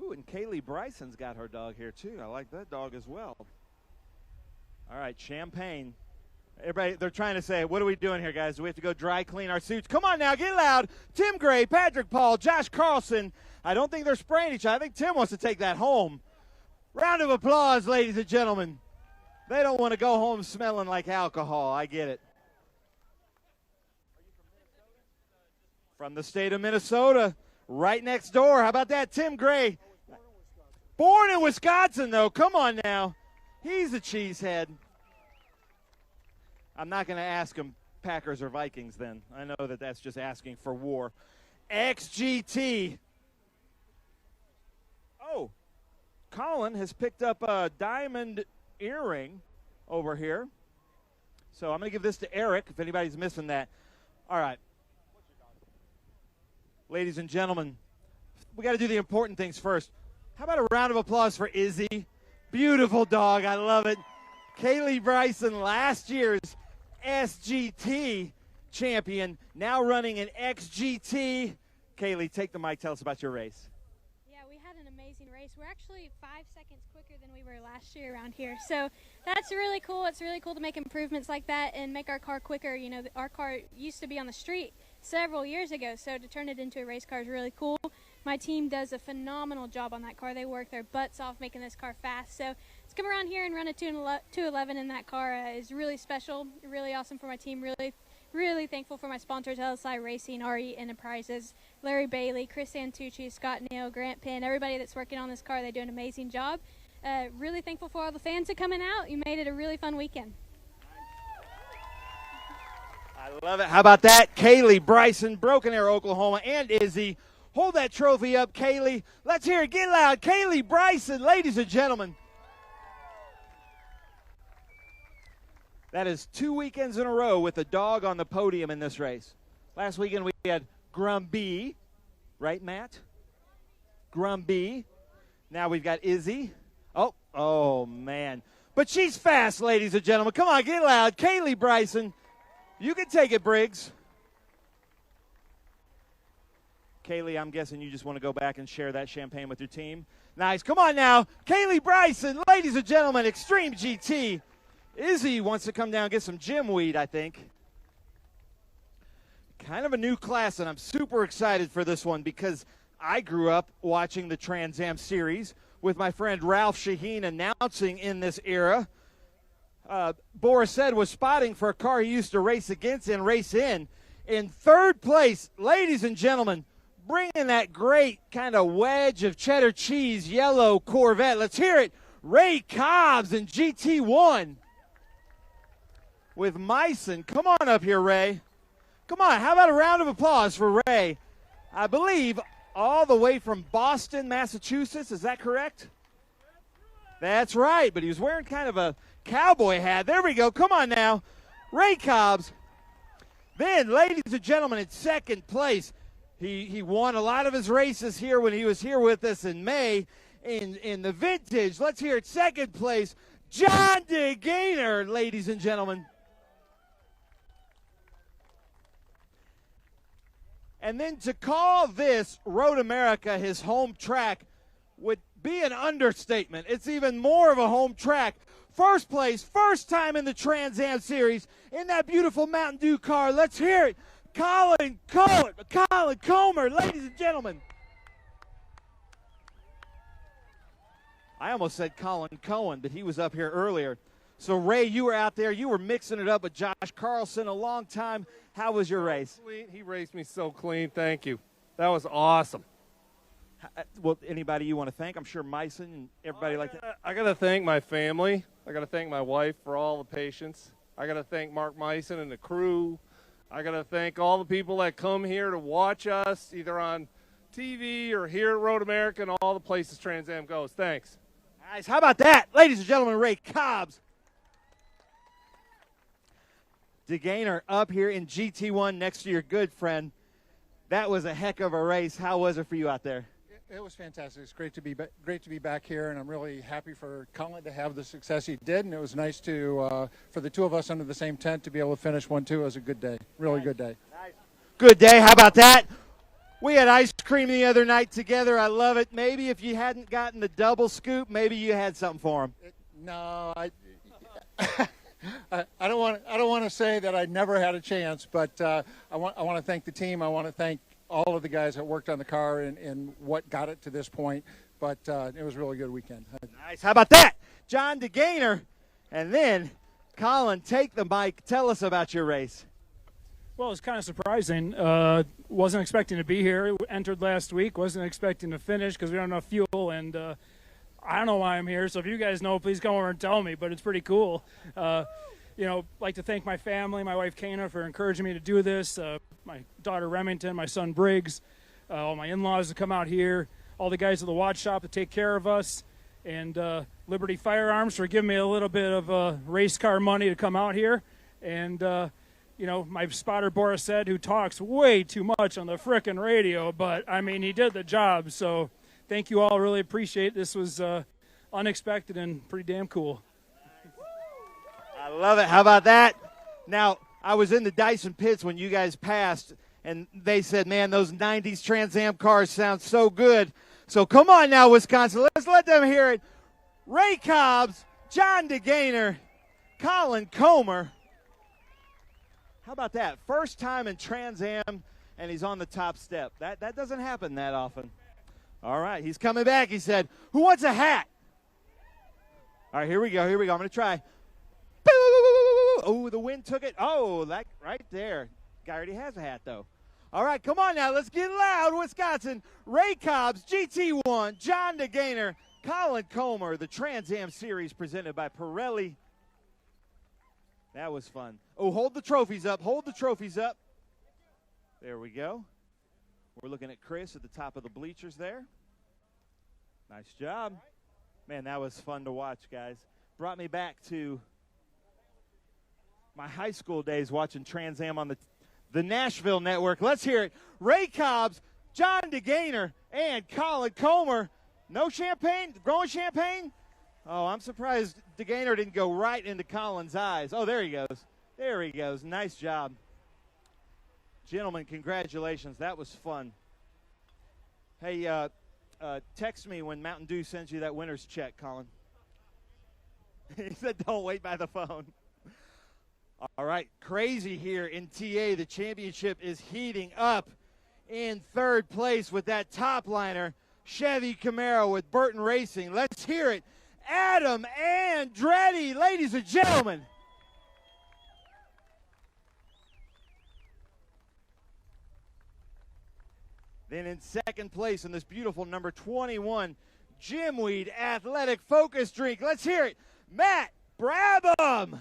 Ooh, and Kaylee Bryson's got her dog here, too. I like that dog as well. All right, champagne. Everybody, they're trying to say, what are we doing here, guys? Do we have to go dry clean our suits? Come on now, get loud. Tim Gray, Patrick Paul, Josh Carlson. I don't think they're spraying each other. I think Tim wants to take that home. Round of applause, ladies and gentlemen. They don't want to go home smelling like alcohol. I get it. From the state of Minnesota, right next door. How about that, Tim Gray? Born in Wisconsin, though. Come on now. He's a cheesehead. I'm not going to ask him Packers or Vikings then. I know that that's just asking for war. XGT. Oh, Colin has picked up a diamond earring over here. So I'm going to give this to Eric if anybody's missing that. All right. Ladies and gentlemen, we got to do the important things first. How about a round of applause for Izzy? Beautiful dog. I love it. Kaylee Bryson, last year's SGT champion, now running an XGT. Kaylee, take the mic. Tell us about your race. Yeah, we had an amazing race. We're actually 5 seconds quicker than we were last year around here. So that's really cool. It's really cool to make improvements like that and make our car quicker. You know, our car used to be on the street several years ago, so to turn it into a race car is really cool. My team does a phenomenal job on that car. They work their butts off making this car fast. So to come around here and run a 211 in that car is really special, really awesome for my team. Really thankful for my sponsors, LSI Racing, RE Enterprises, Larry Bailey, Chris Santucci, Scott Neal, Grant Penn, everybody that's working on this car. They do an amazing job. Really thankful for all the fans that are coming out. You made it a really fun weekend. I love it. How about that? Kaylee Bryson, Broken Arrow, Oklahoma, and Izzy. Hold that trophy up, Kaylee. Let's hear it. Get loud. Kaylee Bryson, ladies and gentlemen. That is 2 weekends in a row with a dog on the podium in this race. Last weekend we had Grumby, right, Matt? Grumby. Now we've got Izzy. Oh, man. But she's fast, ladies and gentlemen. Come on, get loud. Kaylee Bryson. You can take it, Briggs. Kaylee, I'm guessing you just want to go back and share that champagne with your team. Nice. Come on now. Kaylee Bryson, ladies and gentlemen, Extreme GT. Izzy wants to come down and get some gym weed, I think. Kind of a new class, and I'm super excited for this one because I grew up watching the Trans Am Series with my friend Ralph Sheheen announcing in this era. Boris said was spotting for a car he used to race against and race in. In third place, ladies and gentlemen, bringing that great kind of wedge of cheddar cheese yellow Corvette. Let's hear it. Ray Cobbs in GT1 with Myson. Come on up here, Ray. Come on, how about a round of applause for Ray? I believe all the way from Boston, Massachusetts. Is that correct? That's right, but he was wearing kind of a cowboy hat. There we go. Come on now. Ray Cobbs. Then, ladies and gentlemen, in second place, he won a lot of his races here when he was here with us in May in the vintage. Let's hear it. Second place, John DeGainer, ladies and gentlemen. And then to call this Road America his home track would be an understatement. It's even more of a home track. First place, first time in the Trans Am Series in that beautiful Mountain Dew car. Let's hear it. Colin Comer, ladies and gentlemen. I almost said Colin Cohen, but he was up here earlier. So, Ray, you were out there. You were mixing it up with Josh Carlson a long time. How was your race? He raced me so clean. Thank you. That was awesome. Well, anybody you want to thank? I'm sure Myson and everybody like that. I got to thank my family. I got to thank my wife for all the patience. I got to thank Mark Myson and the crew. I got to thank all the people that come here to watch us, either on TV or here at Road America and all the places Trans Am goes. Thanks. Nice. How about that? Ladies and gentlemen, Ray Cobbs. DeGainer up here in GT1 next to your good friend. That was a heck of a race. How was it for you out there? It was fantastic. It's great to be back here, and I'm really happy for Colin to have the success he did. And it was nice to for the two of us under the same tent to be able to finish 1-2. It was a good day, really good day. Nice. Good day. How about that? We had ice cream the other night together. I love it. Maybe if you hadn't gotten the double scoop, maybe you had something for him. No, I don't want to say that I never had a chance, but I want to thank the team. I want to thank all of the guys that worked on the car and what got it to this point. But it was a really good weekend. Nice. How about that? John DeGainer. And then, Colin, take the mic. Tell us about your race. Well, it's kind of surprising. Wasn't expecting to be here. Entered last week. Wasn't expecting to finish because we don't have enough fuel. And I don't know why I'm here. So if you guys know, please come over and tell me. But it's pretty cool. Like to thank my family, my wife Kana, for encouraging me to do this. My daughter Remington, my son Briggs, all my in-laws to come out here, all the guys at the watch shop to take care of us, and Liberty Firearms for giving me a little bit of race car money to come out here. And, my spotter Boris said, who talks way too much on the frickin' radio, but, I mean, he did the job. So thank you all. Really appreciate it. This was unexpected and pretty damn cool. I love it. How about that? Now, I was in the Dyson pits when you guys passed, and they said, man, those 90s Trans Am cars sound so good. So come on now, Wisconsin. Let's let them hear it. Ray Cobbs, John DeGaynor, Colin Comer. How about that? First time in Trans Am, and he's on the top step. That doesn't happen that often. All right, he's coming back. He said, who wants a hat? All right, here we go. I'm going to try. Oh, the wind took it. Oh, that right there. Guy already has a hat, though. All right, come on now. Let's get loud, Wisconsin. Ray Cobbs, GT1, John DeGaynor, Colin Comer, the Trans Am Series presented by Pirelli. That was fun. Oh, hold the trophies up. Hold the trophies up. There we go. We're looking at Chris at the top of the bleachers there. Nice job. Man, that was fun to watch, guys. Brought me back to my high school days watching Trans Am on the Nashville network. Let's hear it. Ray Cobbs, John DeGaynor, and Colin Comer. No champagne? Growing champagne? Oh, I'm surprised DeGaynor didn't go right into Colin's eyes. Oh, there he goes. There he goes. Nice job. Gentlemen, congratulations. That was fun. Hey, text me when Mountain Dew sends you that winner's check, Colin. He said don't wait by the phone. All right, crazy here in TA. The championship is heating up. In third place with that top liner, Chevy Camaro with Burton Racing. Let's hear it. Adam Andretti, ladies and gentlemen. Then in second place in this beautiful number 21, Jimweed Athletic Focus Drink. Let's hear it. Matt Brabham.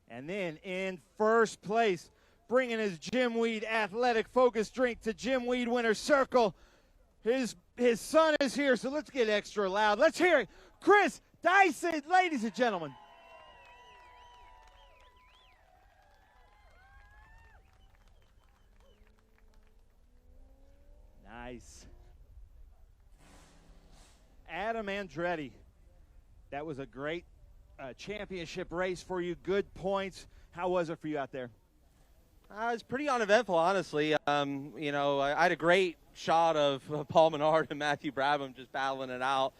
And then in first place, bringing his Jimweed Athletic Focus Drink to Jimweed Winner's Circle. His son is here, so let's get extra loud. Let's hear it. Chris Dyson, ladies and gentlemen. Nice. Adam Andretti, that was a great championship race for you. Good points. How was it for you out there? It was pretty uneventful, honestly. You know, I had a great shot of Paul Menard and Matthew Brabham just battling it out.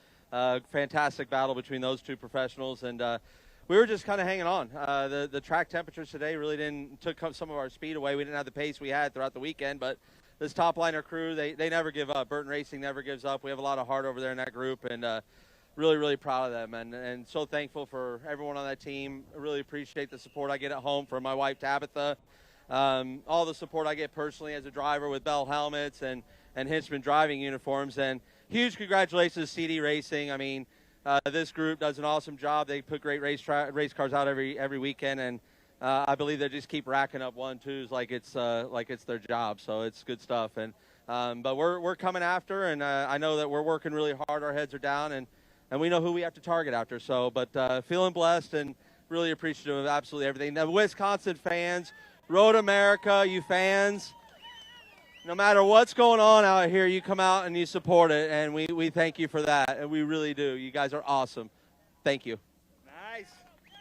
Fantastic battle between those two professionals, and we were just kind of hanging on. The track temperatures today really took some of our speed away. We didn't have the pace we had throughout the weekend, but this top liner crew, they never give up. Burton Racing never gives up. We have a lot of heart over there in that group, and really, really proud of them, and so thankful for everyone on that team. I really appreciate the support I get at home from my wife, Tabitha. All the support I get personally as a driver with Bell helmets and Hinchman driving uniforms. And huge congratulations to CD Racing. I mean, this group does an awesome job. They put great race cars out every weekend, and I believe they just keep racking up 1-2s like it's their job. So it's good stuff. And but we're coming after, and I know that we're working really hard. Our heads are down, and we know who we have to target after. So, but feeling blessed and really appreciative of absolutely everything. The Wisconsin fans, Road America, you fans, no matter what's going on out here, you come out and you support it, and we thank you for that, and we really do. You guys are awesome. Thank you. Nice.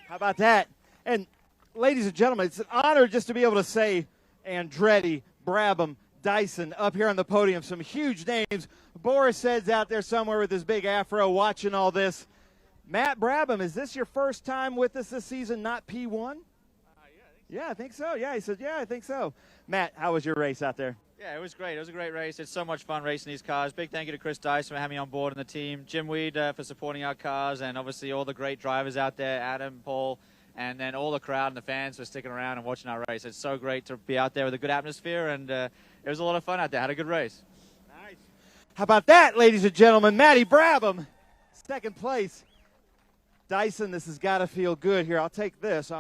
How about that? And ladies and gentlemen, it's an honor just to be able to say Andretti, Brabham, Dyson up here on the podium. Some huge names. Boris Ed's out there somewhere with his big afro watching all this. Matt Brabham, is this your first time with us this season, not P1? Yeah, I think so. Yeah, he said, yeah, I think so. Matt, how was your race out there? Yeah, it was great. It was a great race. It's so much fun racing these cars. Big thank you to Chris Dyson for having me on board and the team. Jim Weed for supporting our cars, and obviously all the great drivers out there, Adam, Paul, and then all the crowd and the fans for sticking around and watching our race. It's so great to be out there with a good atmosphere, and it was a lot of fun out there. Had a good race. Nice. How about that, ladies and gentlemen? Matty Brabham, second place. Dyson, this has got to feel good here. I'll take this.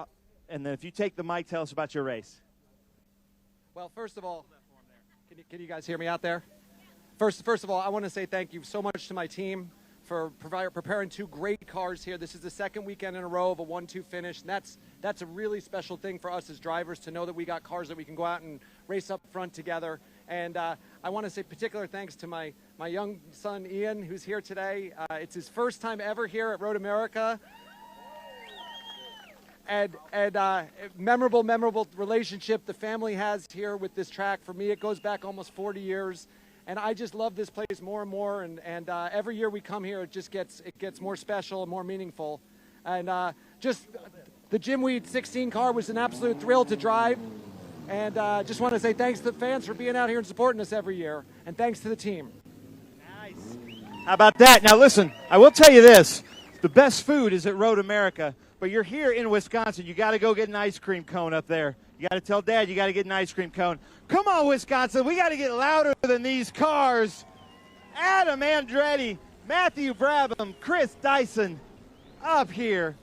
And then if you take the mic, tell us about your race. Well, first of all, can you guys hear me out there? First of all, I want to say thank you so much to my team for preparing two great cars here. This is the second weekend in a row of a 1-2 finish, and that's a really special thing for us as drivers to know that we got cars that we can go out and race up front together. And I want to say particular thanks to my my young son Ian, who's here today. It's his first time ever here at Road America. And memorable relationship the family has here with this track. For me, it goes back almost 40 years. And I just love this place more and more. And every year we come here, it gets more special and more meaningful. And just the Jim Weed 16 car was an absolute thrill to drive. And just want to say thanks to the fans for being out here and supporting us every year. And thanks to the team. How about that? Now listen, I will tell you this. The best food is at Road America. But you're here in Wisconsin. You got to go get an ice cream cone up there. You got to tell Dad you got to get an ice cream cone. Come on, Wisconsin. We got to get louder than these cars. Adam Andretti, Matthew Brabham, Chris Dyson up here.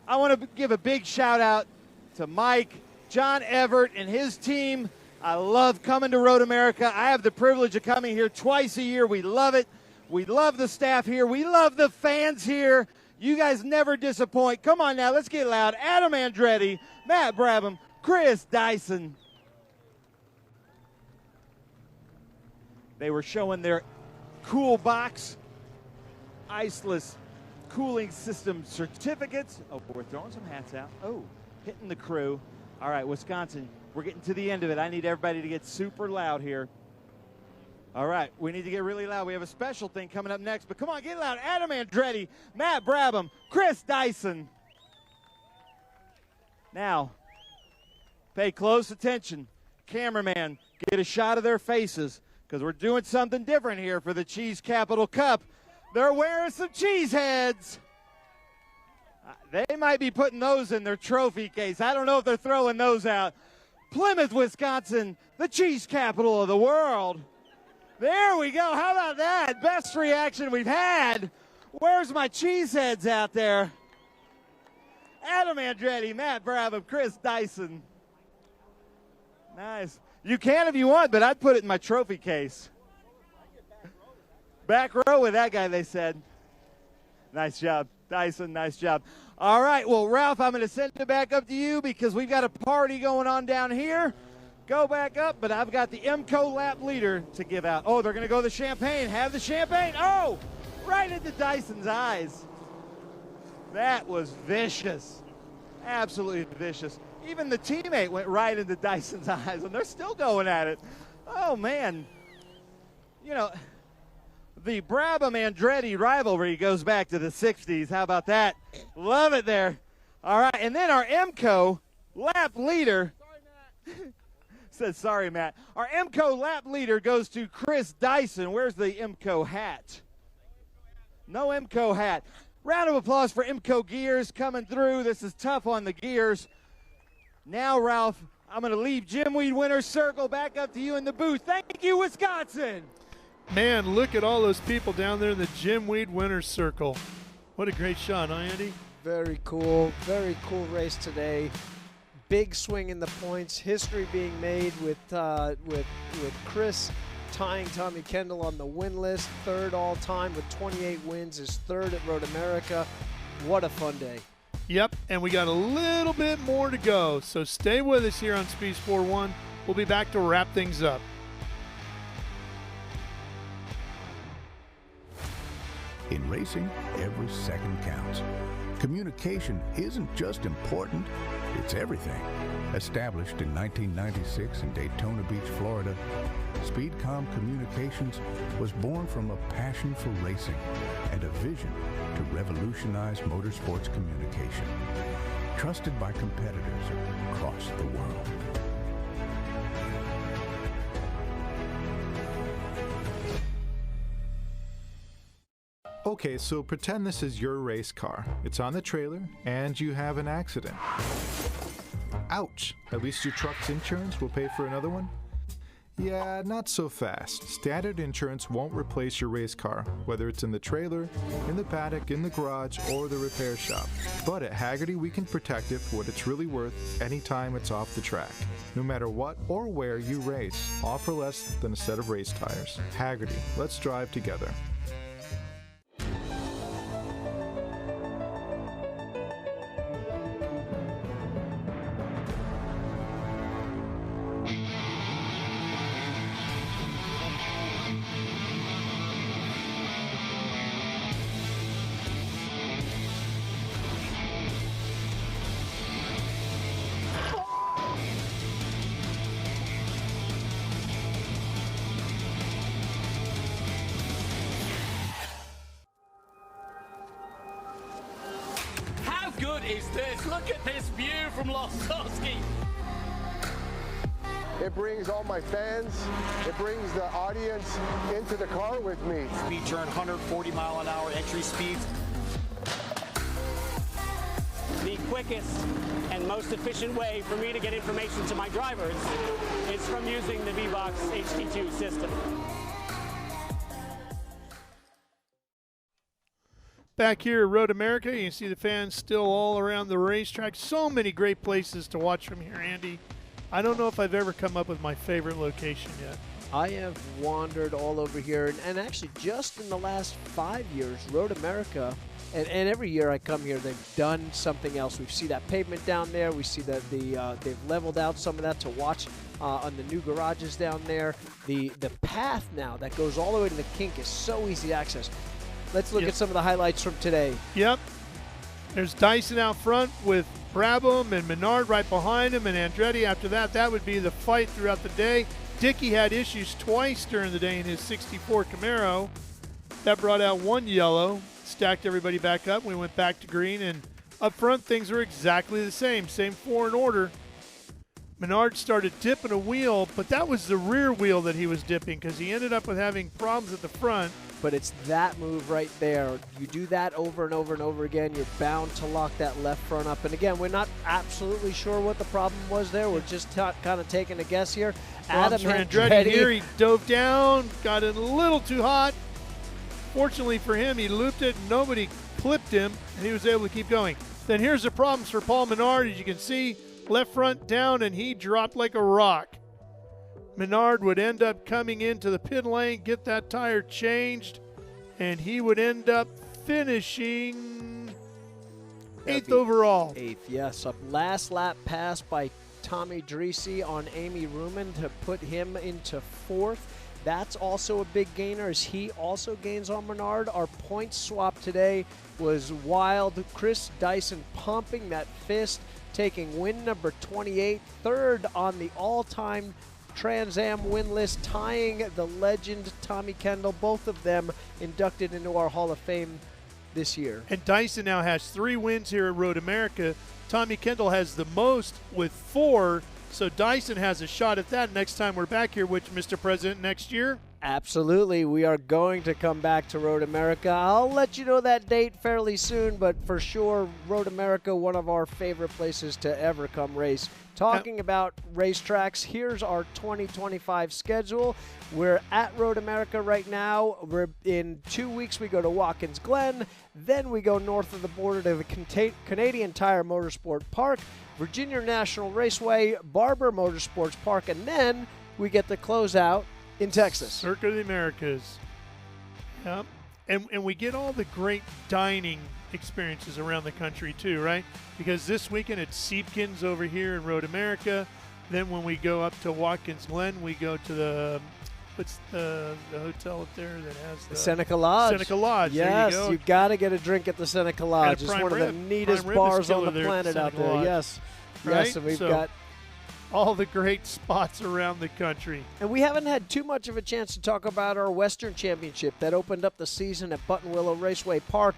I want to give a big shout out to Mike, John Everett, and his team. I love coming to Road America. I have the privilege of coming here twice a year. We love it. We love the staff here. We love the fans here. You guys never disappoint. Come on now, let's get loud. Adam Andretti, Matt Brabham, Chris Dyson. They were showing their Cool Box iceless cooling system certificates. Oh, we're throwing some hats out. Oh, hitting the crew. All right, Wisconsin, we're getting to the end of it. I need everybody to get super loud here. All right, we need to get really loud. We have a special thing coming up next, but come on, get loud. Adam Andretti, Matt Brabham, Chris Dyson. Now, pay close attention. Cameraman, get a shot of their faces because we're doing something different here for the Cheese Capital Cup. They're wearing some cheese heads. They might be putting those in their trophy case. I don't know if they're throwing those out. Plymouth, Wisconsin, the cheese capital of the world. There we go. How about that? Best reaction we've had. Where's my cheeseheads out there? Adam Andretti, Matt Brabham, Chris Dyson. Nice. You can if you want, but I'd put it in my trophy case. Back row with that guy, they said. Nice job, Dyson. Nice job. All right, well, Ralph, I'm going to send it back up to you because we've got a party going on down here. Go back up, but I've got the MCO lap leader to give out. Oh, they're going to go the champagne. Have the champagne. Oh, right into Dyson's eyes. That was vicious. Absolutely vicious. Even the teammate went right into Dyson's eyes, and they're still going at it. Oh, man. You know, the Brabham-Andretti rivalry goes back to the 60s. How about that? Love it there. All right, and then our MCO lap leader. Says, sorry, Matt. Our MCO lap leader goes to Chris Dyson. Where's the MCO hat? No MCO hat. Round of applause for MCO Gears coming through. This is tough on the gears. Now, Ralph, I'm going to leave Jim Weed Winner's Circle back up to you in the booth. Thank you, Wisconsin. Man, look at all those people down there in the Jim Weed Winner's Circle. What a great shot, huh, Andy? Very cool race today. Big swing in the points. History being made with Chris tying Tommy Kendall on the win list. Third all time with 28 wins. Is third at Road America. What a fun day. Yep, and we got a little bit more to go. So stay with us here on Speed Sport 1. We'll be back to wrap things up. In racing, every second counts. Communication isn't just important, it's everything. Established in 1996 in Daytona Beach, Florida, Speedcom Communications was born from a passion for racing and a vision to revolutionize motorsports communication. Trusted by competitors across the world. Okay, so pretend this is your race car. It's on the trailer, and you have an accident. Ouch! At least your truck's insurance will pay for another one? Yeah, not so fast. Standard insurance won't replace your race car, whether it's in the trailer, in the paddock, in the garage, or the repair shop. But at Hagerty, we can protect it for what it's really worth anytime it's off the track. No matter what or where you race, all for less than a set of race tires. Hagerty, let's drive together. good is this? Look at this view from Lostowski. It brings all my fans, it brings the audience into the car with me. Speed turn, 140 mile an hour entry speeds. The quickest and most efficient way for me to get information to my drivers is from using the V-Box HD2 system. Back here at Road America, you can see the fans still all around the racetrack. So many great places to watch from here, Andy. I don't know if I've ever come up with my favorite location yet. I have wandered all over here, and actually just in the last 5 years, Road America, and every year I come here, they've done something else. We see that pavement down there. We see that they've leveled out some of that to watch on the new garages down there. The path now that goes all the way to the kink is so easy to access. Let's look at some of the highlights from today. Yep. There's Dyson out front with Brabham and Menard right behind him, and Andretti after that. That would be the fight throughout the day. Dickey had issues twice during the day in his 64 Camaro. That brought out one yellow, stacked everybody back up. We went back to green, and up front things were exactly the same four in order. Menard started dipping a wheel, but that was the rear wheel that he was dipping because he ended up with having problems at the front. But it's that move right there. You do that over and over and over again, you're bound to lock that left front up. And again, we're not absolutely sure what the problem was there. We're just kind of taking a guess here. Adam Andretti here, he dove down, got in a little too hot. Fortunately for him, he looped it, nobody clipped him, and he was able to keep going. Then here's the problems for Paul Menard. As you can see, left front down, and he dropped like a rock. Menard would end up coming into the pit lane, get that tire changed, and he would end up finishing 8th overall. 8th, yes. A last lap pass by Tomy Drissi on Amy Ruman to put him into 4th. That's also a big gainer as he also gains on Menard. Our point swap today was wild. Chris Dyson pumping that fist, taking win number 28, 3rd on the all-time Trans Am win list, tying the legend Tommy Kendall, both of them inducted into our Hall of Fame this year. And Dyson now has 3 wins here at Road America. Tommy Kendall has the most with 4, so Dyson has a shot at that next time we're back here, which, Mr. President, next year? Absolutely. We are going to come back to Road America. I'll let you know that date fairly soon, but for sure, Road America, one of our favorite places to ever come race. Talking about racetracks, here's our 2025 schedule. We're at Road America right now. In 2 weeks, we go to Watkins Glen. Then we go north of the border to the Canadian Tire Motorsport Park, Virginia National Raceway, Barber Motorsports Park, and then we get to close out in Texas. Circuit of the Americas. Yep. And we get all the great dining experiences around the country too, right? Because this weekend it's Siebken's over here in Road America. Then when we go up to Watkins Glen, we go to the what's the hotel up there that has the Seneca Lodge. Seneca Lodge. Yes, there you you got to get a drink at the Seneca Lodge. It's one of the neatest bars on the planet out there. Lodge. Yes. Right? Yes, and we've got all the great spots around the country. And we haven't had too much of a chance to talk about our Western Championship that opened up the season at Buttonwillow Raceway Park.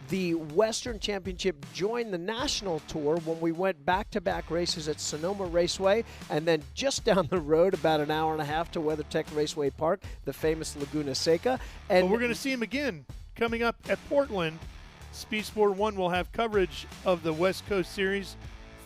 The Western Championship joined the national tour when we went back-to-back races at Sonoma Raceway, and then just down the road, about an hour and a half, to WeatherTech Raceway Park, the famous Laguna Seca. And but we're going to see him again coming up at Portland. Speed Sport 1 will have coverage of the West Coast Series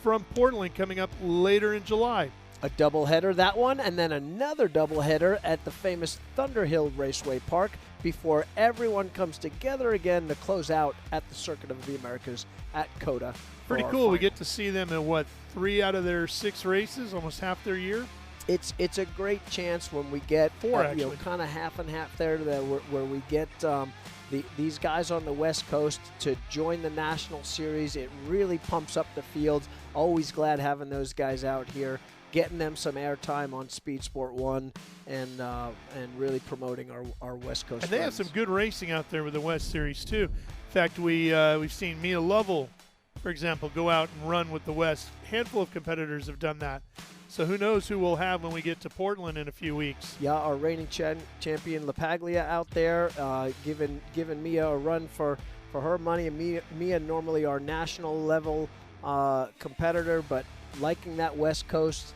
from Portland coming up later in July. A doubleheader, that one, and then another doubleheader at the famous Thunderhill Raceway Park before everyone comes together again to close out at the Circuit of the Americas at COTA. Pretty cool. We get to see them in, 3 out of their 6 races, almost half their year? It's a great chance when we get 4, actually. Kind of half and half there where we get these guys on the West Coast to join the National Series. It really pumps up the field. Always glad having those guys out here, getting them some airtime on Speed Sport 1 and really promoting our West Coast. And they have some good racing out there with the West Series too. In fact, we've seen Mia Lovell, for example, go out and run with the West. A handful of competitors have done that. So who knows who we'll have when we get to Portland in a few weeks. Yeah, our reigning champion LaPaglia out there, giving Mia a run for for her money. And Mia normally our national level competitor, but liking that West Coast.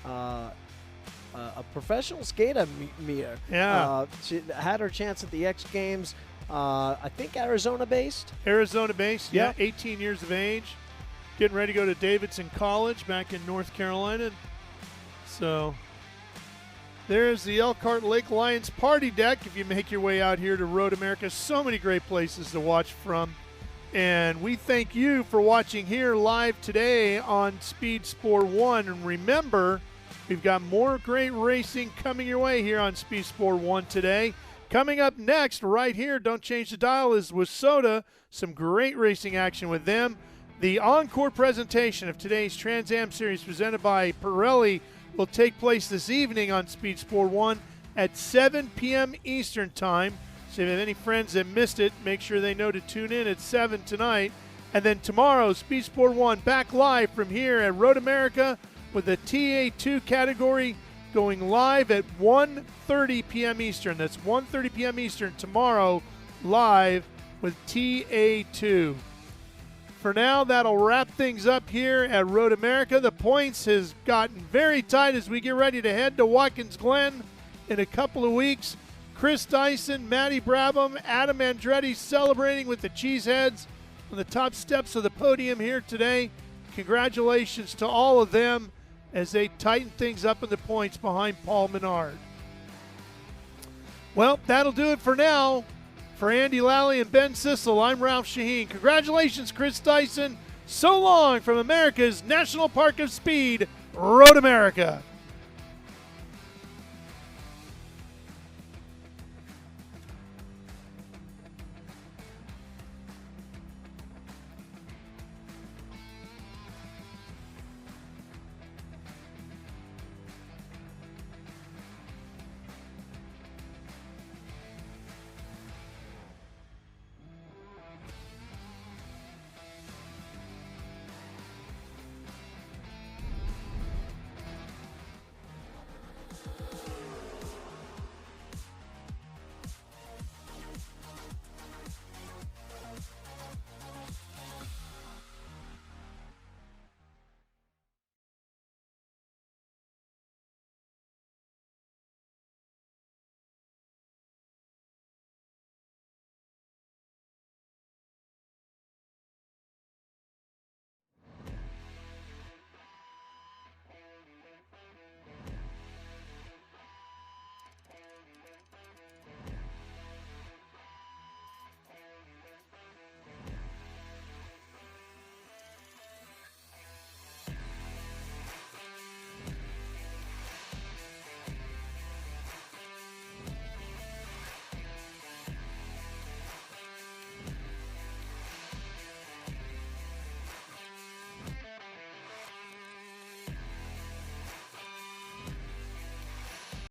A professional skater, Mia. Yeah. She had her chance at the X Games. I think Arizona-based. Arizona-based, yeah. Yep. 18 years of age. Getting ready to go to Davidson College back in North Carolina. So there's the Elkhart Lake Lions party deck if you make your way out here to Road America. So many great places to watch from. And we thank you for watching here live today on Speed Sport 1. And remember, we've got more great racing coming your way here on Speed Sport 1 today. Coming up next, right here, don't change the dial, is Wissota. Some great racing action with them. The encore presentation of today's Trans Am Series presented by Pirelli will take place this evening on Speed Sport 1 at 7 p.m. Eastern Time. So if you have any friends that missed it, make sure they know to tune in at 7 tonight. And then tomorrow, Speed Sport 1 back live from here at Road America with the TA2 category going live at 1:30 p.m. Eastern. That's 1:30 p.m. Eastern tomorrow, live with TA2. For now, that'll wrap things up here at Road America. The points has gotten very tight as we get ready to head to Watkins Glen in a couple of weeks. Chris Dyson, Matty Brabham, Adam Andretti celebrating with the Cheeseheads on the top steps of the podium here today. Congratulations to all of them as they tighten things up in the points behind Paul Menard. Well, that'll do it for now. For Andy Lally and Ben Sissel, I'm Ralph Sheheen. Congratulations, Chris Dyson. So long from America's National Park of Speed, Road America.